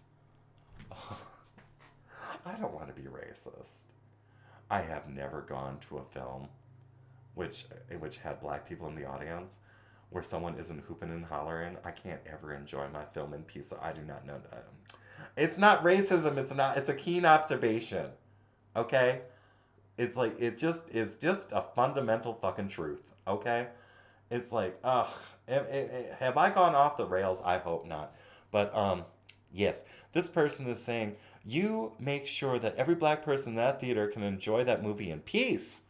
I don't want to be racist. I have never gone to a film which had black people in the audience where someone isn't hooping and hollering. I can't ever enjoy my film in peace, so I do not know. It's not racism, it's a keen observation. Okay? It's like, it's just a fundamental fucking truth, okay? It's like, ugh, have I gone off the rails? I hope not. But, yes, this person is saying, you make sure that every black person in that theater can enjoy that movie in peace.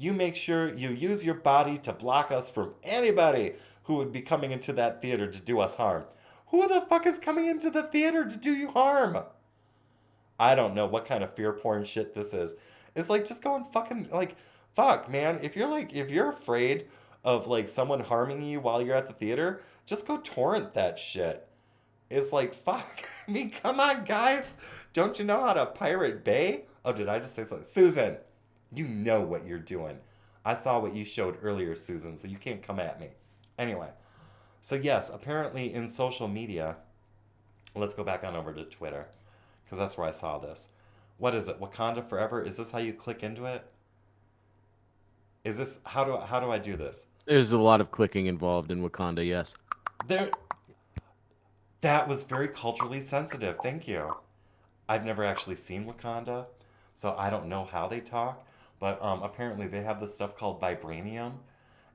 You make sure you use your body to block us from anybody who would be coming into that theater to do us harm. Who the fuck is coming into the theater to do you harm? I don't know what kind of fear porn shit this is. It's like, just go and fucking, like, fuck, man. If you're afraid of, like, someone harming you while you're at the theater, just go torrent that shit. It's like, fuck. I mean, come on, guys. Don't you know how to Pirate Bay? Oh, did I just say something? Susan, you know what you're doing. I saw what you showed earlier, Susan, so you can't come at me. Anyway, so yes, apparently in social media, let's go back on over to Twitter, because that's where I saw this. What is it? Wakanda Forever? Is this how you click into it? Is this how do I do this?
There's a lot of clicking involved in Wakanda, yes.
That was very culturally sensitive. Thank you. I've never actually seen Wakanda, so I don't know how they talk, but apparently they have this stuff called vibranium,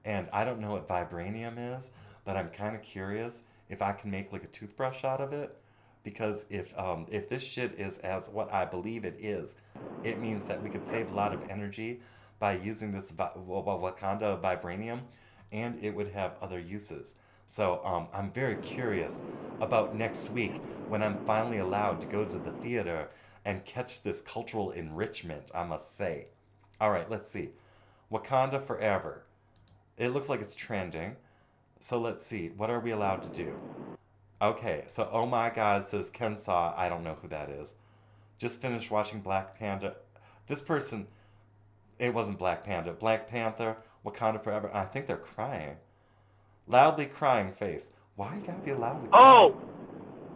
and I don't know what vibranium is, but I'm kind of curious if I can make like a toothbrush out of it. Because if this shit is as what I believe it is, it means that we could save a lot of energy by using this Wakanda vibranium, and it would have other uses. So I'm very curious about next week when I'm finally allowed to go to the theater and catch this cultural enrichment, I must say. All right, let's see. Wakanda Forever. It looks like it's trending. So let's see. What are we allowed to do? Okay, so oh my god, says Ken Saw. I don't know who that is. Just finished watching Black Panther. This person, it wasn't Black Panther. Black Panther, Wakanda Forever. I think they're crying. Loudly crying face. Why you gotta be loudly crying?
Oh!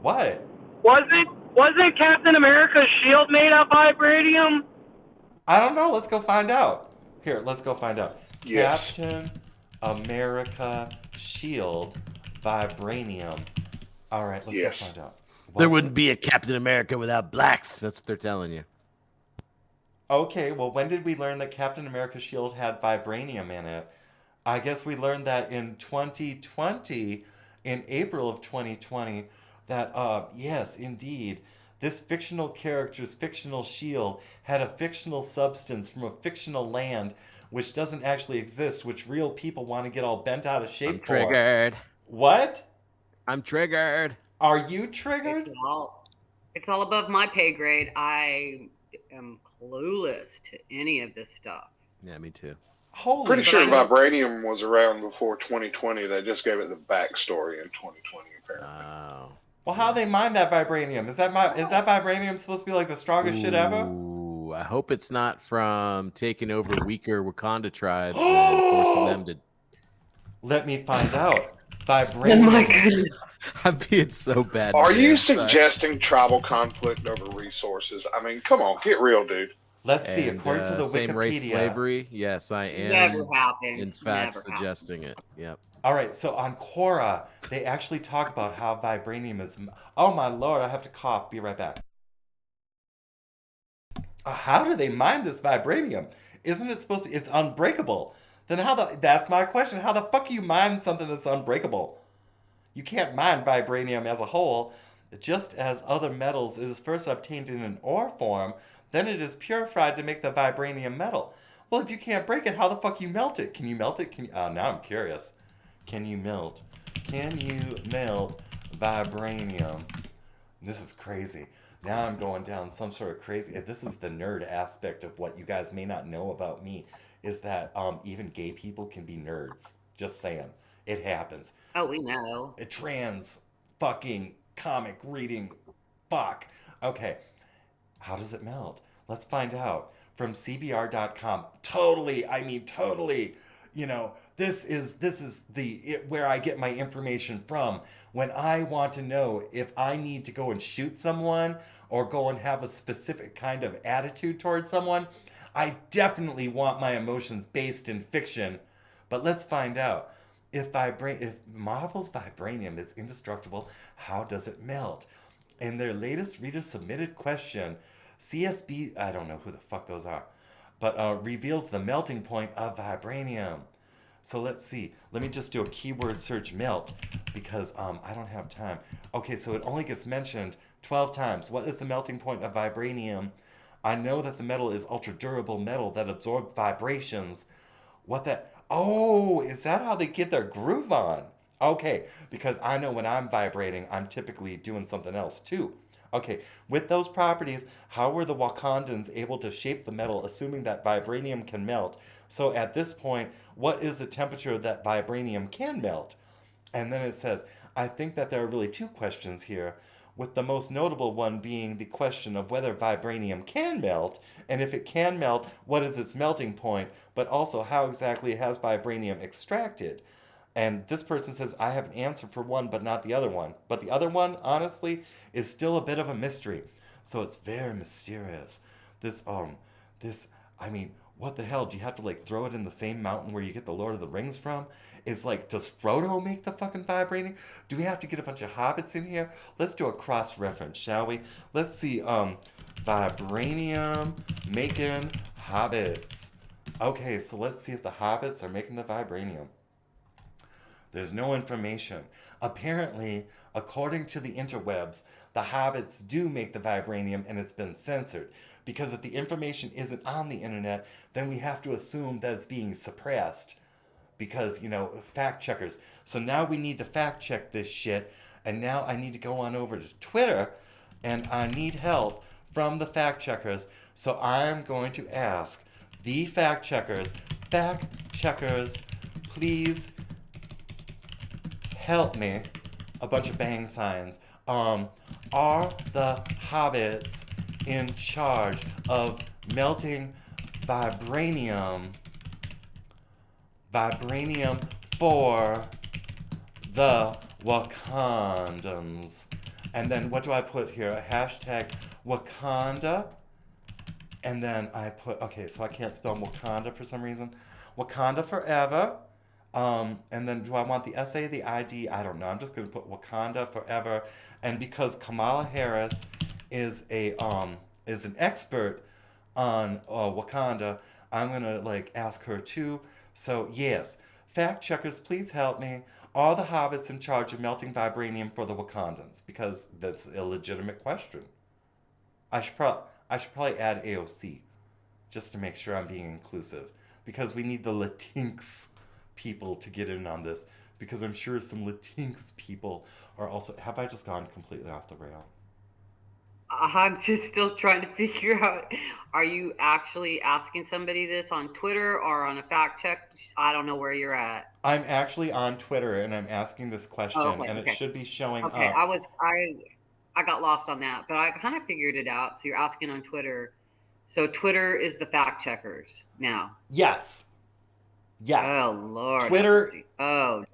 What?
Wasn't Captain America's shield made of vibranium?
I don't know. Let's go find out. Here, let's go find out.
Yes.
Captain America shield vibranium. All right, let's go find out.
There wouldn't be a Captain America without blacks. That's what they're telling you.
Okay, well, when did we learn that Captain America's shield had vibranium in it? I guess we learned that in 2020, in April of 2020, that, yes, indeed, this fictional character's fictional shield had a fictional substance from a fictional land which doesn't actually exist, which real people want to get all bent out of shape
I'm triggered.
What?
I'm triggered.
Are you triggered?
It's all above my pay grade. I am clueless to any of this stuff.
Yeah, me too.
Holy
Pretty sure vibranium was around before 2020. They just gave it the backstory in 2020, apparently.
Oh.
Well, how they mine that vibranium? Is that vibranium supposed to be like the strongest shit ever?
Ooh, I hope it's not from taking over weaker Wakanda tribes and forcing them to.
Let me find out. Vibranium.
Oh my goodness.
I'm being so bad.
Are
today,
you
I'm sorry.
suggesting tribal conflict over resources? I mean, come on, get real, dude.
Let's see.
And,
According to the
same race
Wikipedia,
slavery. Yes, I am.
Never happened.
In fact,
Never
suggesting it. Yep.
All right, so on Quora, they actually talk about how vibranium is. Oh my lord, I have to cough. Be right back. How do they mine this vibranium? Isn't it supposed to? It's unbreakable. Then that's my question. How the fuck do you mine something that's unbreakable? You can't mine vibranium as a whole. Just as other metals, it is first obtained in an ore form, then it is purified to make the vibranium metal. Well, if you can't break it, how the fuck you melt it? Can you melt it? Now I'm curious. Can you melt vibranium? This is crazy. Now I'm going down some sort of crazy. This is the nerd aspect of what you guys may not know about me, is that even gay people can be nerds. Just saying. It happens.
Oh, we know.
A trans fucking comic reading fuck. Okay. How does it melt? Let's find out. From CBR.com. Totally. You know, this is where I get my information from when I want to know if I need to go and shoot someone or go and have a specific kind of attitude towards someone. I definitely want my emotions based in fiction. But let's find out. If Marvel's vibranium is indestructible, how does it melt? In their latest reader-submitted question, CSB, I don't know who the fuck those are, but reveals the melting point of vibranium. So let's see. Let me just do a keyword search melt because I don't have time. Okay, so it only gets mentioned 12 times. What is the melting point of vibranium? I know that the metal is ultra-durable metal that absorbs vibrations. Oh, is that how they get their groove on? Okay, because I know when I'm vibrating, I'm typically doing something else too. Okay, with those properties, how were the Wakandans able to shape the metal, assuming that vibranium can melt? So at this point, what is the temperature that vibranium can melt? And then it says, I think that there are really two questions here, with the most notable one being the question of whether vibranium can melt, and if it can melt, what is its melting point, but also how exactly has vibranium extracted? And this person says, I have an answer for one, but not the other one. But the other one, honestly, is still a bit of a mystery. So it's very mysterious. What the hell? Do you have to throw it in the same mountain where you get the Lord of the Rings from? It's does Frodo make the fucking vibranium? Do we have to get a bunch of hobbits in here? Let's do a cross-reference, shall we? Let's see, vibranium making hobbits. Okay, so let's see if the hobbits are making the vibranium. There's no information. Apparently, according to the interwebs, the hobbits do make the vibranium and it's been censored. Because if the information isn't on the internet, then we have to assume that it's being suppressed. Because, fact checkers. So now we need to fact check this shit. And now I need to go on over to Twitter and I need help from the fact checkers. So I'm going to ask the fact checkers, please help me. A bunch of bang signs. Are the hobbits in charge of melting vibranium for the Wakandans? And then what do I put here? A hashtag Wakanda. And then I put, okay, so I can't spell Wakanda for some reason. Wakanda forever. And then do I want the SA, the ID? I don't know. I'm just gonna put Wakanda forever. And because Kamala Harris is an expert on Wakanda, I'm gonna like ask her too. So yes, fact checkers, please help me. Are the hobbits in charge of melting vibranium for the Wakandans? Because that's a legitimate question. I should probably add AOC just to make sure I'm being inclusive, because we need the Latinx people to get in on this, because I'm sure some Latinx people are also. Have I just gone completely off the rail?
I'm just still trying to figure out, are you actually asking somebody this on Twitter or on a fact check? I don't know where you're at.
I'm actually on Twitter and I'm asking this question,
Oh, okay,
and it should be showing
okay.
up.
I got lost on that, but I kind of figured it out. So you're asking on Twitter. So Twitter is the fact checkers now.
Yes. Yes.
Oh Lord.
Twitter.
Oh.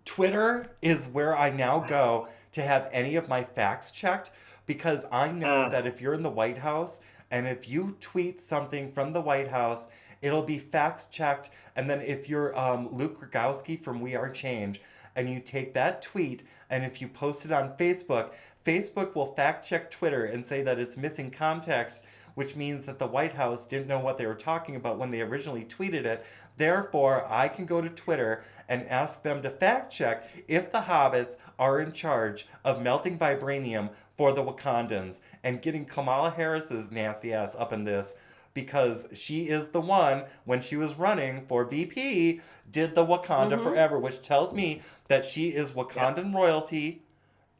Twitter is where I now go to have any of my facts checked, because I know that if you're in the White House and if you tweet something from the White House, it'll be fact checked. And then if you're Luke Rogowski from We Are Change and you take that tweet and if you post it on Facebook, Facebook will fact check Twitter and say that it's missing context, which means that the White House didn't know what they were talking about when they originally tweeted it. Therefore, I can go to Twitter and ask them to fact check if the hobbits are in charge of melting vibranium for the Wakandans and getting Kamala Harris's nasty ass up in this, because she is the one, when she was running for VP, did the Wakanda Forever, which tells me that she is Wakandan royalty.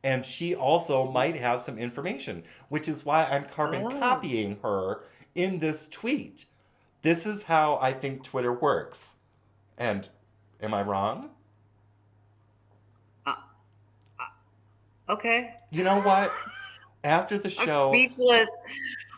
And she also might have some information, which is why I'm carbon copying her in this tweet. This is how I think Twitter works. And am I wrong?
Okay.
You know what? After the show...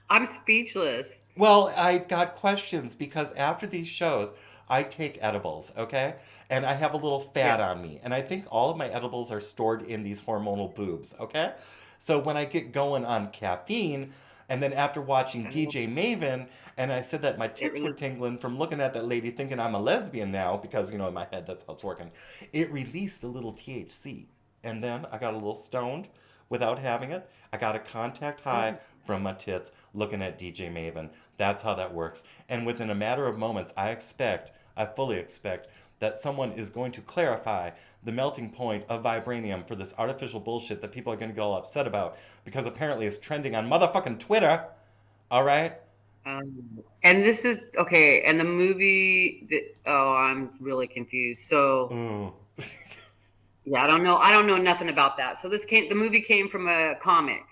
I'm speechless.
Well, I've got questions, because after these shows, I take edibles, okay? And I have a little fat on me. And I think all of my edibles are stored in these hormonal boobs, okay? So when I get going on caffeine, and then after watching DJ Maven, and I said that my tits were tingling from looking at that lady thinking I'm a lesbian now, because, you know, in my head, that's how it's working. It released a little THC. And then I got a little stoned without having it. I got a contact high from my tits looking at DJ Maven. That's how that works. And within a matter of moments, I fully expect that someone is going to clarify the melting point of vibranium for this artificial bullshit that people are going to get all upset about, because apparently it's trending on motherfucking Twitter. All right?
And this is, okay, and the movie, I'm really confused. So, yeah, I don't know nothing about that. So the movie came from a comic.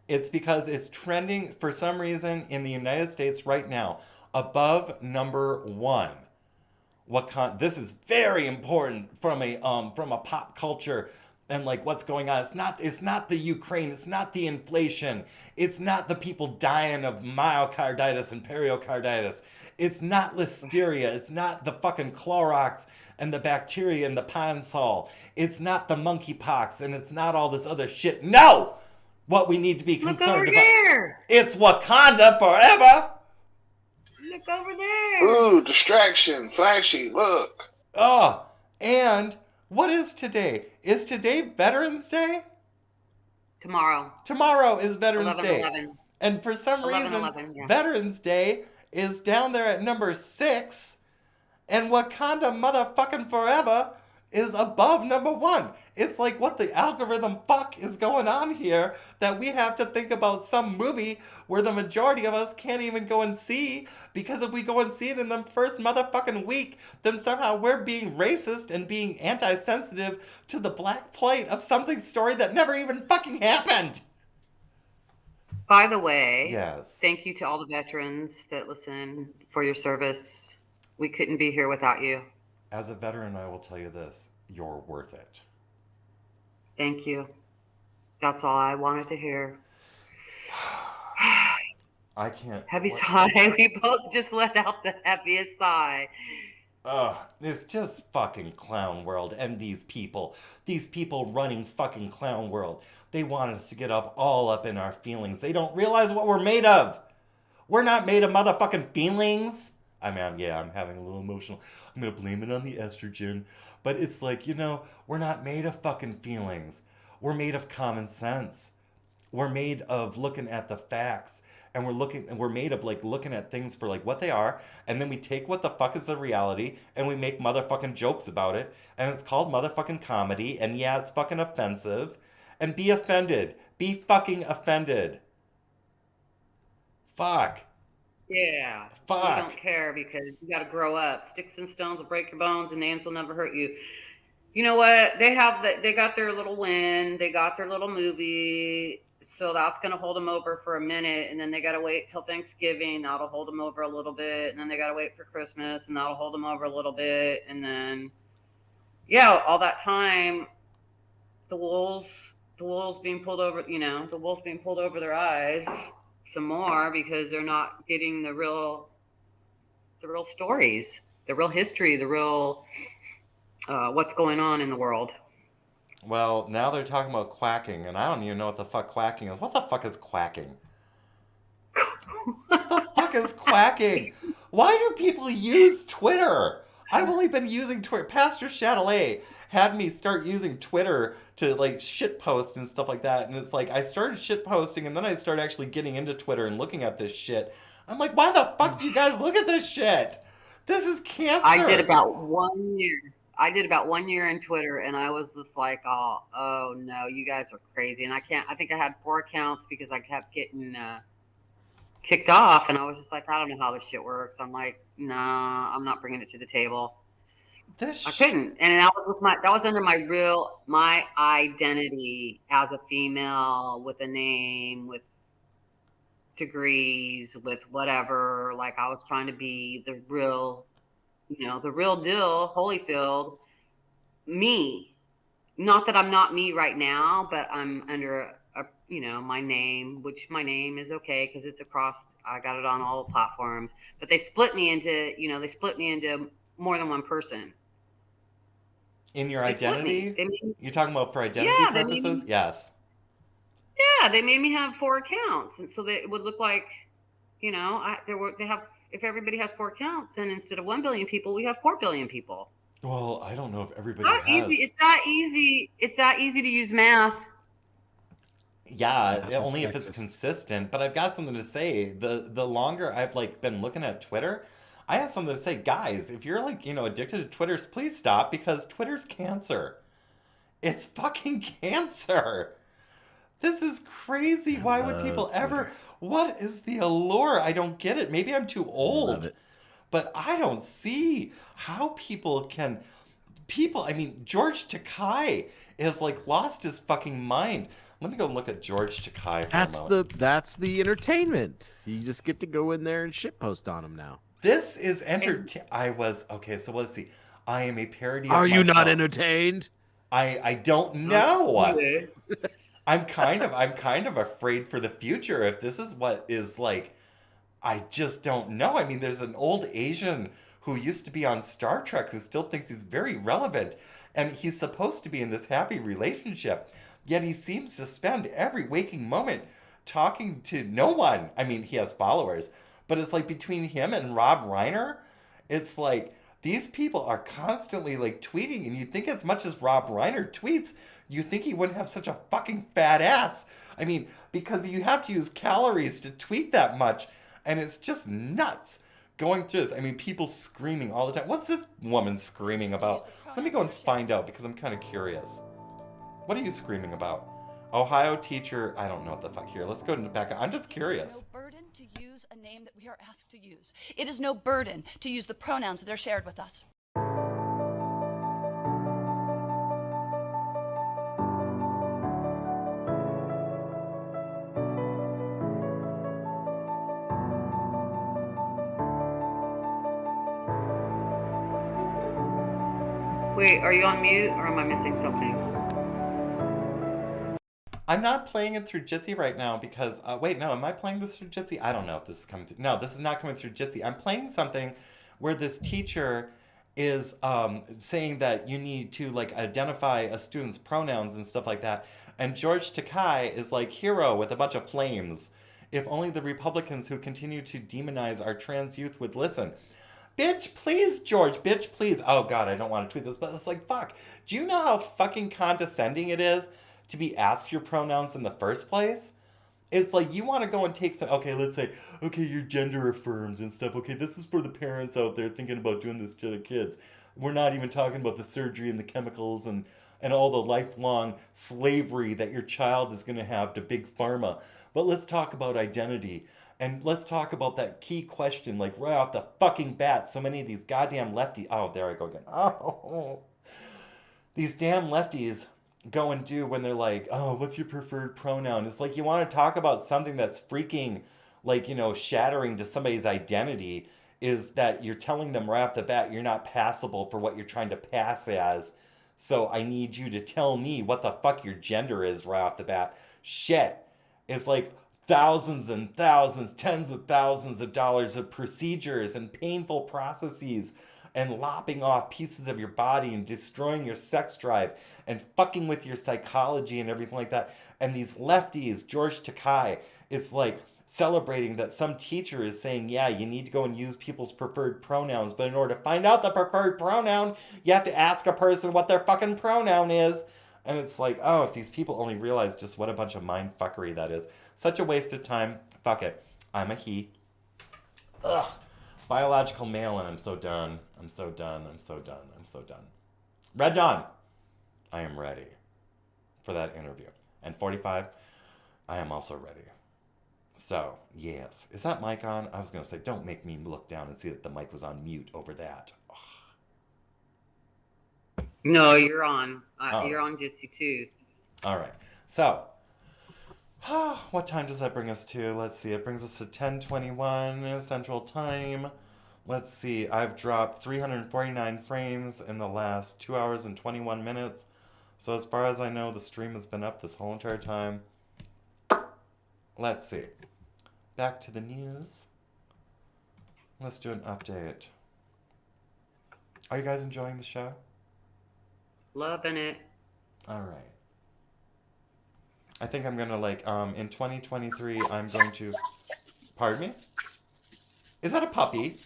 It's because it's trending for some reason in the United States right now above #1. This is very important from a pop culture and like what's going on. It's not the Ukraine, it's not the inflation, it's not the people dying of myocarditis and pericarditis, it's not listeria, it's not the fucking Clorox and the bacteria in the Pine-Sol, it's not the monkeypox, and it's not all this other shit. No! What we need to be concerned about.
There.
It's Wakanda forever.
Look over there.
Ooh, distraction, flashy, look.
Oh, and what is today? Is today Veterans Day?
Tomorrow.
Tomorrow is Veterans Day.
11.
And for some reason, Veterans Day is down there at #6, and Wakanda motherfucking forever is above #1. It's like, what the algorithm fuck is going on here that we have to think about some movie where the majority of us can't even go and see, because if we go and see it in the first motherfucking week, then somehow we're being racist and being anti-sensitive to the black plight of something story that never even fucking happened.
By the way,
yes,
thank you to all the veterans that listen for your service. We couldn't be here without you.
As a veteran, I will tell you this, you're worth it.
Thank you. That's all I wanted to hear.
I can't.
Heavy sigh. We both just let out the heaviest sigh.
It's just fucking clown world, and these people running fucking clown world, they want us to get all up in our feelings. They don't realize what we're made of. We're not made of motherfucking feelings, I'm having a little emotional. I'm going to blame it on the estrogen. But it's like, we're not made of fucking feelings. We're made of common sense. We're made of looking at the facts, and we're made of like looking at things for like what they are, and then we take what the fuck is the reality and we make motherfucking jokes about it, and it's called motherfucking comedy, and yeah, it's fucking offensive, and be offended. Be fucking offended. Fuck.
Yeah.
Fuck.
We don't care because you got to grow up. Sticks and stones will break your bones, and names will never hurt you. You know what? They got their little win. They got their little movie. So that's going to hold them over for a minute. And then they got to wait till Thanksgiving. That'll hold them over a little bit. And then they got to wait for Christmas. And that'll hold them over a little bit. And then, yeah, all that time, the wolves being pulled over, the wolves being pulled over their eyes some more because they're not getting the real stories, the real history, the real what's going on in the world.
Well, now they're talking about quacking, and I don't even know what the fuck quacking is. What the fuck is quacking? What the fuck is quacking? Why do people use Twitter? I've only been using Twitter. Pastor Chatelet had me start using Twitter to like shit post and stuff like that. And it's like I started shit posting, and then I started actually getting into Twitter and looking at this shit. I'm like, why the fuck do you guys look at this shit? This is cancer.
I did about 1 year. I did about 1 year in Twitter, and I was just like, oh no, you guys are crazy. And I think I had 4 accounts because I kept getting kicked off, and I was just like, I don't know how this shit works. I'm like, nah, I'm not bringing it to the table. I couldn't. And that was under my identity as a female with a name, with degrees, with whatever. Like I was trying to be the real deal, Holyfield, me. Not that I'm not me right now, but I'm under my name, which my name is okay because it's across. I got it on all the platforms, but they split me into more than one person.
In your identity? You're talking about for identity purposes? Yes.
Yeah, they made me have 4 accounts, and so it would look like, if everybody has 4 accounts, and instead of 1 billion people, we have 4 billion people.
Well, I don't know if everybody has.
It's that easy. It's that easy to use math.
Yeah, only if it's consistent. But I've got something to say. The longer I've been looking at Twitter, I have something to say. Guys, if you're addicted to Twitter, please stop, because Twitter's cancer. It's fucking cancer. This is crazy. Why would people ever? What is the allure? I don't get it. Maybe I'm too old. But I don't see how people can. George Takei has lost his fucking mind. Let me go look at George Takei for a moment.
That's the entertainment. You just get to go in there and shitpost on him now.
This is okay, so let's see. I am a parody of
Are you
myself.
not entertained?
I don't know. I'm kind of afraid for the future if this is what is I just don't know. There's an old Asian who used to be on Star Trek who still thinks he's very relevant, and he's supposed to be in this happy relationship, yet he seems to spend every waking moment talking to no one. He has followers, but it's between him and Rob Reiner, it's these people are constantly tweeting, and you think as much as Rob Reiner tweets, you think he wouldn't have such a fucking fat ass. Because you have to use calories to tweet that much, and it's just nuts going through this. People screaming all the time. What's this woman screaming about? Let me go and find out, because I'm kind of curious. What are you screaming about? Ohio teacher, I don't know what the fuck here. Let's go back. I'm just curious.
It's no burden to use a name that we are asked to use. It is no burden to use the pronouns that are shared with us.
Wait, are you on mute or am I missing something?
I'm not playing it through Jitsi right now because, wait, no, am I playing this through Jitsi? I don't know if this is coming through. No, this is not coming through Jitsi. I'm playing something where this teacher is saying that you need to identify a student's pronouns and stuff like that. And George Takei is hero with a bunch of flames. If only the Republicans who continue to demonize our trans youth would listen. Bitch, please, George. Bitch, please. Oh, God, I don't want to tweet this, but it's like, fuck. Do you know how fucking condescending it is to be asked your pronouns in the first place? It's like you want to go and take some, okay, let's say, okay, you're gender affirmed and stuff. Okay, this is for the parents out there thinking about doing this to their kids. We're not even talking about the surgery and the chemicals and all the lifelong slavery that your child is going to have to big pharma. But let's talk about identity. And let's talk about that key question, like right off the fucking bat. So many of these goddamn lefties, oh, there I go again. Oh, these damn lefties go and do when they're like, oh, what's your preferred pronoun? It's like you want to talk about something that's freaking, like, you know, shattering to somebody's identity, is that you're telling them right off the bat you're not passable for what you're trying to pass as. So I need you to tell me what the fuck your gender is right off the bat. Shit. It's like thousands and thousands, tens of thousands of dollars of procedures and painful processes and lopping off pieces of your body and destroying your sex drive and fucking with your psychology and everything like that. And these lefties, George Takei, it's like celebrating that some teacher is saying, yeah, you need to go and use people's preferred pronouns, but in order to find out the preferred pronoun, you have to ask a person what their fucking pronoun is. And it's like, oh, if these people only realize just what a bunch of mind fuckery that is. Such a waste of time. Fuck it. I'm a he. Ugh. Biological male, and I'm so done. I'm so done. I'm so done. I'm so done. Red Dawn. I am ready for that interview. And 45, I am also ready. So, yes. Is that mic on? I was going to say, don't make me look down and see that the mic was on mute over that.
No, you're on. You're on Jitsi too.
All right. So, what time does that bring us to? Let's see. It brings us to 10:21 Central Time. Let's see. I've dropped 349 frames in the last 2 hours and 21 minutes. So as far as I know, the stream has been up this whole entire time. Let's see. Back to the news. Let's do an update. Are you guys enjoying the show?
Loving it.
All right. I think I'm gonna in 2023 I'm going to. Pardon me? Is that a puppy?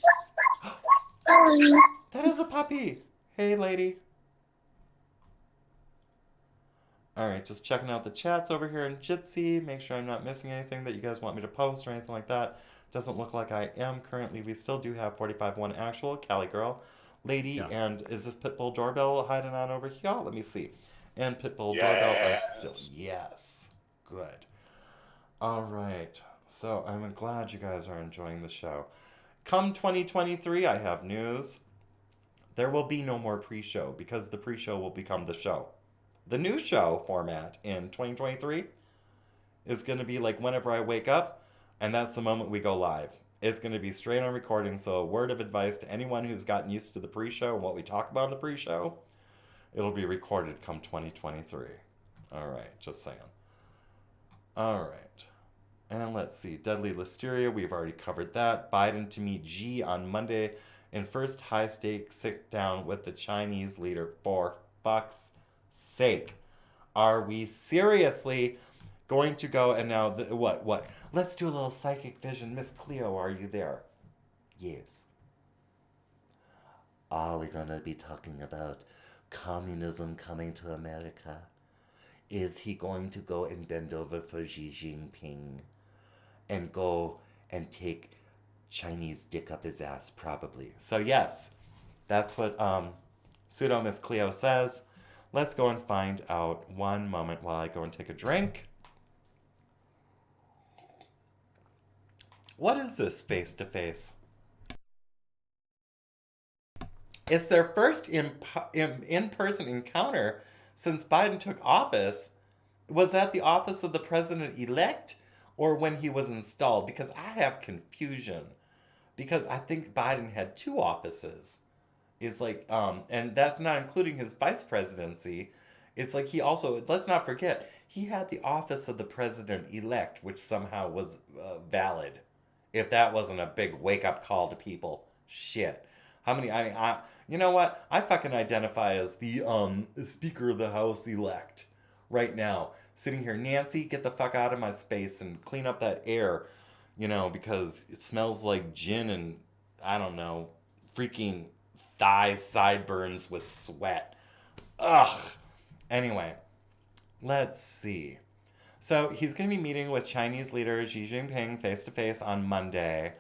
That is a puppy. Hey, lady. All right, just checking out the chats over here in Jitsi. Make sure I'm not missing anything that you guys want me to post or anything like that. Doesn't look like I am currently. We still do have 45-1 actual Cali girl. Lady, yeah. And is this Pitbull doorbell hiding on over here? Let me see. And Pitbull doorbell are still, yes, good. All right, so I'm glad you guys are enjoying the show. Come 2023, I have news. There will be no more pre-show because the pre-show will become the show. The new show format in 2023 is going to be like whenever I wake up, and that's the moment we go live. It's going to be straight on recording, so a word of advice to anyone who's gotten used to the pre-show and what we talk about in the pre-show, it'll be recorded come 2023. All right, just saying. All right. And let's see. Deadly Listeria, we've already covered that. Biden to meet Xi on Monday in first high-stakes sit-down with the Chinese leader. For fuck's sake. Are we seriously going to go and now, what? Let's do a little psychic vision. Miss Cleo, are you there? Yes. Are we going to be talking about communism coming to America? Is he going to go and bend over for Xi Jinping and go and take Chinese dick up his ass? Probably. So yes, that's what pseudo Miss Cleo says. Let's go and find out. One moment while I go and take a drink. What is this face-to-face? It's their first in-person encounter since Biden took office. Was that the office of the president-elect or when he was installed? Because I have confusion. Because I think Biden had two offices. It's like, and that's not including his vice presidency. It's like he also, let's not forget, he had the office of the president-elect, which somehow was valid. If that wasn't a big wake-up call to people. Shit. How many, you know what? I fucking identify as the Speaker of the House elect right now. Sitting here, Nancy, get the fuck out of my space and clean up that air, because it smells like gin and, I don't know, freaking thigh sideburns with sweat. Ugh. Anyway, let's see. So he's going to be meeting with Chinese leader Xi Jinping face-to-face on Monday.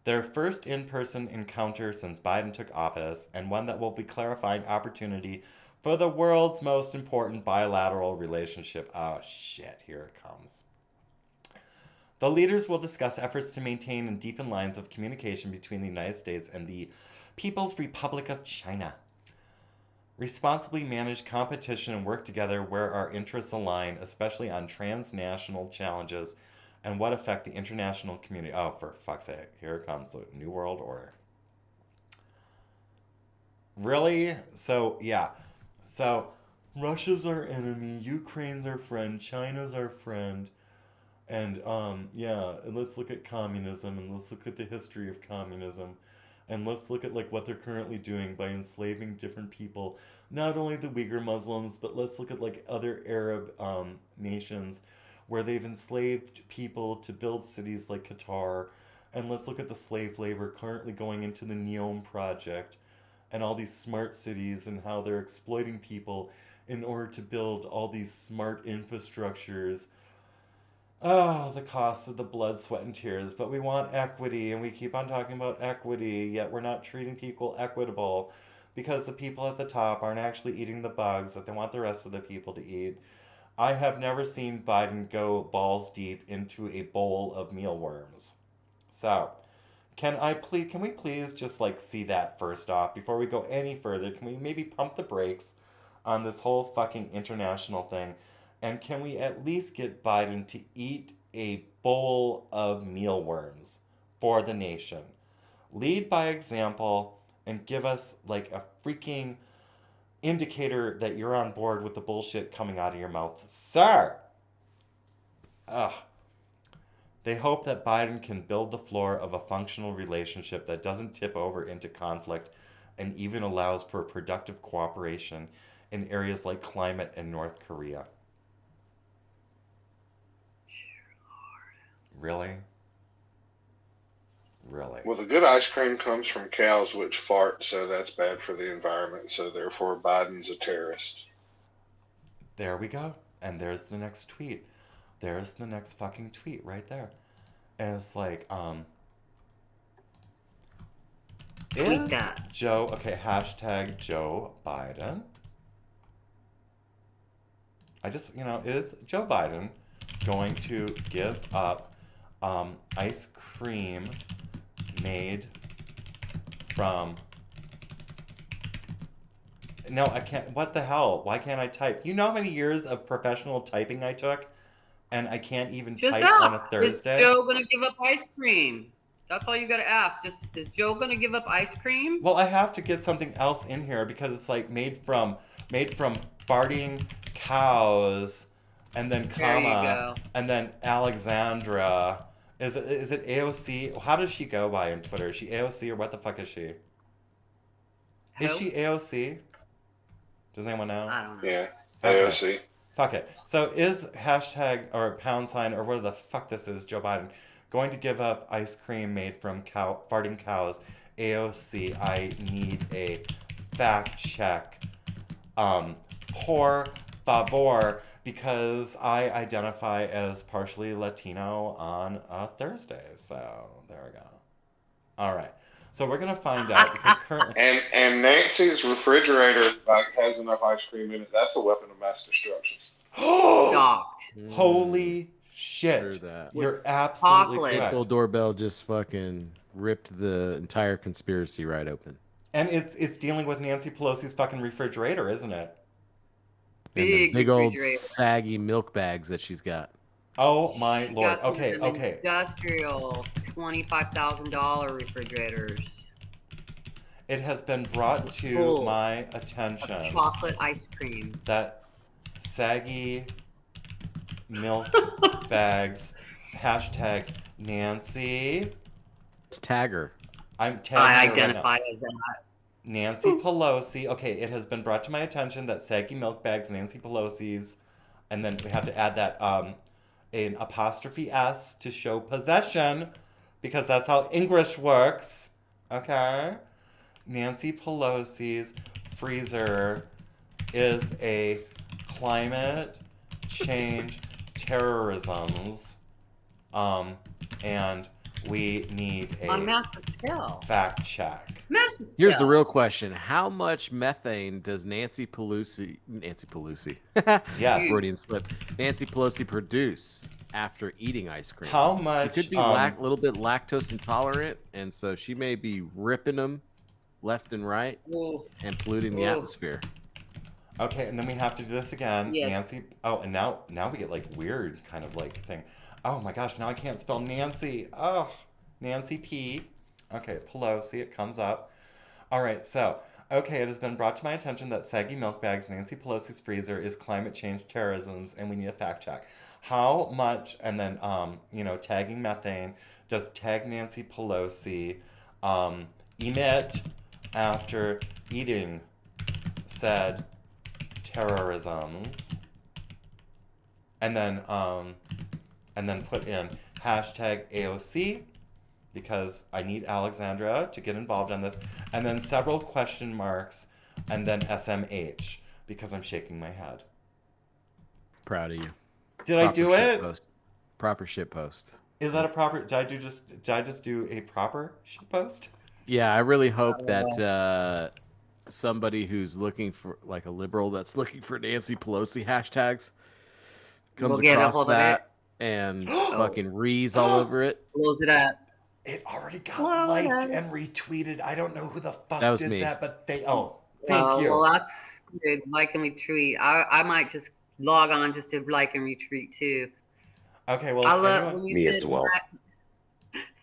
Their first in-person encounter since Biden took office, and one that will be clarifying opportunity for the world's most important bilateral relationship. Oh shit, here it comes. The leaders will discuss efforts to maintain and deepen lines of communication between the United States and the People's Republic of China. Responsibly manage competition and work together where our interests align, especially on transnational challenges and what affect the international community. Oh, for fuck's sake. Here it comes. The New World Order. Really? So, yeah. So, Russia's our enemy, Ukraine's our friend, China's our friend. And, yeah, and let's look at communism, and let's look at the history of communism. And let's look at like what they're currently doing by enslaving different people, not only the Uyghur Muslims, but let's look at like other Arab nations where they've enslaved people to build cities like Qatar. And let's look at the slave labor currently going into the Neom project and all these smart cities and how they're exploiting people in order to build all these smart infrastructures. Oh, the cost of the blood, sweat, and tears. But we want equity, and we keep on talking about equity, yet we're not treating people equitable because the people at the top aren't actually eating the bugs that they want the rest of the people to eat. I have never seen Biden go balls deep into a bowl of mealworms. So, can we please just like see that first off before we go any further? Can we maybe pump the brakes on this whole fucking international thing? And can we at least get Biden to eat a bowl of mealworms for the nation? Lead by example and give us like a freaking indicator that you're on board with the bullshit coming out of your mouth, sir. Ugh. They hope that Biden can build the floor of a functional relationship that doesn't tip over into conflict and even allows for productive cooperation in areas like climate and North Korea. Really? Really?
Well, the good ice cream comes from cows which fart, so that's bad for the environment. So therefore, Biden's a terrorist.
There we go. And there's the next tweet. There's the next fucking tweet right there. And it's like, is Joe, okay, hashtag Joe Biden. Is Joe Biden going to give up ice cream made from... No, I can't. What the hell? Why can't I type? You know how many years of professional typing I took? And I can't even
Just
type
ask,
on a Thursday?
is Joe going to give up ice cream? That's all you got to ask. Is Joe going to give up ice cream?
Well, I have to get something else in here because it's like made from farting cows, and then comma, and then Alexandra. Is it AOC? How does she go by on Twitter? Is she AOC or what the fuck is she? Is she AOC? Does anyone know?
I don't know.
Yeah,
Okay.
AOC.
Fuck it. So is hashtag or pound sign or whatever the fuck this is, Joe Biden, going to give up ice cream made from farting cows? AOC, I need a fact check. Por favor, because I identify as partially Latino on a Thursday. So there we go. All right. So we're gonna find out because currently
And Nancy's refrigerator has enough ice cream in it. That's a weapon of mass destruction.
Docked.
Holy shit!
Sure that.
You're absolutely
Chocolate.
correct.
Apple doorbell just fucking ripped the entire conspiracy right open.
And it's dealing with Nancy Pelosi's fucking refrigerator, isn't it?
And the
Big
big old
refrigerator.
saggy milk bags that she's got.
Oh my lord.
Got some of
Okay,
them
okay.
Industrial $25,000 refrigerators.
It has been brought to
Full
my
of
attention
chocolate ice cream.
that saggy milk bags, hashtag Nancy.
It's Tagger.
I'm tagging
I
her right now.
identify as that.
Nancy Pelosi. Okay, it has been brought to my attention that saggy milk bags, Nancy Pelosi's, and then we have to add that an apostrophe S to show possession, because that's how English works. Okay, Nancy Pelosi's freezer is a climate change terrorism's, and we need
On
a
massive scale.
fact check.
Massive
Here's the
scale.
real question: how much methane does Nancy Pelosi,
Yes.
Freudian slip, Nancy Pelosi produce after eating ice cream?
How much,
She could be a little bit lactose intolerant, and so she may be ripping them left and right and polluting the atmosphere.
Okay, and then we have to do this again.
Yes.
Nancy. Oh, and now we get like weird kind of like thing. Oh my gosh, now I can't spell Nancy. Oh, Nancy P. Okay, Pelosi, it comes up. All right, so, okay, it has been brought to my attention that saggy milk bags, Nancy Pelosi's freezer is climate change terrorism, and we need a fact check. How much, and then, tagging methane, does tag Nancy Pelosi emit after eating said terrorisms? And then put in hashtag AOC, because I need Alexandra to get involved on this, and then several question marks, and then SMH, because I'm shaking my head.
Proud of you.
Did I do it?
Proper shit post.
Is that a proper? Did I just do a proper shit post?
Yeah, I really hope that somebody who's looking for, like a liberal that's looking for Nancy Pelosi hashtags comes across that and fucking rees all over it.
Blows it up.
It already got liked and retweeted. I don't know who the fuck
That was
did
me.
that, but thank you.
Well, that's good. Like and retweet. I might just log on just to like and retweet too.
Okay, well,
I love when you said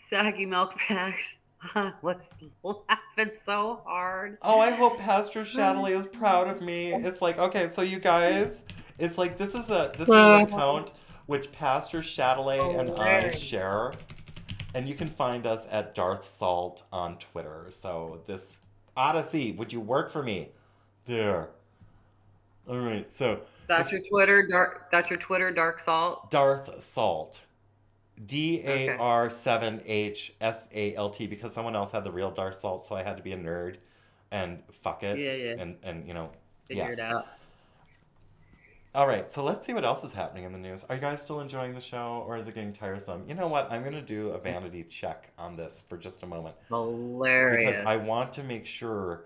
saggy milk bags. Was laughing so hard.
Oh, I hope Pastor Shadley is proud of me. It's like, okay, so you guys, it's like this is an account which Pastor Shadley and I share. And you can find us at Darth Salt on Twitter. So this Odysee, would you work for me? There. All right. So
that's your Twitter, Dark. That's your Twitter, Dark Salt.
Darth Salt, DAR7HSALT, because someone else had the real Darth Salt, so I had to be a nerd and fuck it.
Yeah.
And
figure it out.
All right, so let's see what else is happening in the news. Are you guys still enjoying the show, or is it getting tiresome? You know what? I'm going to do a vanity check on this for just a moment.
Hilarious.
Because I want to make sure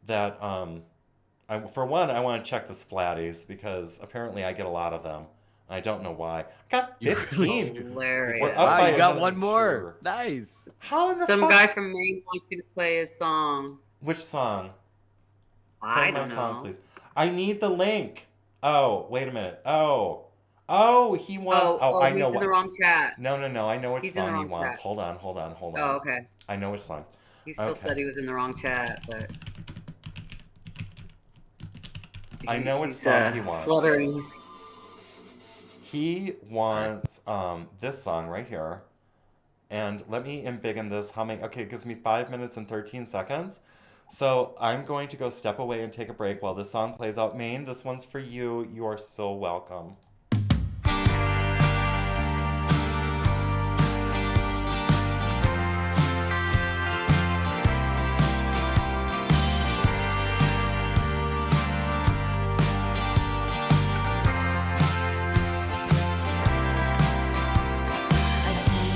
that, for one, I want to check the splatties, because apparently I get a lot of them. I don't know why. I got 15.
Hilarious.
Wow, you got one more. Nice.
How in the
Some
fuck?
guy from Maine wants you to play his song.
Which song?
I
Play
don't
my song,
know.
please. I need the link. Oh, wait a minute. Oh, he wants. I know
he's in the wrong chat.
No. I know which
He's in the
song he
wrong
wants.
chat.
Hold on.
Oh, okay.
I know which song.
He still said he was in the wrong chat, but
I know which song he wants.
Fluttering.
He wants this song right here. And let me embiggen this humming. Okay, it gives me 5 minutes and 13 seconds. So I'm going to go step away and take a break while this song plays out. Maine, this one's for you. You are so welcome.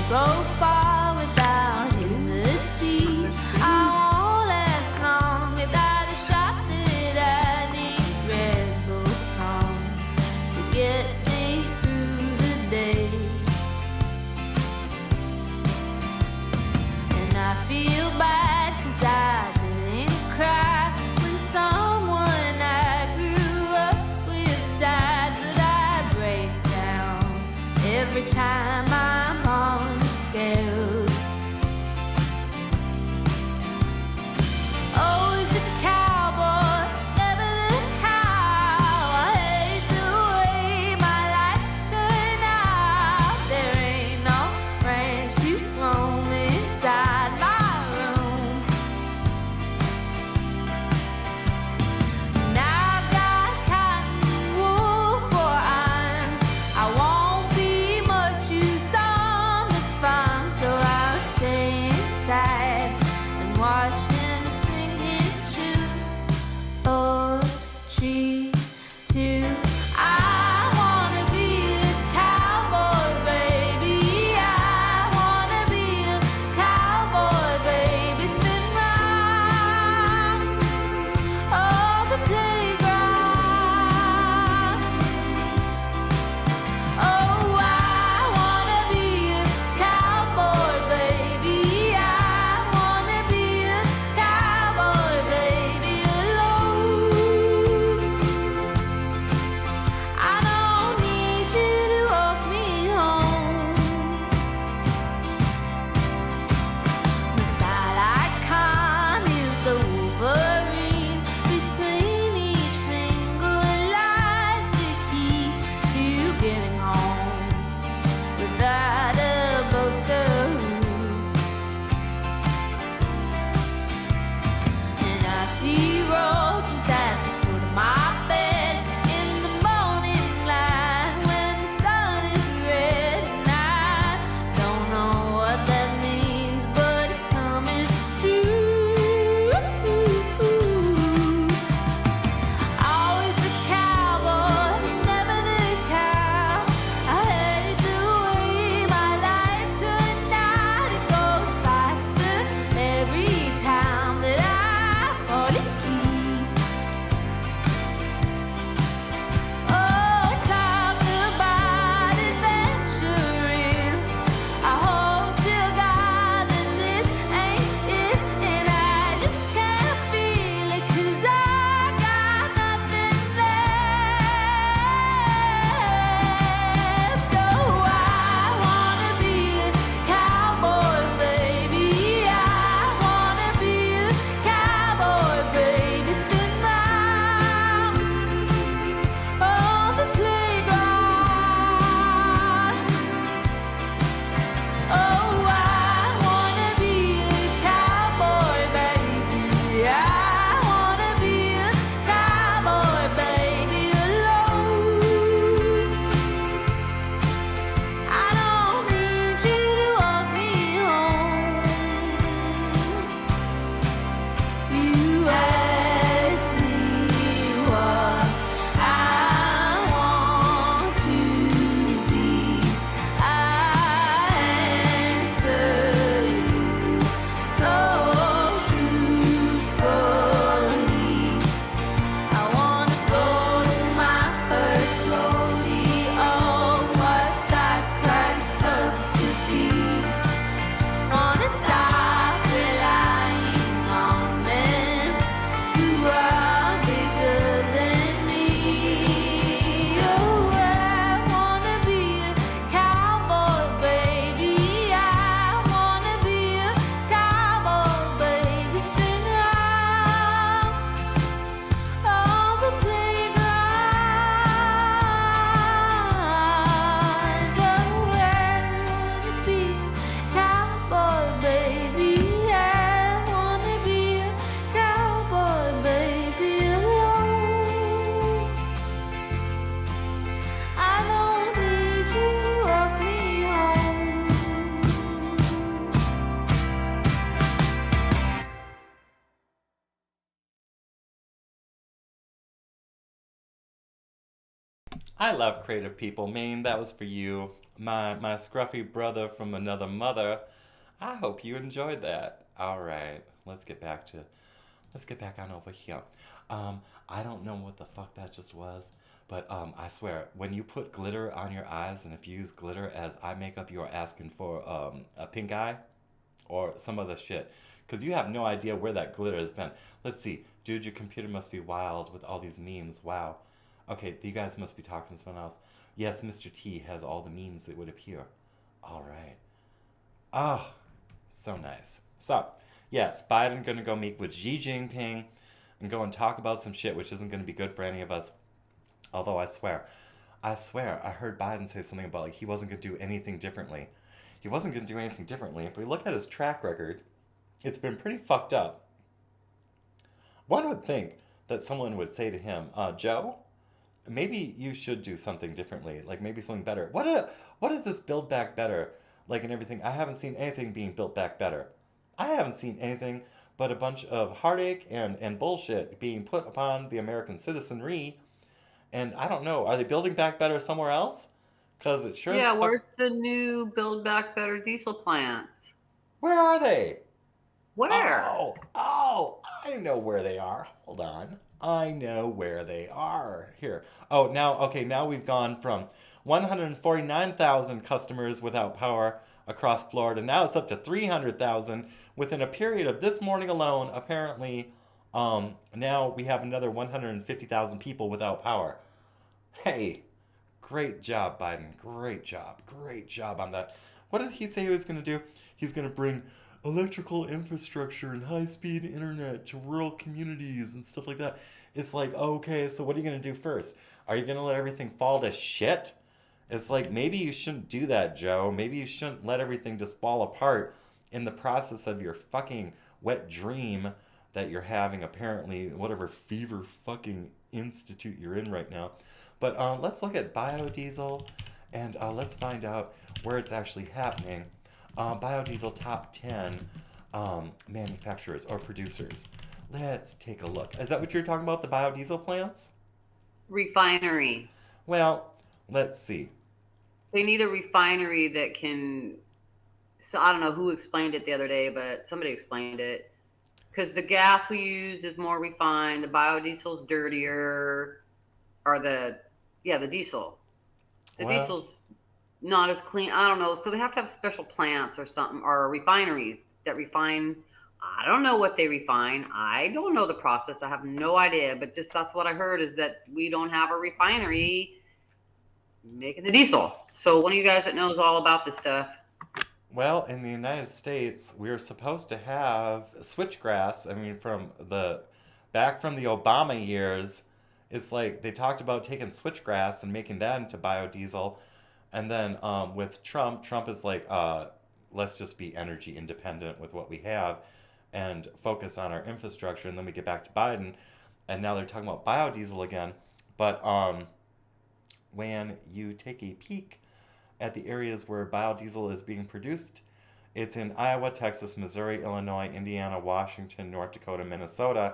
Go far without Odysee. I won't last long without a shot that I need. Red Bull song to get
I love creative people. Mean, that was for you. My scruffy brother from another mother. I hope you enjoyed that. All right, let's get back on over here. I don't know what the fuck that just was, but I swear, when you put glitter on your eyes and if you use glitter as eye makeup, you are asking for a pink eye or some other shit. Because you have no idea where that glitter has been. Let's see. Dude, your computer must be wild with all these memes. Wow. Okay, you guys must be talking to someone else. Yes, Mr. T has all the memes that would appear. All right. Oh, so nice. So, yes, Biden going to go meet with Xi Jinping and go and talk about some shit which isn't going to be good for any of us. Although I swear, I heard Biden say something about like he wasn't going to do anything differently. He wasn't going to do anything differently. If we look at his track record, it's been pretty fucked up. One would think that someone would say to him, Joe, maybe you should do something differently, like maybe something better. What is this Build Back Better like and everything? I haven't seen anything being built back better. I haven't seen anything but a bunch of heartache and bullshit being put upon the American citizenry. And I don't know, are they building back better somewhere else? Because it sure
Yeah,
is.
where's the new Build Back Better diesel plants?
Where are they?
Where?
Oh, I know where they are. Hold on. I know where they are. Here. Oh, now we've gone from 149,000 customers without power across Florida. Now it's up to 300,000 within a period of this morning alone. Apparently, now we have another 150,000 people without power. Hey, great job, Biden. Great job on that. What did he say he was going to do? He's going to bring electrical infrastructure and high-speed internet to rural communities and stuff like that. It's like, okay, so what are you going to do first? Are you going to let everything fall to shit? It's like, maybe you shouldn't do that, Joe. Maybe you shouldn't let everything just fall apart in the process of your fucking wet dream that you're having, apparently, whatever fever fucking institute you're in right now. But let's look at biodiesel and let's find out where it's actually happening. Biodiesel top 10 manufacturers or producers. Let's take a look. Is that what you're talking about, the biodiesel plants?
Refinery.
Well, let's see.
They need a refinery that can, so I don't know who explained it the other day, but somebody explained it. Because the gas we use is more refined, the biodiesel's dirtier, or the diesel. The diesel's not as clean. I don't know. So they have to have special plants or something, or refineries that refine. I don't know what they refine. I don't know the process. I have no idea. But just that's what I heard, is that we don't have a refinery making the diesel. So one of you guys that knows all about this stuff.
Well, in the United States, we're supposed to have switchgrass. I mean, back from the Obama years, it's like they talked about taking switchgrass and making that into biodiesel. And then with Trump is like, let's just be energy independent with what we have and focus on our infrastructure. And then we get back to Biden, and now they're talking about biodiesel again. But when you take a peek at the areas where biodiesel is being produced, it's in Iowa, Texas, Missouri, Illinois, Indiana, Washington, North Dakota, Minnesota.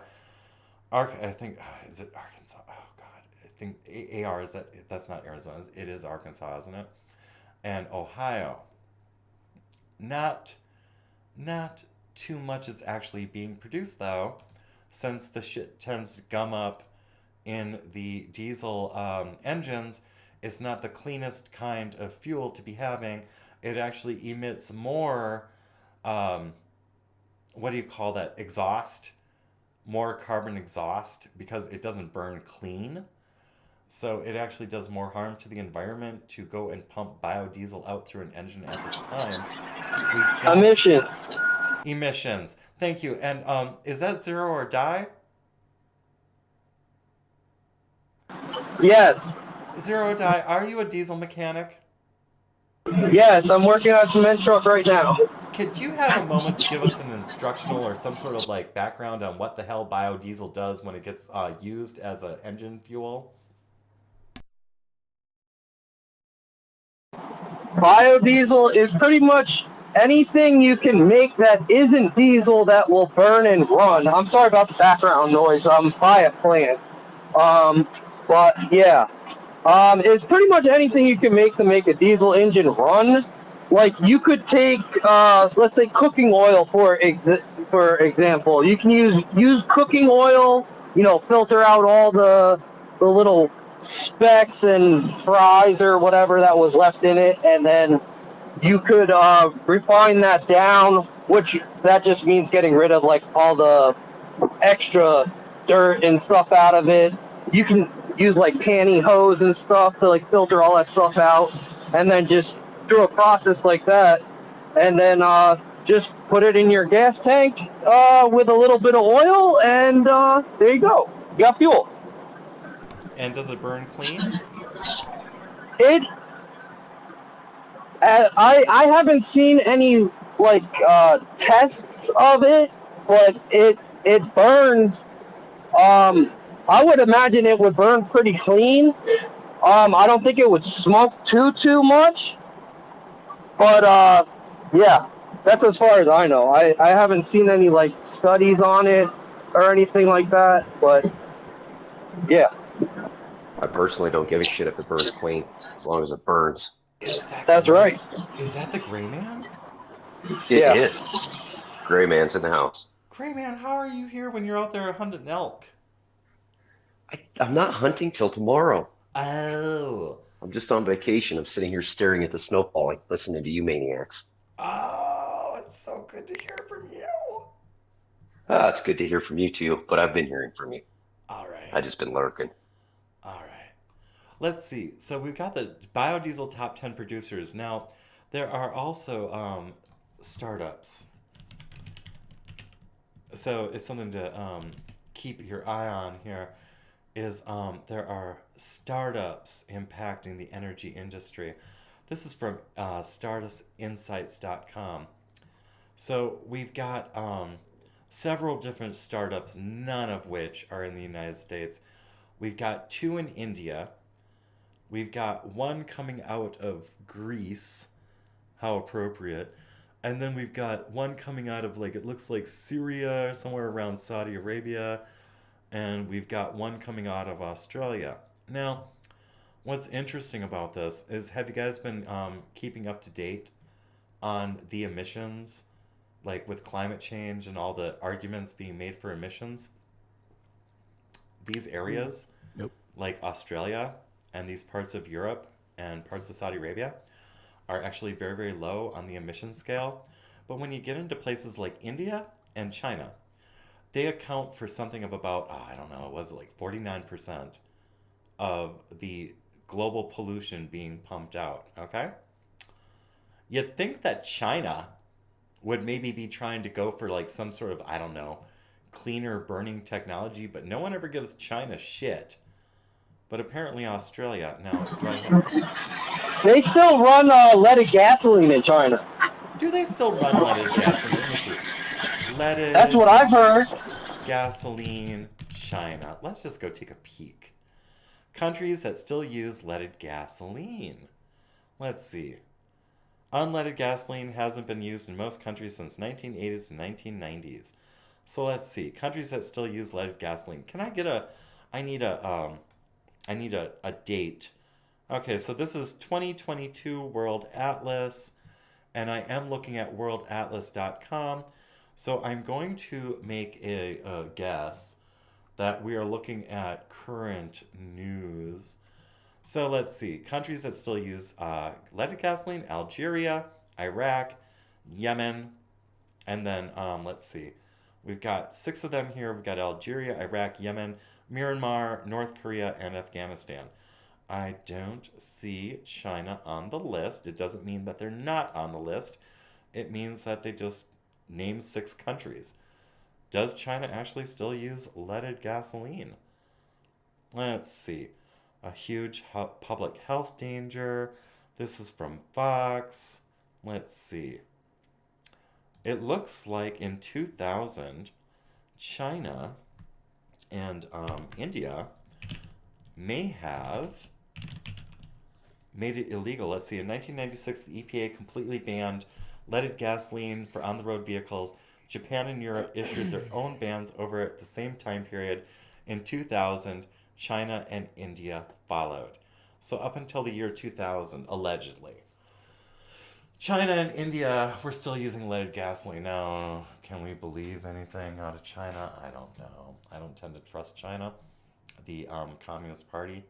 I think, is it Arkansas? Oh, God. I think AR, that's not Arizona. It is Arkansas, isn't it? And Ohio. Not too much is actually being produced, though, since the shit tends to gum up in the diesel engines. It's not the cleanest kind of fuel to be having. It actually emits more, what do you call that, exhaust? More carbon exhaust, because it doesn't burn clean. So it actually does more harm to the environment to go and pump biodiesel out through an engine at this time. Emissions. Thank you. And is that Zero or Die?
Yes.
Zero or Die, are you a diesel mechanic?
Yes, I'm working on some intro right now.
Could you have a moment to give us an instructional or some sort of like background on what the hell biodiesel does when it gets used as an engine fuel?
Biodiesel is pretty much anything you can make that isn't diesel that will burn and run. I'm sorry about the background noise. I'm by a plant. But yeah. It's pretty much anything you can make to make a diesel engine run. Like you could take, let's say, cooking oil for example. You can use cooking oil. You know, filter out all the little specks and fries or whatever that was left in it, and then you could refine that down, which that just means getting rid of like all the extra dirt and stuff out of it. You can use like pantyhose and stuff to like filter all that stuff out, and then just through a process like that, and then just put it in your gas tank with a little bit of oil, and there you go. You got fuel.
And does it burn clean?
It. I haven't seen any like tests of it, but it burns. I would imagine it would burn pretty clean. I don't think it would smoke too much, but yeah, that's as far as I know. I haven't seen any like studies on it or anything like that, but yeah.
I personally don't give a shit if it burns clean, as long as it burns.
That's right.
Is that the Gray Man?
It is. Gray Man's in the house.
Gray Man, how are you here when you're out there hunting elk?
I'm not hunting till tomorrow.
Oh.
I'm just on vacation. I'm sitting here staring at the snow falling, listening to you maniacs.
Oh, it's so good to hear from you.
It's good to hear from you too, but I've been hearing from you.
All right.
I just been lurking.
All right. Let's see. So we've got the biodiesel top 10 producers. Now, there are also startups. So it's something to keep your eye on here. Is there are startups impacting the energy industry. This is from StardustInsights.com. So we've got several different startups, none of which are in the United States. We've got 2 in India. We've got 1 coming out of Greece. How appropriate. And then we've got 1 coming out of, like, it looks like Syria, somewhere around Saudi Arabia. And we've got 1 coming out of Australia. Now, what's interesting about this is, have you guys been keeping up to date on the emissions, like with climate change and all the arguments being made for emissions? These areas,
Nope.
like Australia and these parts of Europe and parts of Saudi Arabia, are actually very, very low on the emission scale. But when you get into places like India and China, they account for something of about, I don't know, was it like 49% of the global pollution being pumped out, okay? You'd think that China would maybe be trying to go for like some sort of, I don't know, cleaner burning technology, but no one ever gives China shit. But apparently Australia, now,
They still run leaded gasoline in China.
Do they still run leaded gasoline? Let me see. Leaded.
That's what I've heard.
Gasoline, China. Let's just go take a peek. Countries that still use leaded gasoline. Let's see. Unleaded gasoline hasn't been used in most countries since 1980s to 1990s. So let's see. Countries that still use leaded gasoline. Can I get a... I need a date. Okay, so this is 2022 World Atlas, and I am looking at worldatlas.com. So I'm going to make a guess that we are looking at current news. So let's see. Countries that still use leaded gasoline: Algeria, Iraq, Yemen, and then let's see. We've got 6 of them here. We've got Algeria, Iraq, Yemen, Myanmar, North Korea, and Afghanistan. I don't see China on the list. It doesn't mean that they're not on the list. It means that they just named 6 countries. Does China actually still use leaded gasoline? Let's see. A huge public health danger. This is from Fox. Let's see. It looks like in 2000, China and India may have made it illegal. Let's see. In 1996, the EPA completely banned leaded gasoline for on-the-road vehicles. Japan and Europe issued their own bans over at the same time period. In 2000, China and India followed. So up until the year 2000, allegedly. China and India were still using leaded gasoline. Now, can we believe anything out of China? I don't know. I don't tend to trust China. The Communist Party,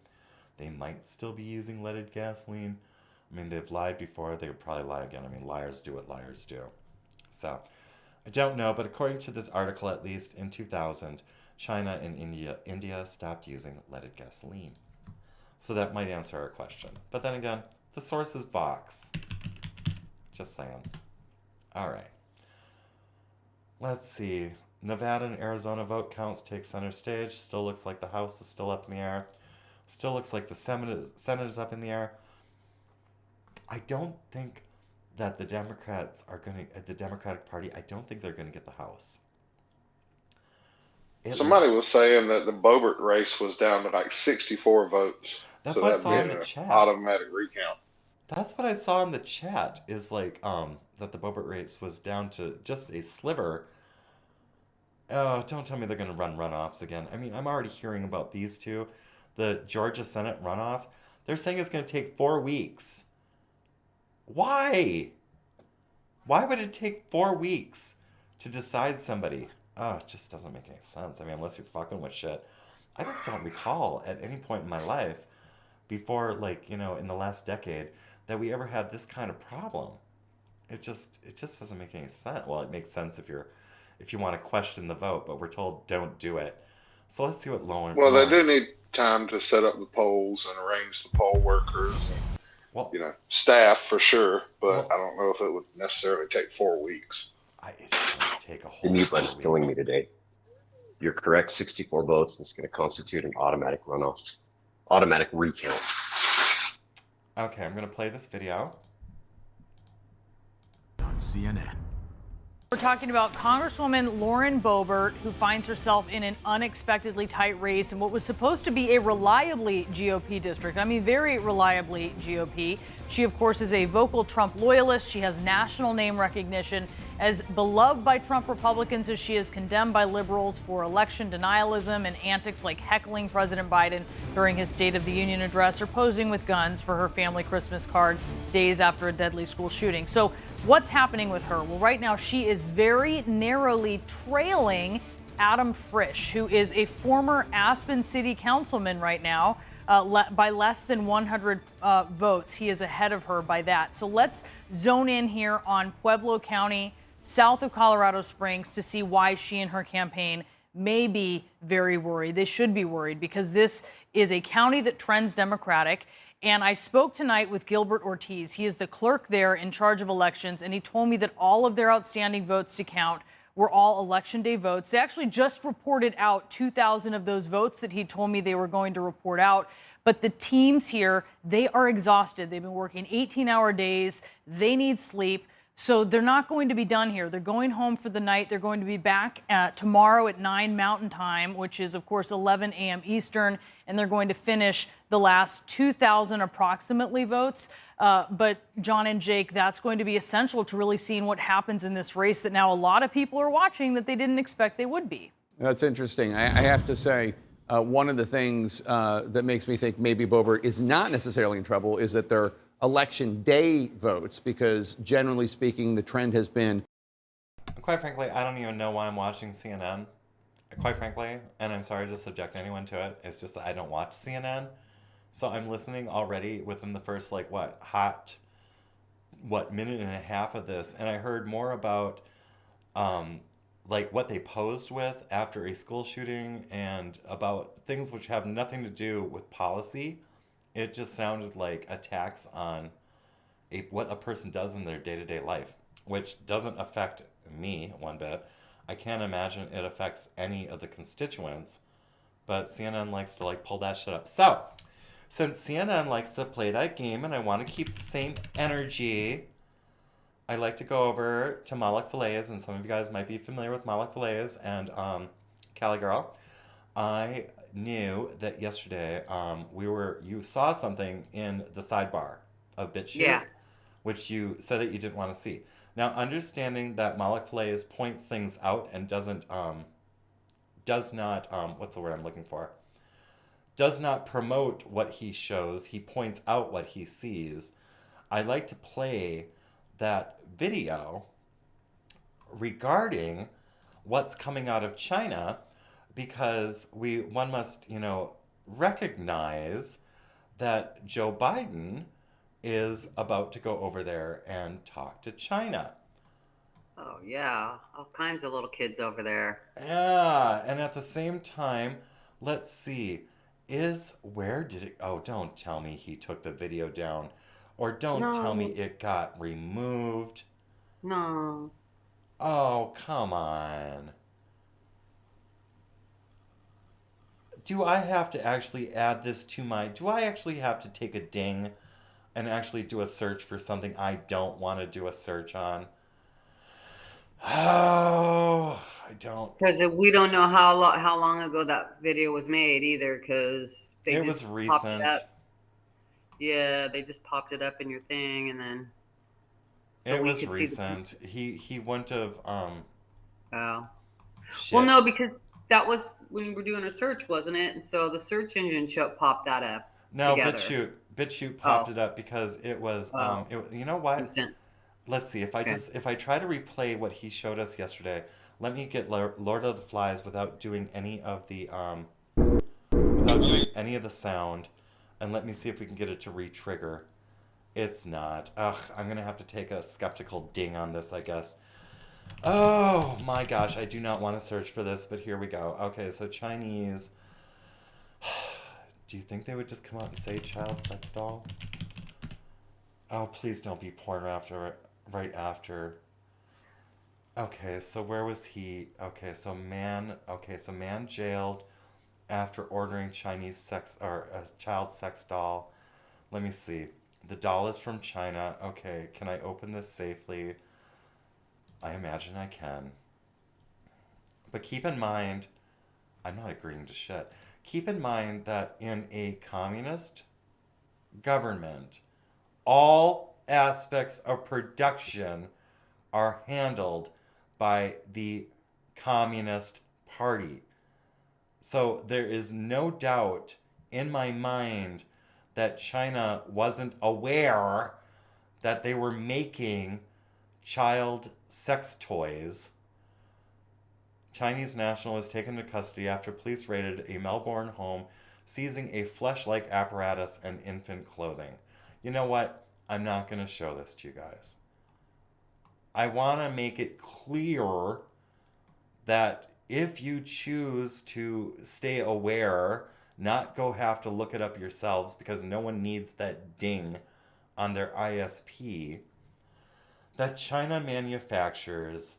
they might still be using leaded gasoline. I mean, they've lied before. They would probably lie again. I mean, liars do what liars do. So, I don't know, but according to this article, at least in 2000, China and India stopped using leaded gasoline. So that might answer our question. But then again, the source is Vox. Just saying. All right. Let's see. Nevada and Arizona vote counts take center stage. Still looks like the House is still up in the air. Still looks like the Senate is up in the air. I don't think that the Democratic Party, I don't think they're going to get the House.
Somebody was saying that the Boebert race was down to like 64 votes.
That's what I saw in the chat.
Automatic recount.
That's what I saw in the chat, is like that the Boebert race was down to just a sliver. Oh, don't tell me they're going to run runoffs again. I mean, I'm already hearing about these two. The Georgia Senate runoff, they're saying it's going to take 4 weeks. Why? Why would it take 4 weeks to decide somebody? Oh, it just doesn't make any sense. I mean, unless you're fucking with shit. I just don't recall at any point in my life before, like, in the last decade that we ever had this kind of problem. It just doesn't make any sense. Well, it makes sense if you want to question the vote, but we're told don't do it. So let's see what Lauren.
Well, they do need time to set up the polls and arrange the poll workers and, staff for sure, but I don't know if it would necessarily take 4 weeks.
It should take a whole
The mute button's killing me today. You're correct, 64 votes. It's going to constitute an automatic runoff. Automatic recount.
Okay, I'm going to play this video.
On CNN.
We're talking about Congresswoman Lauren Boebert, who finds herself in an unexpectedly tight race in what was supposed to be a reliably GOP district. I mean, very reliably GOP. She, of course, is a vocal Trump loyalist. She has national name recognition. As beloved by Trump Republicans as she is condemned by liberals for election denialism and antics like heckling President Biden during his State of the Union address or posing with guns for her family Christmas card days after a deadly school shooting. So what's happening with her? Well, right now she is very narrowly trailing Adam Frisch, who is a former Aspen City Councilman right now. By less than 100 votes. He is ahead of her by that. So let's zone in here on Pueblo County, south of Colorado Springs, to see why she and her campaign may be very worried. They should be worried because this is a county that trends Democratic. And I spoke tonight with Gilbert Ortiz. He is the clerk there in charge of elections, and he told me that all of their outstanding votes to count were all Election Day votes. They actually just reported out 2,000 of those votes that he told me they were going to report out. But the teams here, they are exhausted. They've been working 18-hour days. They need sleep. So they're not going to be done here. They're going home for the night. They're going to be back tomorrow at 9 Mountain Time, which is, of course, 11 a.m. Eastern. And they're going to finish the last 2,000 approximately votes. But John and Jake, that's going to be essential to really seeing what happens in this race that now a lot of people are watching that they didn't expect they would be.
That's interesting. I have to say, one of the things that makes me think maybe Boebert is not necessarily in trouble is that they're election day votes, because generally speaking, the trend has been.
Quite frankly, I don't even know why I'm watching CNN. Quite frankly, and I'm sorry to subject anyone to it, it's just that I don't watch CNN. So I'm listening already within the first, minute and a half of this. And I heard more about, what they posed with after a school shooting and about things which have nothing to do with policy. It just sounded like attacks on what a person does in their day-to-day life, which doesn't affect me one bit. I can't imagine it affects any of the constituents, but CNN likes to pull that shit up. So, since CNN likes to play that game and I want to keep the same energy, I like to go over to Malak Falaise, and some of you guys might be familiar with Malak Falaise and Cali Girl. I knew that yesterday you saw something in the sidebar of BitChute, which you said that you didn't want to see. Now, understanding that Malak Falaise points things out and does not, what's the word I'm looking for? does not promote what he shows. He points out what he sees. I like to play that video regarding what's coming out of China because one must, recognize that Joe Biden is about to go over there and talk to China.
Oh, yeah. All kinds of little kids over there.
Yeah, and at the same time, let's see. Don't tell me he took the video down. Or don't tell me
No.
it got removed.
No.
Oh, come on. Do I have to actually add this to do I actually have to take a ding and actually do a search for something I don't want to do a search on? Oh, I don't.
Because we don't know how long ago that video was made either, because
It was recent.
Popped it up. Yeah, they just popped it up in your thing, and then.
So it was recent. He wouldn't have.
Oh.
Shit.
Well, no, because that was when you were doing a search, wasn't it? And so the search engine popped that up.
No,
together.
BitChute popped it up because it was.
Oh.
You know what?
Recent.
Let's see if I try to replay what he showed us yesterday. Let me get Lord of the Flies without doing any of the sound, and let me see if we can get it to re-trigger. It's not. Ugh, I'm gonna have to take a skeptical ding on this, I guess. Oh my gosh, I do not want to search for this, but here we go. Okay, so Chinese. Do you think they would just come out and say child sex doll? Oh, please don't be porn right after. Okay, so where was he? Okay, so man jailed after ordering Chinese sex or a child sex doll. Let me see. The doll is from China. Okay, can I open this safely? I imagine I can. But keep in mind, I'm not agreeing to shit. Keep in mind that in a communist government, all aspects of production are handled by the Communist Party. So there is no doubt in my mind that China wasn't aware that they were making child sex toys. Chinese national was taken into custody after police raided a Melbourne home, seizing a flesh-like apparatus and infant clothing. You know what? I'm not going to show this to you guys. I want to make it clear that if you choose to stay aware, not go have to look it up yourselves because no one needs that ding on their ISP, that China manufactures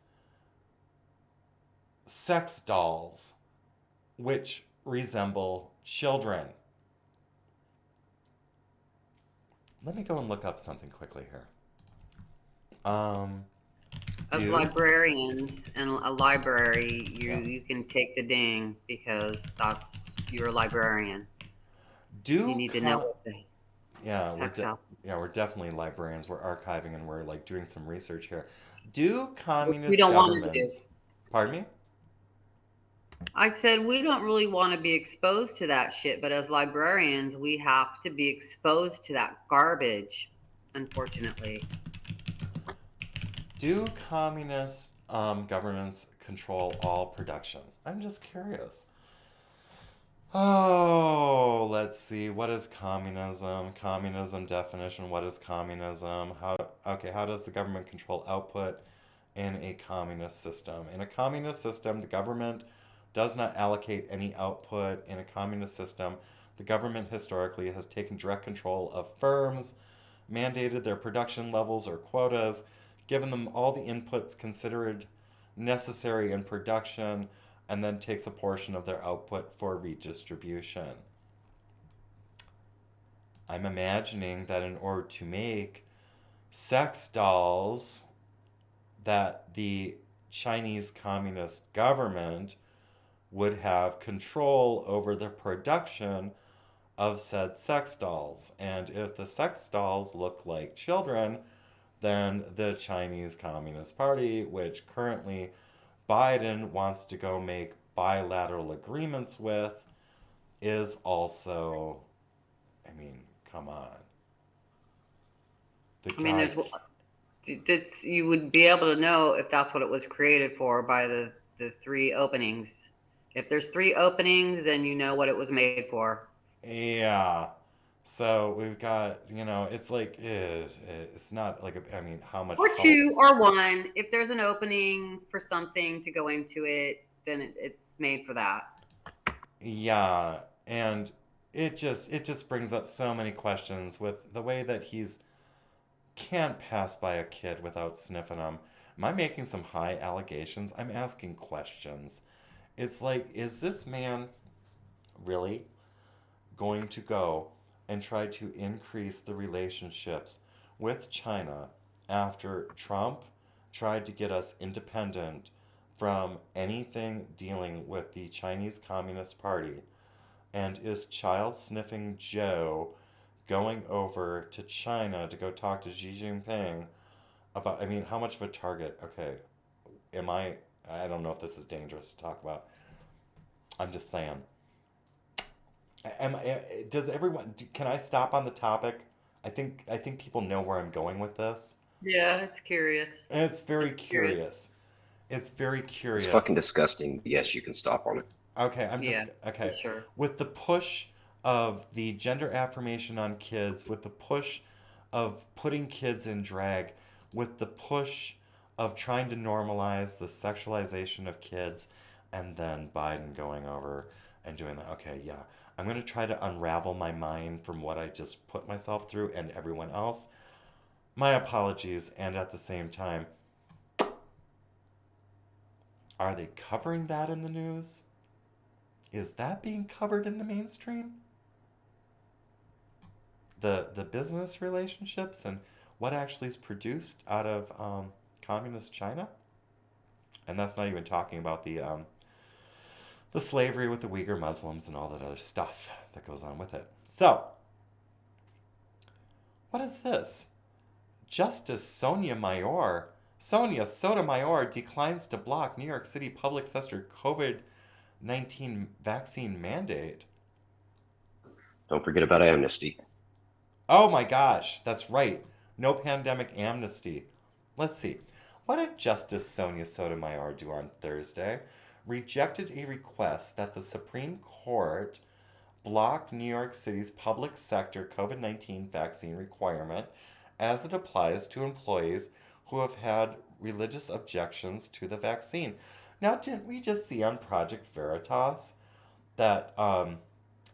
sex dolls which resemble children. Let me go and look up something quickly here.
As librarians in a library, you can take the ding because you're a librarian. You need to know what the
we're definitely librarians. We're archiving and we're like doing some research here. Do communist
we don't
governments?
Want to do.
Pardon me?
I said we don't really want to be exposed to that shit, but as librarians, we have to be exposed to that garbage, unfortunately.
Do communist governments control all production? I'm just curious. Oh, let's see. What is communism? Communism definition. What is communism? How does the government control output in a communist system? In a communist system, the government does not allocate any output. In a communist system, the government historically has taken direct control of firms, mandated their production levels or quotas, given them all the inputs considered necessary in production, and then takes a portion of their output for redistribution. I'm imagining that in order to make sex dolls that the Chinese Communist government would have control over the production of said sex dolls. And if the sex dolls look like children, then the Chinese Communist Party, which currently Biden wants to go make bilateral agreements with, is also, I mean, come on.
I mean, you would be able to know if that's what it was created for by the 3 openings. If there's 3 openings, then you know what it was made for.
Yeah. So we've got, it's like, it's not like, I mean, how much.
Or 2 or 1. If there's an opening for something to go into it, then it's made for that.
Yeah. And it just brings up so many questions with the way that he's can't pass by a kid without sniffing them. Am I making some high allegations? I'm asking questions. It's like, is this man really going to go and try to increase the relationships with China after Trump tried to get us independent from anything dealing with the Chinese Communist Party? And is child sniffing Joe going over to China to go talk to Xi Jinping about, I mean, how much of a target? Okay, I don't know if this is dangerous to talk about. I'm just saying. Does everyone, can I stop on the topic? I think people know where I'm going with this.
Yeah, it's curious.
It's very curious. It's very curious.
It's fucking disgusting. Yes, you can stop on it.
Okay,
for sure.
With the push of the gender affirmation on kids, with the push of putting kids in drag, with the push of trying to normalize the sexualization of kids, and then Biden going over and doing that. Okay, yeah. I'm going to try to unravel my mind from what I just put myself through and everyone else. My apologies, and at the same time, are they covering that in the news? Is that being covered in the mainstream? The business relationships and what actually is produced out of communist China? And that's not even talking about the slavery with the Uyghur Muslims and all that other stuff that goes on with it. So, what is this? Justice Sonia Sotomayor declines to block New York City public sector COVID-19 vaccine mandate.
Don't forget about amnesty.
Oh my gosh, that's right. No pandemic amnesty. Let's see. What did Justice Sonia Sotomayor do on Thursday? Rejected a request that the Supreme Court block New York City's public sector COVID-19 vaccine requirement as it applies to employees who have had religious objections to the vaccine. Now, didn't we just see on Project Veritas that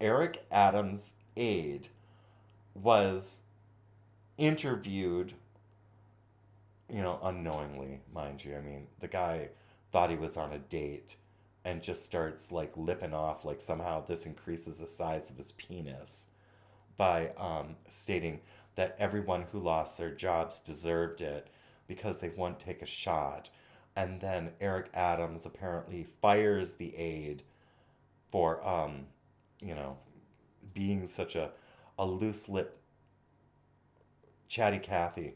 Eric Adams' aide was interviewed, unknowingly, mind you. I mean, the guy thought he was on a date and just starts like lipping off like somehow this increases the size of his penis by stating that everyone who lost their jobs deserved it because they wouldn't take a shot. And then Eric Adams apparently fires the aide for, being such a loose-lipped chatty Cathy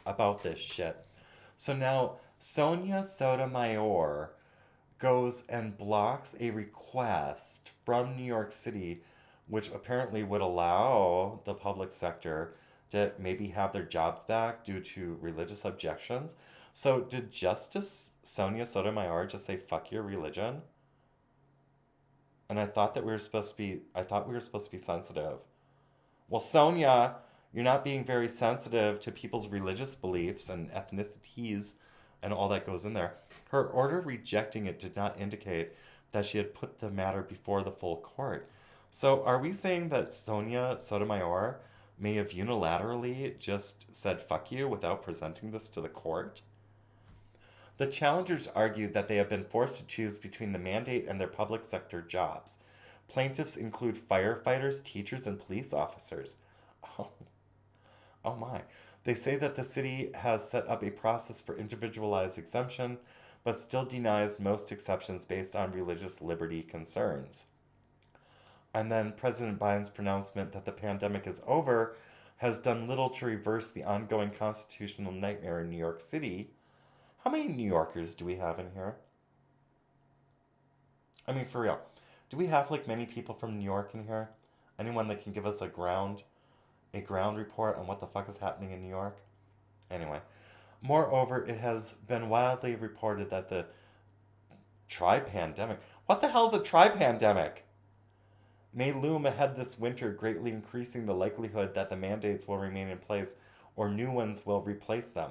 about this shit. So now Sonia Sotomayor goes and blocks a request from New York City, which apparently would allow the public sector to maybe have their jobs back due to religious objections. So did Justice Sonia Sotomayor just say fuck your religion? And I thought we were supposed to be sensitive. Well, Sonia, you're not being very sensitive to people's religious beliefs and ethnicities and all that goes in there. Her order rejecting it did not indicate that she had put the matter before the full court. So are we saying that Sonia Sotomayor may have unilaterally just said fuck you without presenting this to the court? The challengers argued that they have been forced to choose between the mandate and their public sector jobs. Plaintiffs include firefighters, teachers, and police officers. Oh my. They say that the city has set up a process for individualized exemption, but still denies most exceptions based on religious liberty concerns. And then President Biden's pronouncement that the pandemic is over has done little to reverse the ongoing constitutional nightmare in New York City. How many New Yorkers do we have in here? I mean, for real. Do we have like many people from New York in here? Anyone that can give us a ground report on what the fuck is happening in New York? Anyway, moreover, it has been widely reported that the tri-pandemic. What the hell is a tri-pandemic? May loom ahead this winter, greatly increasing the likelihood that the mandates will remain in place or new ones will replace them.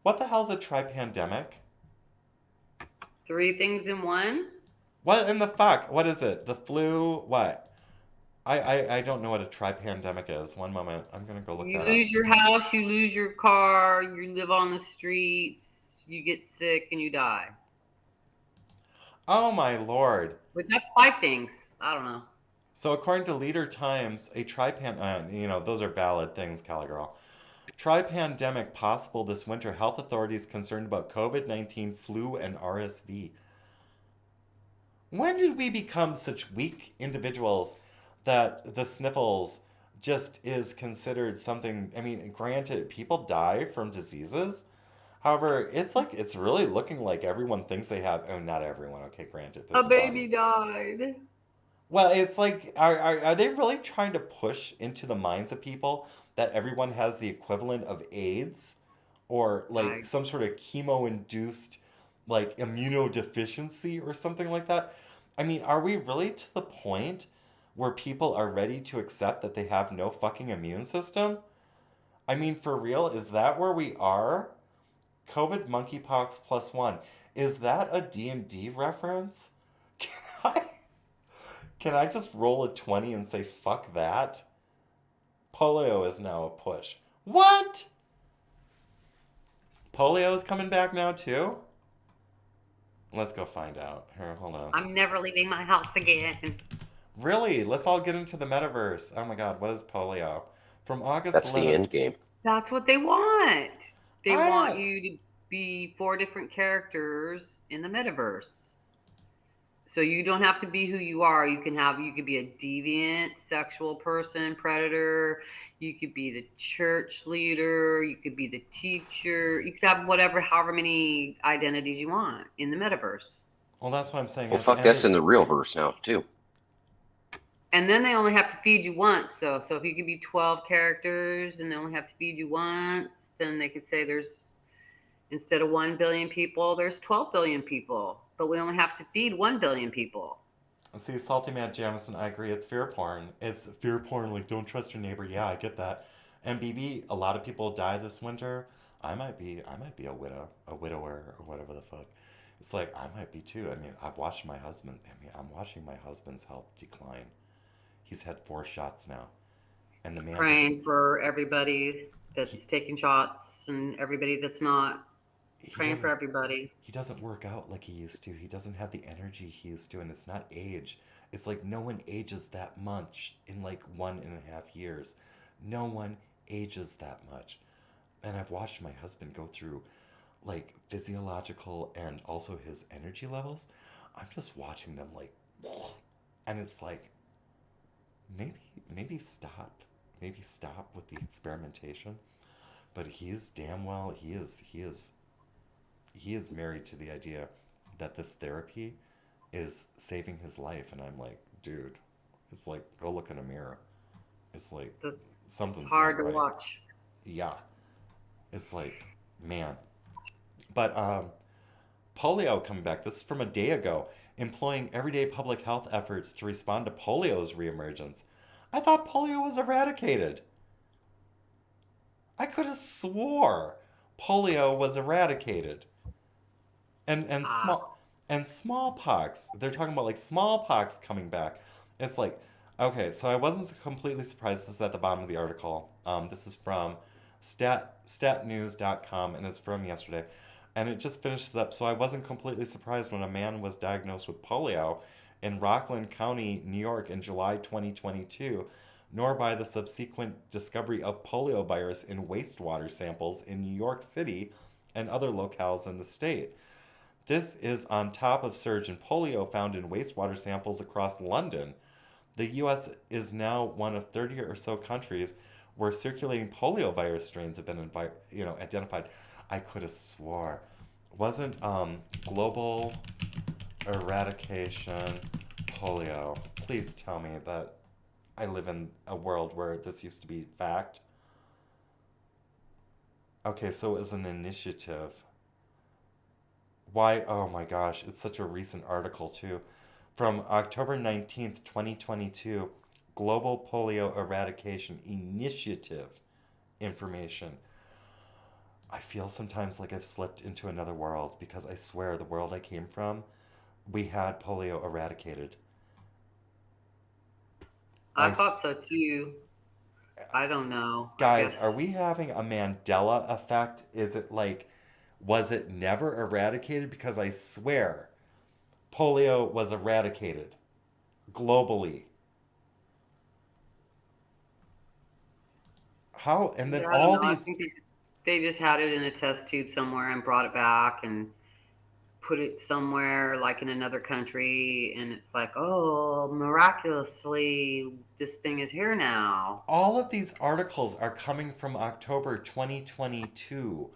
What the hell is a tri-pandemic?
3 things in one?
What in the fuck? What is it? The flu? What? I don't know what a tri-pandemic is. One moment. I'm going to go look
You
that
lose
up.
your house, you lose your car, you live on the streets, you get sick, and you die.
Oh my lord.
But that's 5 things. I don't know.
So according to Leader Times, a those are valid things, Cali-girl. Tri-pandemic possible this winter. Health authorities concerned about COVID-19, flu, and RSV. When did we become such weak individuals that the sniffles just is considered something? I mean, granted, people die from diseases. However, it's really looking like everyone thinks they have. Oh, not everyone. Okay, granted.
A baby died.
Well, it's like, are they really trying to push into the minds of people that everyone has the equivalent of AIDS or like
Right.
some sort of chemo-induced like immunodeficiency or something like that? I mean, are we really to the point where people are ready to accept that they have no fucking immune system? I mean, for real, is that where we are? COVID monkeypox +1. Is that a D&D reference? Can I just roll a 20 and say fuck that? Polio is now a push. What? Polio is coming back now too? Let's go find out. Here, hold on.
I'm never leaving my house again.
Really? Let's all get into the metaverse. Oh my god, what is polio? From August
That's
11th.
the end game.
That's what they want. They
I
want
don't-
you to be 4 different characters in the metaverse. So you don't have to be who you are. You could be a deviant, sexual person, predator. You could be the church leader. You could be the teacher. You could have however many identities you want in the metaverse.
Well, that's what I'm saying.
Well,
at the
fuck,
end
that's
of-
in the real verse now, too.
And then they only have to feed you once. So if you could be 12 characters and they only have to feed you once, then they could say instead of 1 billion people, there's 12 billion people. But we only have to feed 1 billion people.
See, Salty Man Jamison, I agree. It's fear porn. It's fear porn, like, don't trust your neighbor. Yeah, I get that. And BB, a lot of people die this winter. I might be a widower, or whatever the fuck. It's like, I might be too. I mean, I'm watching my husband's health decline. He's had 4 shots now. And the man
Praying for everybody that's taking shots and everybody that's not. Praying for everybody.
He doesn't work out like he used to. He doesn't have the energy he used to, and it's not age. It's like no one ages that much in like 1.5 years. No one ages that much. And I've watched my husband go through like physiological and also his energy levels. I'm just watching them like, and it's like, maybe stop. Maybe stop with the experimentation. But he is damn well, he is married to the idea that this therapy is saving his life. And I'm like, dude, it's like, go look in a mirror. It's like, something's
hard
not
to
right.
watch.
Yeah. It's like, man. But polio coming back. This is from a day ago. Employing everyday public health efforts to respond to polio's reemergence. I thought polio was eradicated. I could have swore polio was eradicated. And smallpox. They're talking about like smallpox coming back. It's like, okay, so I wasn't completely surprised. This is at the bottom of the article. This is from statnews.com, and it's from yesterday. And it just finishes up. So I wasn't completely surprised when a man was diagnosed with polio in Rockland County, New York in July 2022, nor by the subsequent discovery of polio virus in wastewater samples in New York City and other locales in the state. This is on top of surge in polio found in wastewater samples across London. The U.S. is now one of 30 or so countries where circulating polio virus strains have been identified. I could have swore. Wasn't Global eradication polio. Please tell me that I live in a world where this used to be fact. Okay, so it was an initiative. Why? Oh my gosh, it's such a recent article too. From October 19th, 2022, Global Polio Eradication Initiative information. I feel sometimes like I've slipped into another world because I swear the world I came from, we had polio eradicated.
I thought so too. I don't know.
Guys, are we having a Mandela effect? Is it like, was it never eradicated? Because I swear polio was eradicated globally. How? And then
Yeah, I don't
all
know. I
these.
think they just had it in a test tube somewhere and brought it back and put it somewhere like in another country, and it's like, oh, miraculously this thing is here now.
All of these articles are coming from October 2022.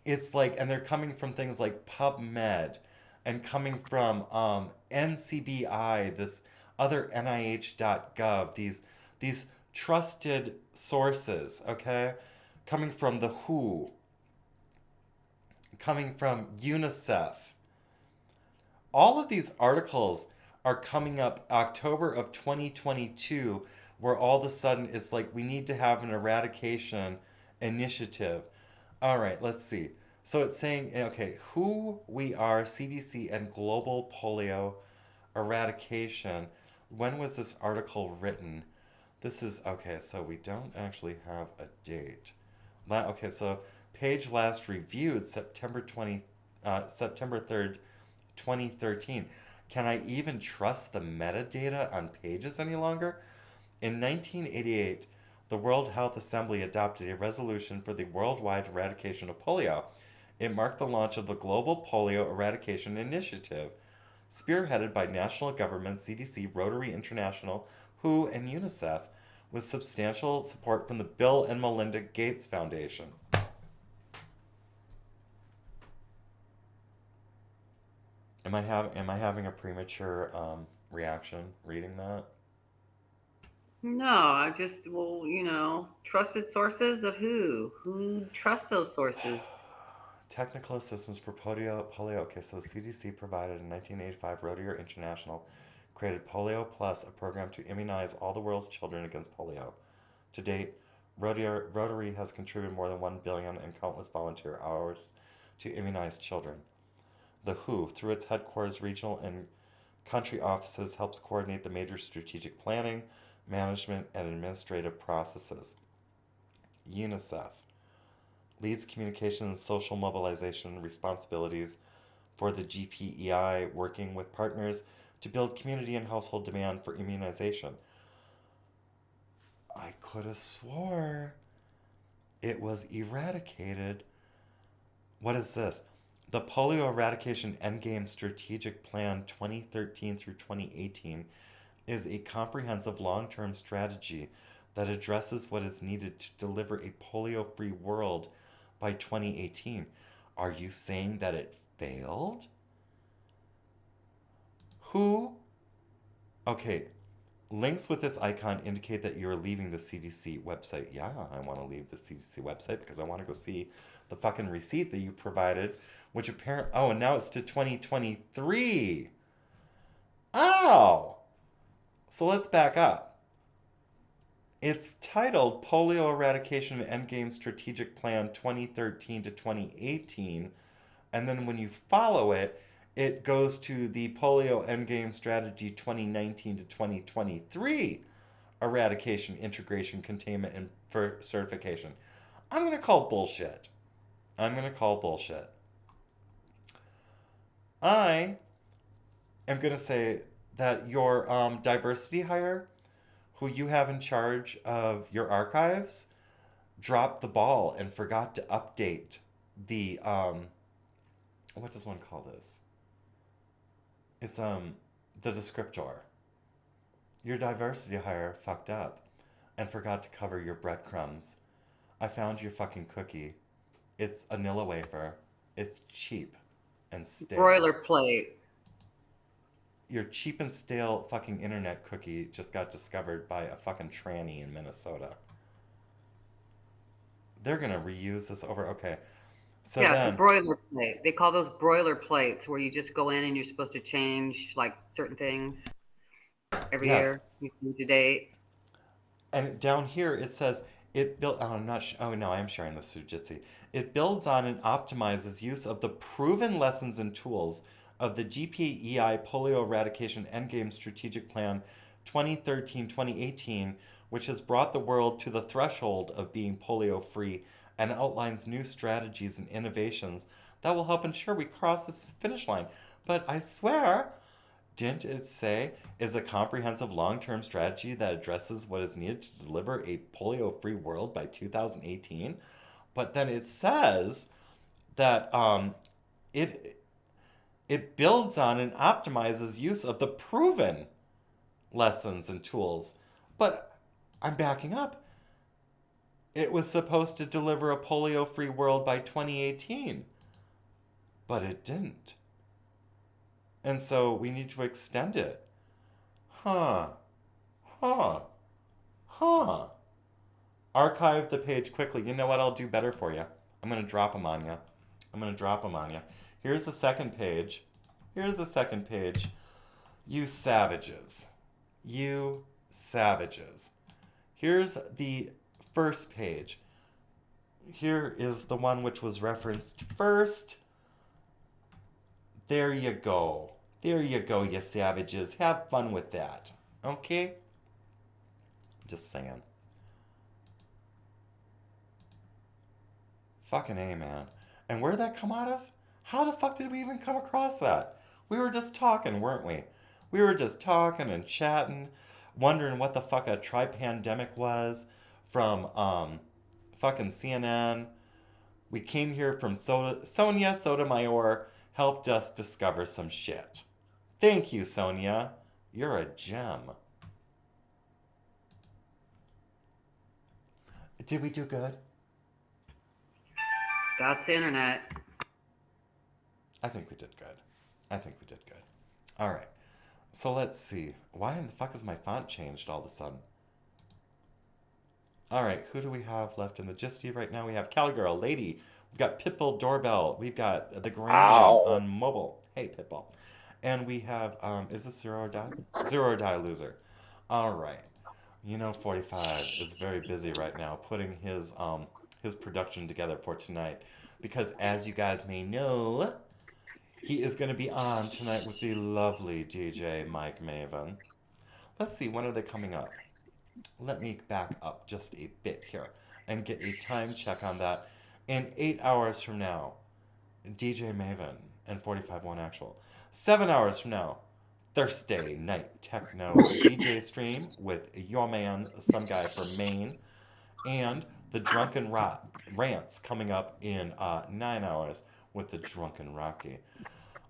It's like, and they're coming from things like PubMed and coming from NCBI, this other NIH.gov, these trusted sources, okay? Coming from the WHO, coming from UNICEF. All of these articles are coming up October of 2022, where all of a sudden it's like we need to have an eradication initiative. All right, let's see. So it's saying, okay, who we are, CDC and global polio eradication. When was this article written? This is, okay, so we don't actually have a date. Okay, so page last reviewed September 3rd, 2013. Can I even trust the metadata on pages any longer? In 1988, the World Health Assembly adopted a resolution for the worldwide eradication of polio. It marked the launch of the Global Polio Eradication Initiative, spearheaded by national governments, CDC, Rotary International, WHO, and UNICEF, with substantial support from the Bill and Melinda Gates Foundation. Am I having a premature reaction reading that?
No, I just, well, trusted sources of who? Who trusts those sources?
Technical assistance for polio. Okay, so CDC provided in 1985, Rotary International created Polio Plus, a program to immunize all the world's children against polio. To date, Rotary has contributed more than 1 billion and countless volunteer hours to immunize children. The WHO, through its headquarters, regional, and country offices, helps coordinate the major strategic planning, management, and administrative processes. UNICEF leads communication and social mobilization responsibilities for the GPEI, working with partners to build community and household demand for immunization. I could have swore it was eradicated. What is this? The Polio Eradication Endgame Strategic Plan 2013 through 2018 is a comprehensive long-term strategy that addresses what is needed to deliver a polio-free world by 2018. Are you saying that it failed? Who? Okay, links with this icon indicate that you're leaving the CDC website. Yeah, I want to leave the CDC website because I want to go see the fucking receipt that you provided, which apparently, oh, and now it's to 2023. Oh! So let's back up. It's titled Polio Eradication Endgame Strategic Plan 2013 to 2018. And then when you follow it, it goes to the Polio Endgame Strategy 2019 to 2023 eradication, integration, containment, and for certification. I'm going to call bullshit. I am going to say that your diversity hire, who you have in charge of your archives, dropped the ball and forgot to update the, what does one call this? It's the descriptor. Your diversity hire fucked up and forgot to cover your breadcrumbs. I found your fucking cookie. It's a Nilla wafer. It's cheap and stale.
Broiler plate.
your cheap and stale fucking internet cookie just got discovered by a fucking tranny in Minnesota. They're gonna reuse this over. Okay. So
yeah,
then,
it's a broiler plate. They call those broiler plates where you just go in and you're supposed to change like certain things every
yes.
year. You change the date.
And down here it says it built. Oh, I'm not. Oh no, I am sharing this through Jitsi. It builds on and optimizes use of the proven lessons and tools of the GPEI Polio Eradication Endgame Strategic Plan 2013-2018, which has brought the world to the threshold of being polio free and outlines new strategies and innovations that will help ensure we cross this finish line. But I swear, didn't it say is a comprehensive long-term strategy that addresses what is needed to deliver a polio-free world by 2018? But then it says that it builds on and optimizes use of the proven lessons and tools. But I'm backing up. It was supposed to deliver a polio-free world by 2018, but it didn't. And so we need to extend it. Huh. Archive the page quickly. You know what? I'll do better for you. I'm going to drop them on you. Here's the second page. You savages. Here's the first page. Here is the one which was referenced first. There you go, you savages. Have fun with that. Okay? Just saying. Fucking A, man. And where did that come out of? How the fuck did we even come across that? We were just talking, weren't we? We were just talking and chatting, wondering what the fuck a tri-pandemic was from fucking CNN. We came here from Sonia Sotomayor helped us discover some shit. Thank you, Sonia. You're a gem. Did we do good?
That's the internet.
I think we did good. All right. So let's see. Why in the fuck is my font changed all of a sudden? All right. Who do we have left in the gisty right now? We have Callagirl, Lady. We've got Pitbull Doorbell. We've got the Green Man on mobile. Hey, Pitbull. And we have, is this Zero or Die? Zero or Die Loser. All right. You know 45 is very busy right now putting his production together for tonight. Because as you guys may know, he is going to be on tonight with the lovely DJ Mike Maven. Let's see, when are they coming up? Let me back up just a bit here and get a time check on that. In 8 hours from now, DJ Maven and 45-1 Actual. 7 hours from now, Thursday night techno DJ stream with your man, some guy from Maine, and the Drunken Rants coming up in 9 hours with the Drunken Rocky.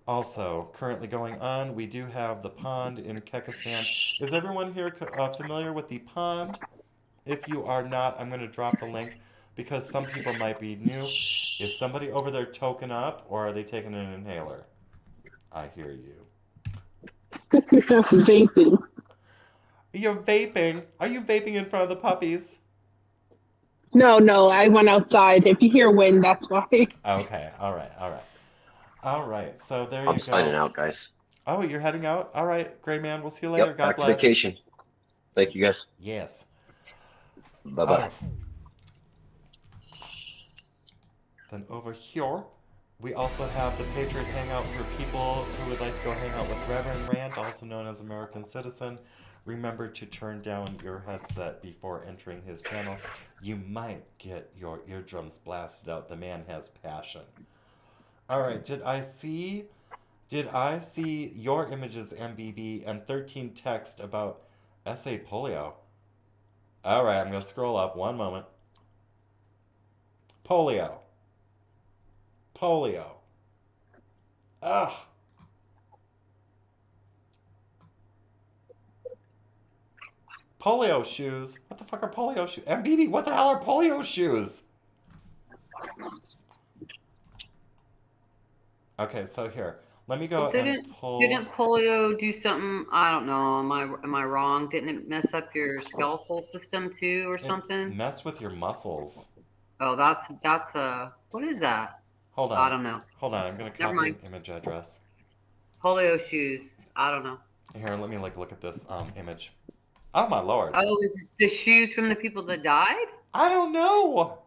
Also, currently going on, we do have the pond in Kekistan. Is everyone here familiar with the pond? If you are not, I'm going to drop the link because some people might be new. Is somebody over there token up or are they taking an inhaler? I hear you.
Vaping.
You're vaping? Are you vaping in front of the puppies?
No, I went outside. If you hear wind, that's why.
Okay, all right, so there you go.
I'm signing out, guys.
Oh, you're heading out? All right, Gray Man, we'll see you later.
Yep,
God
back
bless.
to vacation. Thank you, guys.
Yes.
Bye-bye.
Then over here, we also have the Patriot Hangout for people who would like to go hang out with Reverend Rant, also known as American Citizen. Remember to turn down your headset before entering his channel. You might get your eardrums blasted out. The man has passion. All right, did I see your images, MBB, and 13 text about SA polio? All right, I'm going to scroll up. One moment. Polio. Ugh. Polio shoes? What the fuck are polio shoes? MBB, what the hell are polio shoes? Okay, so here. Let me go
Well,
and
didn't
pull.
polio do something? I don't know. Am I wrong? Didn't it mess up your skeletal system too, or
It
something?
messed with your muscles.
Oh, that's what is that?
Hold
I
on.
don't know.
Hold on. I'm going to
Never
copy an
mind.
image address.
Polio shoes. I don't know.
Here, let me look at this image. Oh my lord.
Oh, is this the shoes from the people that died?
I don't know.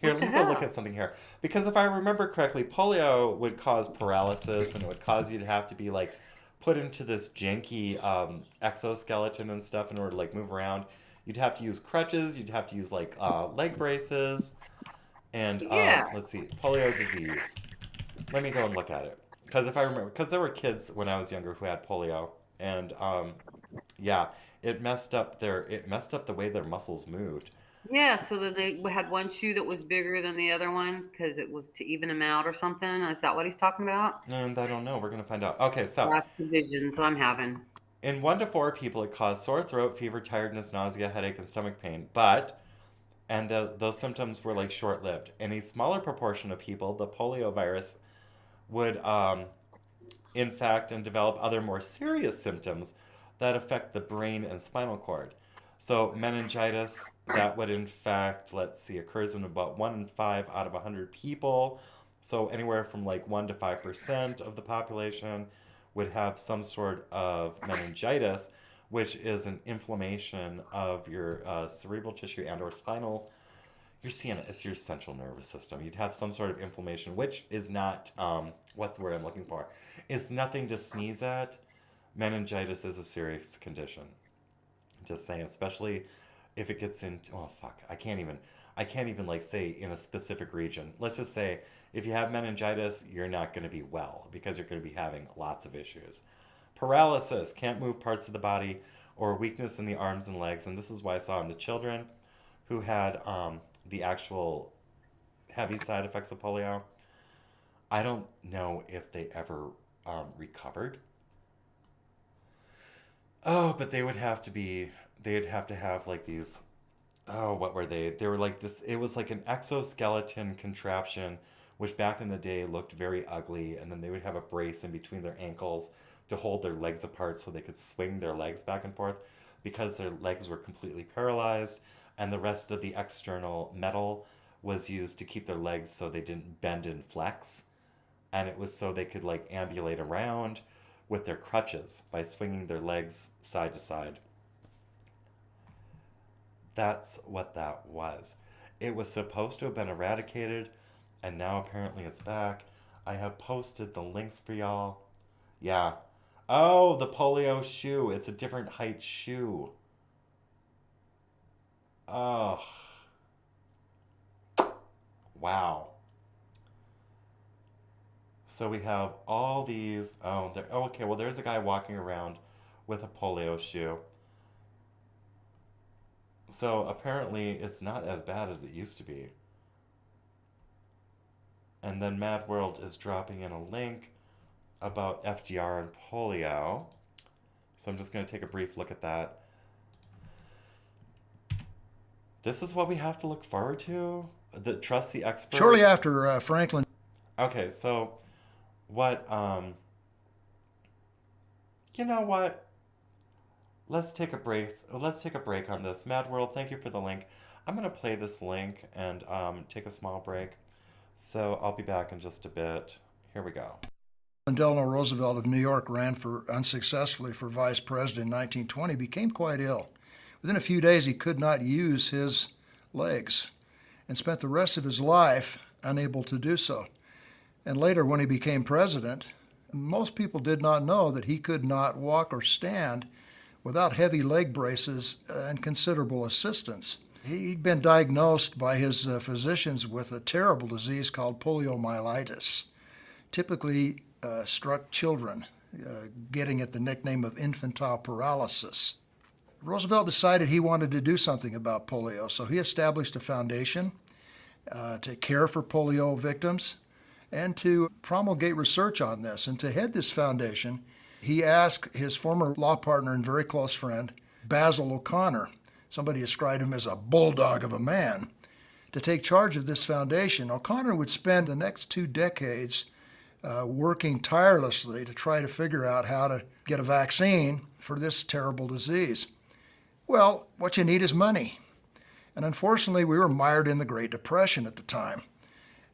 Here,
What
let
the
me go look
hell?
at something here. Because if I remember correctly, polio would cause paralysis and it would cause you to have to be like put into this janky exoskeleton and stuff in order to like move around. You'd have to use crutches, you'd have to use like leg braces, and
Yeah.
let's see, polio disease. Let me go and look at it. Because if I remember, because there were kids when I was younger who had polio, and yeah, it messed up the way their muscles moved.
Yeah, so that they had one shoe that was bigger than the other one because it was to even them out or something. Is that what he's talking about?
And I don't know. We're gonna find out. Okay, so
That's the visions I'm having.
in 1 to 4 people, it caused sore throat, fever, tiredness, nausea, headache, and stomach pain. Those symptoms were like short-lived. In a smaller proportion of people, the polio virus would infect and develop other more serious symptoms that affect the brain and spinal cord. So meningitis, that would infect, let's see, occurs in about 1 in 5 out of 100 people. So anywhere from like 1 to 5% of the population would have some sort of meningitis, which is an inflammation of your cerebral tissue and or spinal. You're seeing it. It's your central nervous system. You'd have some sort of inflammation, which is not, what's the word I'm looking for? It's nothing to sneeze at. Meningitis is a serious condition. Just saying, especially if it gets in, oh fuck, I can't even like say in a specific region. Let's just say if you have meningitis, you're not going to be well because you're going to be having lots of issues. Paralysis, can't move parts of the body, or weakness in the arms and legs. And this is why I saw in the children who had the actual heavy side effects of polio. I don't know if they ever recovered. Oh, but they'd have to have like these, oh, what were they? They were like this, it was like an exoskeleton contraption, which back in the day looked very ugly. And then they would have a brace in between their ankles to hold their legs apart so they could swing their legs back and forth because their legs were completely paralyzed. And the rest of the external metal was used to keep their legs so they didn't bend and flex. And it was so they could like ambulate around with their crutches by swinging their legs side to side. That's what that was. It was supposed to have been eradicated, and now apparently it's back. I have posted the links for y'all. Yeah. Oh, the polio shoe. It's a different height shoe. Oh. Wow. So we have all these. Oh, okay. Well, there's a guy walking around with a polio shoe. So apparently it's not as bad as it used to be. And then Mad World is dropping in a link about FDR and polio. So I'm just going to take a brief look at that. This is what we have to look forward to? Trust the expert?
Shortly after Franklin.
Okay, so what, you know what? Let's take a break. Let's take a break on this. Mad World, thank you for the link. I'm going to play this link and take a small break. So I'll be back in just a bit. Here we go.
Delano Roosevelt of New York ran unsuccessfully for vice president in 1920, became quite ill. Within a few days, he could not use his legs and spent the rest of his life unable to do so. And later, when he became president, most people did not know that he could not walk or stand without heavy leg braces and considerable assistance. He'd been diagnosed by his physicians with a terrible disease called poliomyelitis, typically struck children, getting it the nickname of infantile paralysis. Roosevelt decided he wanted to do something about polio, so he established a foundation to care for polio victims and to promulgate research on this. And to head this foundation, he asked his former law partner and very close friend, Basil O'Connor, somebody described him as a bulldog of a man, to take charge of this foundation. O'Connor would spend the next 2 decades working tirelessly to try to figure out how to get a vaccine for this terrible disease. Well, what you need is money. And unfortunately, we were mired in the Great Depression at the time.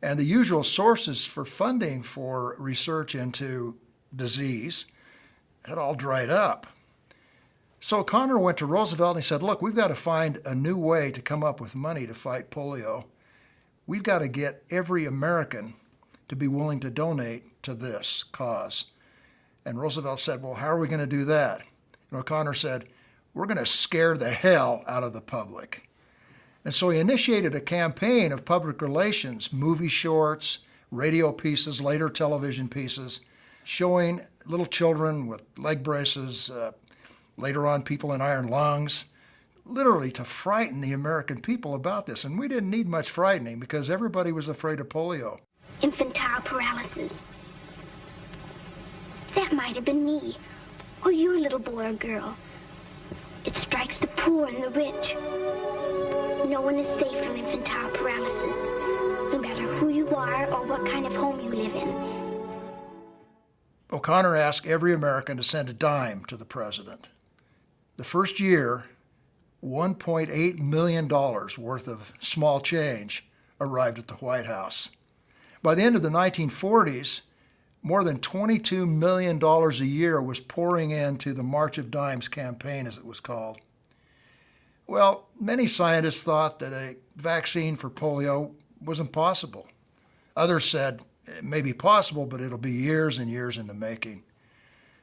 And the usual sources for funding for research into disease had all dried up. So O'Connor went to Roosevelt and he said, look, we've got to find a new way to come up with money to fight polio. We've got to get every American to be willing to donate to this cause. And Roosevelt said, well, how are we going to do that? And O'Connor said, we're going to scare the hell out of the public. And so he initiated a campaign of public relations, movie shorts, radio pieces, later television pieces, showing little children with leg braces, later on people in iron lungs, literally to frighten the American people about this. And we didn't need much frightening because everybody was afraid of polio.
Infantile paralysis. That might have been me, or your little boy or girl. It strikes the poor and the rich. No one is safe from infantile paralysis, no matter who you are or what kind of home you live in.
O'Connor asked every American to send a dime to the president. The first year, $1.8 million worth of small change arrived at the White House. By the end of the 1940s, more than $22 million a year was pouring into the March of Dimes campaign, as it was called. Well, many scientists thought that a vaccine for polio was impossible. Others said it may be possible, but it'll be years and years in the making.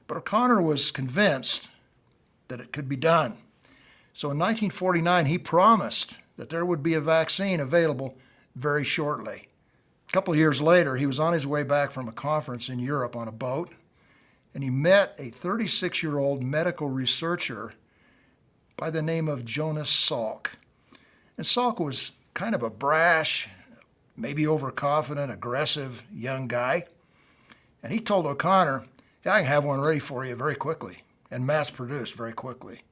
But O'Connor was convinced that it could be done. So in 1949, he promised that there would be a vaccine available very shortly. A couple of years later, he was on his way back from a conference in Europe on a boat, and he met a 36-year-old medical researcher by the name of Jonas Salk. And Salk was kind of a brash, maybe overconfident, aggressive young guy. And he told O'Connor, hey, I can have one ready for you very quickly, and mass-produced very quickly.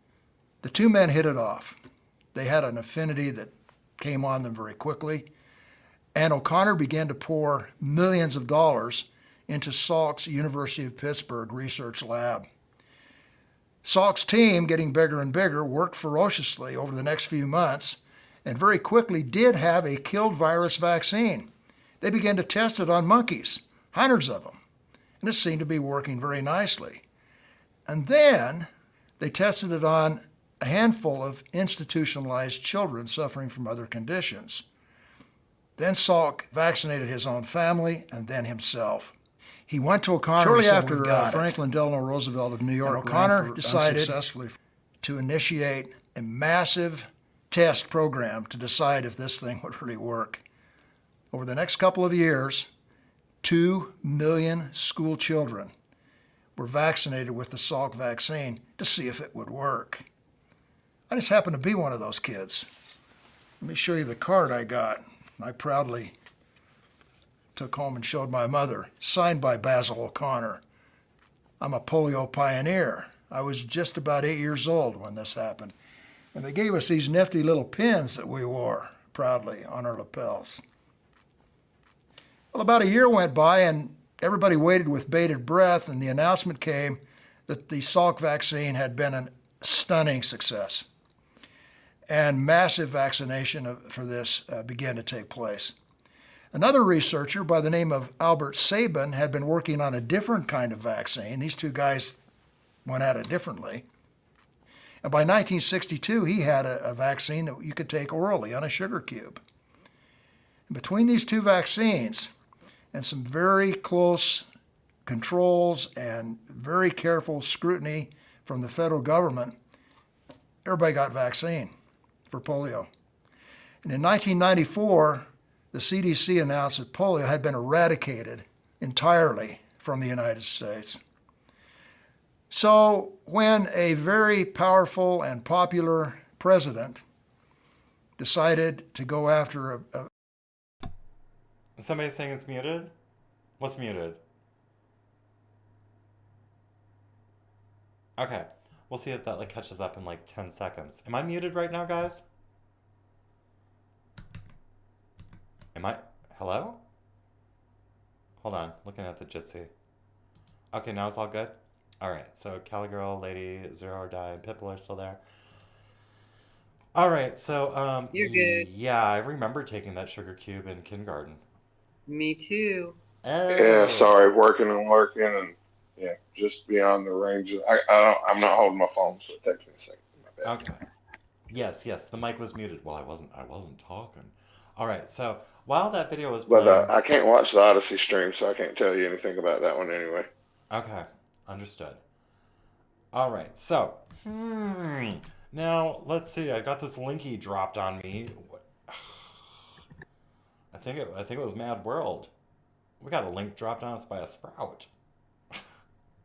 The two men hit it off. They had an affinity that came on them very quickly. And O'Connor began to pour millions of dollars into Salk's University of Pittsburgh research lab. Salk's team, getting bigger and bigger, worked ferociously over the next few months and very quickly did have a killed virus vaccine. They began to test it on monkeys, hundreds of them, and it seemed to be working very nicely. And then they tested it on a handful of institutionalized children suffering from other conditions. Then Salk vaccinated his own family and then himself. He went to O'Connor shortly after Franklin Delano Roosevelt of New York. And O'Connor decided unsuccessfully to initiate a massive test program to decide if this thing would really work. Over the next couple of years, 2 million school children were vaccinated with the Salk vaccine to see if it would work. I just happened to be one of those kids. Let me show you the card I got. I proudly took home and showed my mother, signed by Basil O'Connor. I'm a polio pioneer. I was just about 8 years old when this happened. And they gave us these nifty little pins that we wore proudly on our lapels. Well, about a year went by and everybody waited with bated breath, and the announcement came that the Salk vaccine had been a stunning success. And massive vaccination for this began to take place. Another researcher by the name of Albert Sabin had been working on a different kind of vaccine. These two guys went at it differently. And by 1962, he had a vaccine that you could take orally on a sugar cube. And between these two vaccines and some very close controls and very careful scrutiny from the federal government, everybody got vaccine for polio. And in 1994, the CDC announced that polio had been eradicated entirely from the United States. So when a very powerful and popular president decided to go after
Somebody's saying it's muted? What's muted? Okay. We'll see if that catches up in 10 seconds. Am I muted right now, guys? Am I? Hello? Hold on. Looking at the Jitsi. Okay, now it's all good? Alright, so Cali Girl, Lady, Zero or Die, and Pitbull are still there. Alright, so,
You're good.
yeah, I remember taking that sugar cube in kindergarten.
Me too.
Yeah,
Oh.
sorry, working and working, and yeah, just beyond the range. I'm not holding my phone, so it takes me a second. My bad.
Okay. Yes, the mic was muted. Well, I wasn't talking. Alright, so, while that video was
But
playing...
I can't watch the Odysee stream, so I can't tell you anything about that one anyway.
Okay, understood. Alright, so, now, let's see, I got this linky dropped on me. I think it was Mad World. We got a link dropped on us by a sprout.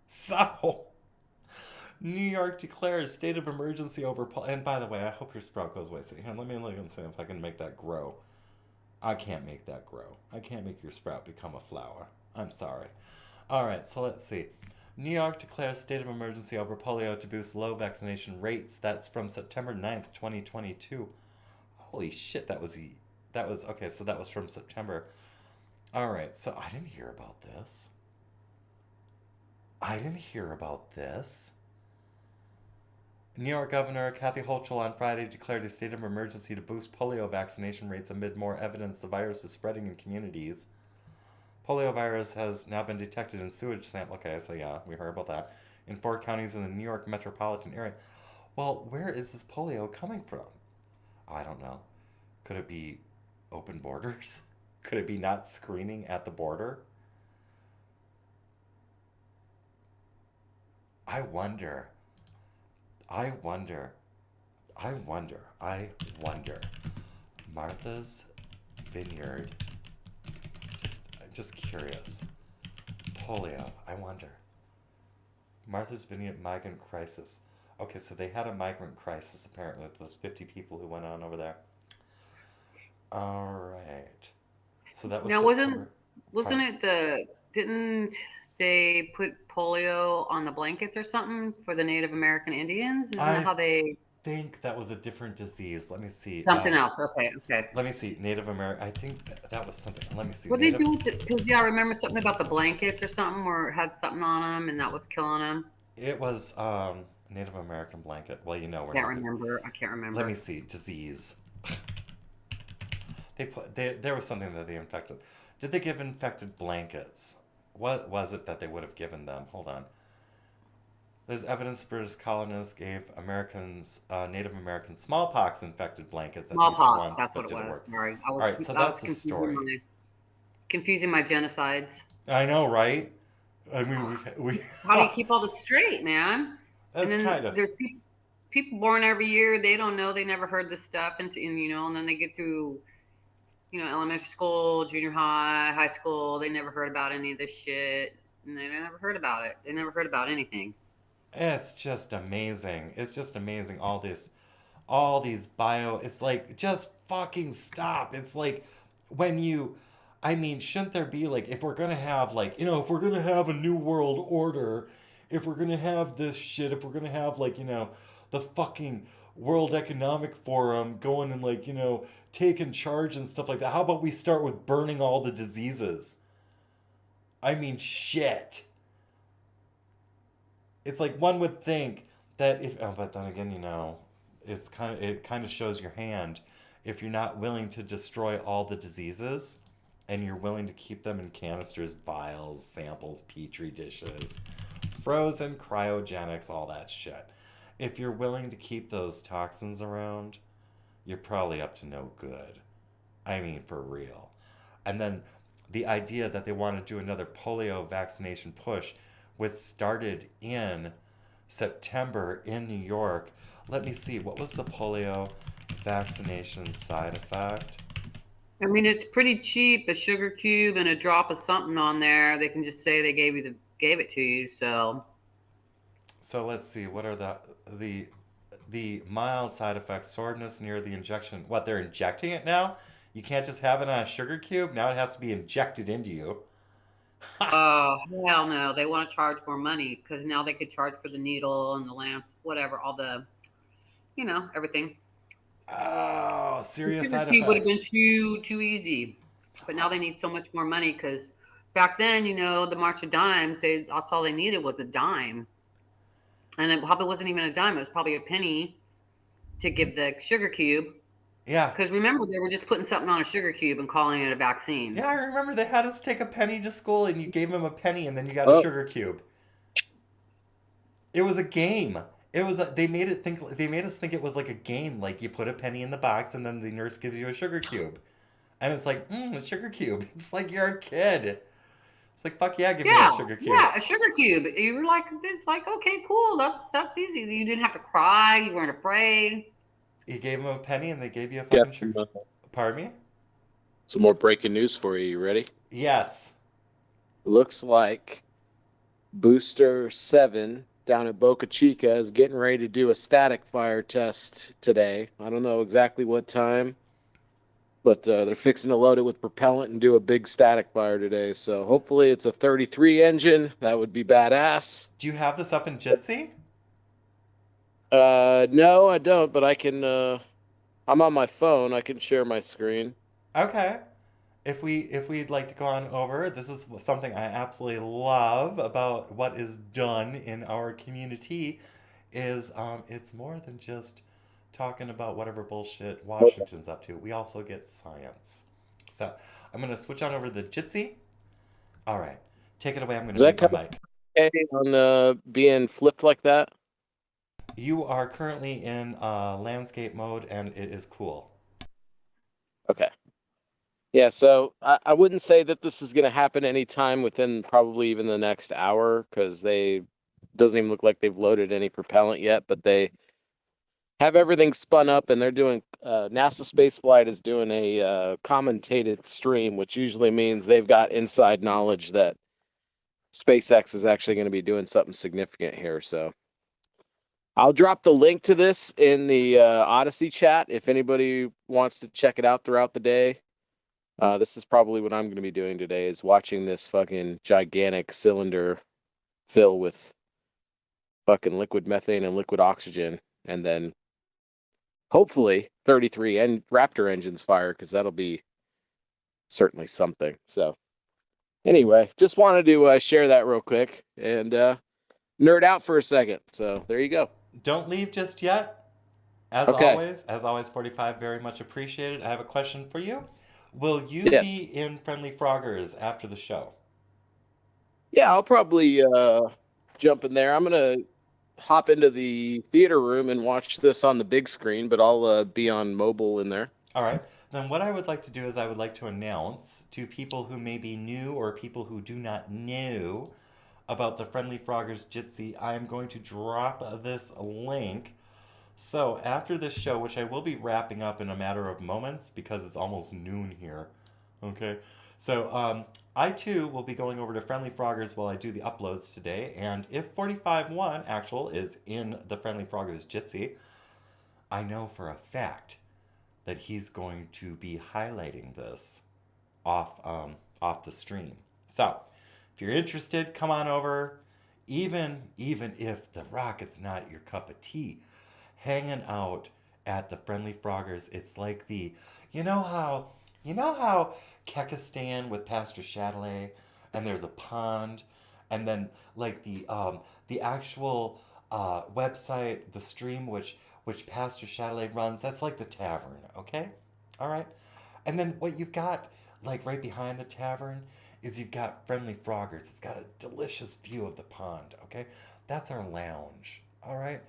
So, New York declares state of emergency over... And by the way, I hope your sprout goes away. See, here, let me look and see if I can make that grow. I can't make that grow. I can't make your sprout become a flower. I'm sorry. Alright, so let's see. New York declares state of emergency over polio to boost low vaccination rates. That's from September 9th, 2022. Holy shit, that was okay, so that was from September. Alright, so I didn't hear about this. New York Governor Kathy Hochul on Friday declared a state of emergency to boost polio vaccination rates amid more evidence the virus is spreading in communities. Poliovirus has now been detected in sewage sample. Okay, so yeah, we heard about that. In 4 counties in the New York metropolitan area. Well, where is this polio coming from? I don't know. Could it be open borders? Could it be not screening at the border? I wonder. Martha's Vineyard. Just curious. Polio, I wonder. Martha's Vineyard migrant crisis. Okay, so they had a migrant crisis apparently with those 50 people who went on over there. All right. So that was
Now,
September.
wasn't it didn't they put polio on the blankets or something for the Native American Indians? Isn't that how they...
I think that was a different disease. Let me see.
Something else. Okay.
Let me see. Native American. I think that was something. Let me see.
What did they do with it? Because, yeah, I remember something about the blankets or something where it had something on them and that was killing them.
It was Native American blanket. Well, you know we're
I can't remember.
Let me see. Disease. There was something that they infected. Did they give infected blankets? What was it that they would have given them? Hold on. There's evidence British colonists gave Native American smallpox infected blankets.
Smallpox, that's what it was.
Work.
Sorry.
All right, so that's the story.
Confusing my genocides.
I know, right? I mean, we
How do you keep all this straight, man?
That's
and then
kind of...
There's people born every year. They don't know. They never heard this stuff, and then they get through, elementary school, junior high, high school. They never heard about any of this shit, and they never heard about it. They never heard about anything.
It's just amazing. It's just amazing. All these it's like, just fucking stop. It's like shouldn't there be if we're going to have if we're going to have a new world order, if we're going to have this shit, if we're going to have the fucking World Economic Forum going and taking charge and stuff like that. How about we start with burning all the diseases? Shit. It's like one would think that but then again, it kind of shows your hand if you're not willing to destroy all the diseases and you're willing to keep them in canisters, vials, samples, petri dishes, frozen, cryogenics, all that shit. If you're willing to keep those toxins around, you're probably up to no good. For real. And then the idea that they want to do another polio vaccination push, which started in September in New York. Let me see, what was the polio vaccination side effect?
It's pretty cheap, a sugar cube and a drop of something on there. They can just say they gave it to you, so.
So let's see, what are the mild side effects? Soreness near the injection. What, they're injecting it now? You can't just have it on a sugar cube? Now it has to be injected into you.
Oh, hell no. They want to charge more money because now they could charge for the needle and the lamps, whatever, all the, everything.
Oh, serious side
effects. It would have been
effects.
too easy. But now they need so much more money because back then, the March of Dimes, that's all they needed was a dime. And it probably wasn't even a dime. It was probably a penny to give the sugar cube.
Yeah.
Because remember, they were just putting something on a sugar cube and calling it a vaccine.
Yeah, I remember they had us take a penny to school, and you gave them a penny, and then you got
Oh.
a sugar cube. It was a game. They made us think it was like a game. Like you put a penny in the box, and then the nurse gives you a sugar cube, and it's like, a sugar cube. It's like you're a kid. It's like, fuck yeah, give me a sugar cube.
Yeah, a sugar cube. You were like, it's like, okay, cool. That's easy. You didn't have to cry. You weren't afraid.
You gave them a penny, and they gave you a fucking sugar. Pardon me?
Some more breaking news for you. You ready?
Yes.
Looks like Booster 7 down at Boca Chica is getting ready to do a static fire test today. I don't know exactly what time, but they're fixing to load it with propellant and do a big static fire today. So hopefully it's a 33 engine. That would be badass.
Do you have this up in Jitsi?
No, I don't, but I can, I'm on my phone. I can share my screen.
Okay. If we'd like to go on over, this is something I absolutely love about what is done in our community is it's more than just talking about whatever bullshit Washington's up to. We also get science. So I'm gonna switch on over to the Jitsi. All right, take it away. I'm gonna mute my mic.
Okay on being flipped like that?
You are currently in landscape mode, and it is cool.
Okay. Yeah, so I wouldn't say that this is going to happen anytime within probably even the next hour, because doesn't even look like they've loaded any propellant yet, but they have everything spun up, and they're doing NASA Spaceflight is doing a commentated stream, which usually means they've got inside knowledge that SpaceX is actually going to be doing something significant here. So I'll drop the link to this in the Odysee chat if anybody wants to check it out throughout the day. This is probably what I'm going to be doing today, is watching this fucking gigantic cylinder fill with fucking liquid methane and liquid oxygen, and then hopefully 33 Raptor engines fire, because that'll be certainly something. So anyway, just wanted to share that real quick and nerd out for a second. So there you go.
Don't leave just yet. As always, 45, very much appreciated. I have a question for you. Will you be in Friendly Froggers after the show?
Yeah, I'll probably jump in there. I'm going to hop into the theater room and watch this on the big screen, but I'll be on mobile in there.
All right. Then what I would like to do is I would like to announce to people who may be new or people who do not know about the Friendly Froggers Jitsi, I am going to drop this link. So after this show, which I will be wrapping up in a matter of moments because it's almost noon here, okay? So I too will be going over to Friendly Froggers while I do the uploads today, and if 45.1 actual is in the Friendly Froggers Jitsi, I know for a fact that he's going to be highlighting this off the stream. So if you're interested, come on over. Even if the rocket's not your cup of tea, hanging out at the Friendly Froggers, it's like you know how Kekistan with Pastor Chatelet, and there's a pond, and then like the actual website, the stream which Pastor Chatelet runs, that's like the tavern, okay? All right? And then what you've got like right behind the tavern is you've got Friendly Froggers. It's got a delicious view of the pond, okay? That's our lounge, all right?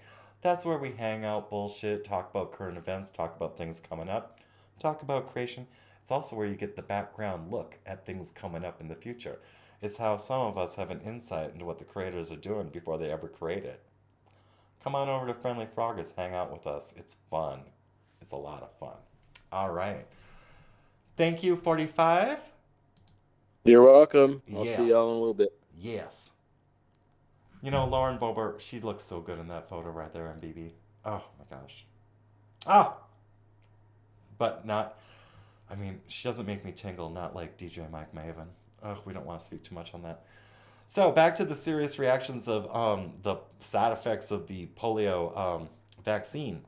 That's where we hang out, bullshit, talk about current events, talk about things coming up, talk about creation. It's also where you get the background look at things coming up in the future. It's how some of us have an insight into what the creators are doing before they ever create it. Come on over to Friendly Froggers, hang out with us. It's fun. It's a lot of fun. All right. Thank you, 45.
You're welcome. I'll see y'all in a little bit.
Yes. You know, Lauren Boebert, she looks so good in that photo right there, MBB. Oh, my gosh. Ah! But not, I mean, she doesn't make me tingle, not like DJ Mike Maven. Oh, we don't want to speak too much on that. So, back to the serious reactions of the side effects of the polio vaccine,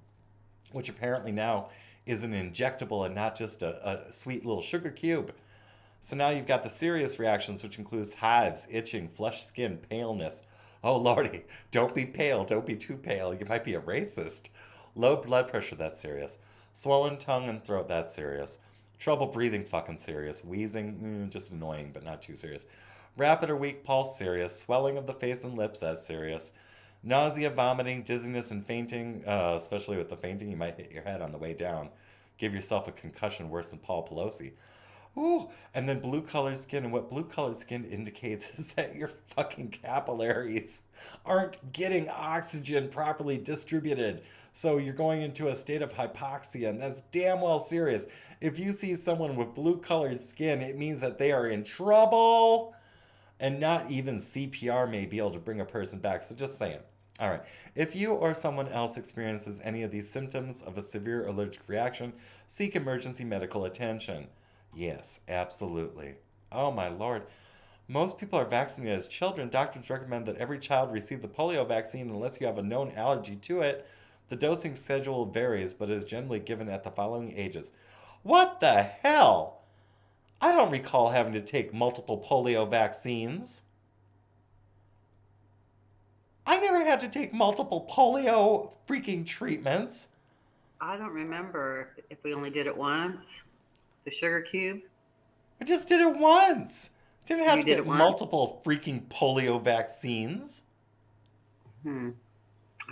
which apparently now is an injectable and not just a sweet little sugar cube. So now you've got the serious reactions, which includes hives, itching, flushed skin, paleness. Oh, lordy, don't be pale. Don't be too pale. You might be a racist. Low blood pressure, that's serious. Swollen tongue and throat, that's serious. Trouble breathing, fucking serious. Wheezing, just annoying, but not too serious. Rapid or weak pulse, serious. Swelling of the face and lips, that's serious. Nausea, vomiting, dizziness, and fainting, especially with the fainting, you might hit your head on the way down. Give yourself a concussion worse than Paul Pelosi. Ooh, and then blue-colored skin. And what blue-colored skin indicates is that your fucking capillaries aren't getting oxygen properly distributed. So you're going into a state of hypoxia, and that's damn well serious. If you see someone with blue-colored skin, it means that they are in trouble. And not even CPR may be able to bring a person back. So just saying. All right. If you or someone else experiences any of these symptoms of a severe allergic reaction, seek emergency medical attention. Yes, absolutely. Oh, my Lord. Most people are vaccinated as children. Doctors recommend that every child receive the polio vaccine unless you have a known allergy to it. The dosing schedule varies, but is generally given at the following ages. What the hell? I don't recall having to take multiple polio vaccines. I never had to take multiple polio freaking treatments.
I don't remember if we only did it once. The sugar cube?
I just did it once. Didn't have
You
to
did
get
it once?
multiple freaking polio vaccines.
I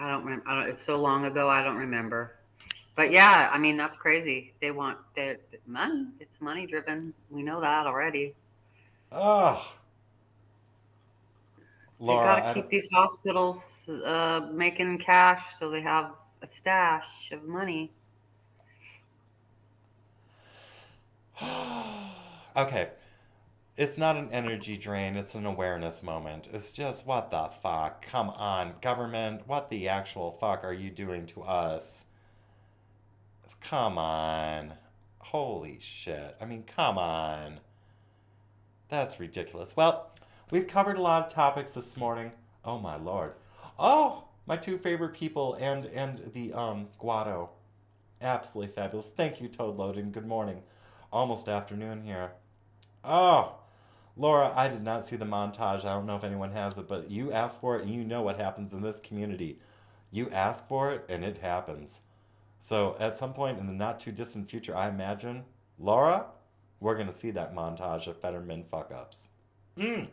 don't remember. It's so long ago, I don't remember. But yeah, I mean, that's crazy. They want the money. It's money driven. We know that already.
Oh. Laura,
They got to keep these hospitals making cash so they have a stash of money.
Okay. It's not an energy drain. It's an awareness moment. It's just, what the fuck? Come on, government. What the actual fuck are you doing to us? Come on. Holy shit. I mean, come on. That's ridiculous. Well, we've covered a lot of topics this morning. Oh, my Lord. Oh, my two favorite people and the Guado. Absolutely fabulous. Thank you, Toad Loading. Good morning. Almost afternoon here. Oh, Laura, I did not see the montage. I don't know if anyone has it, but you asked for it and you know what happens in this community. You ask for it and it happens. So at some point in the not too distant future, I imagine, Laura, we're going to see that montage of Fetterman fuck-ups. And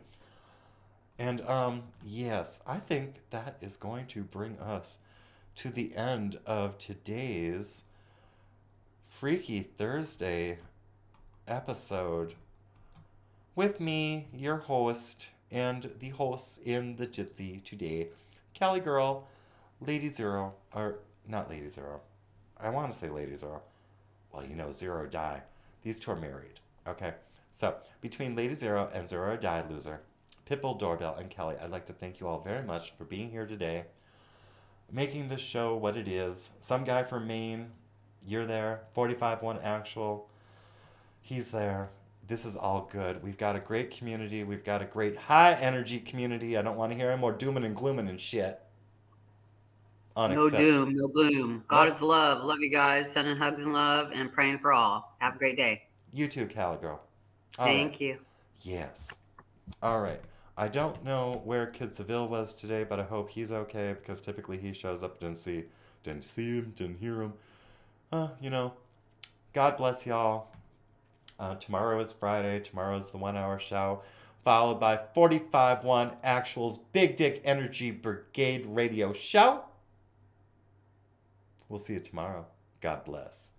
yes, I think that is going to bring us to the end of today's Freaky Thursday episode with me, your host, and the hosts in the Jitsi today, Cali Girl, Lady Zero, or not Lady Zero. I want to say Lady Zero. Well, you know, Zero Die. These two are married. Okay. So, between Lady Zero and Zero Die Loser, Pitbull, Doorbell, and Kelly, I'd like to thank you all very much for being here today, making this show what it is. Some guy from Maine, you're there. 45-1 Actual, he's there. This is all good. We've got a great community. We've got a great high-energy community. I don't want to hear any more dooming and glooming and shit.
No doom, no gloom. God is love. Love you guys. Sending hugs and love and praying for all. Have a great day.
You too, Cali Girl.
Thank you.
Yes. All right. I don't know where Kid Seville was today, but I hope he's okay because typically he shows up. Didn't see him, didn't hear him. You know, God bless y'all. Tomorrow is Friday. Tomorrow is the 1 hour show, followed by 45-1 Actual's Big Dick Energy Brigade radio show. We'll see you tomorrow. God bless.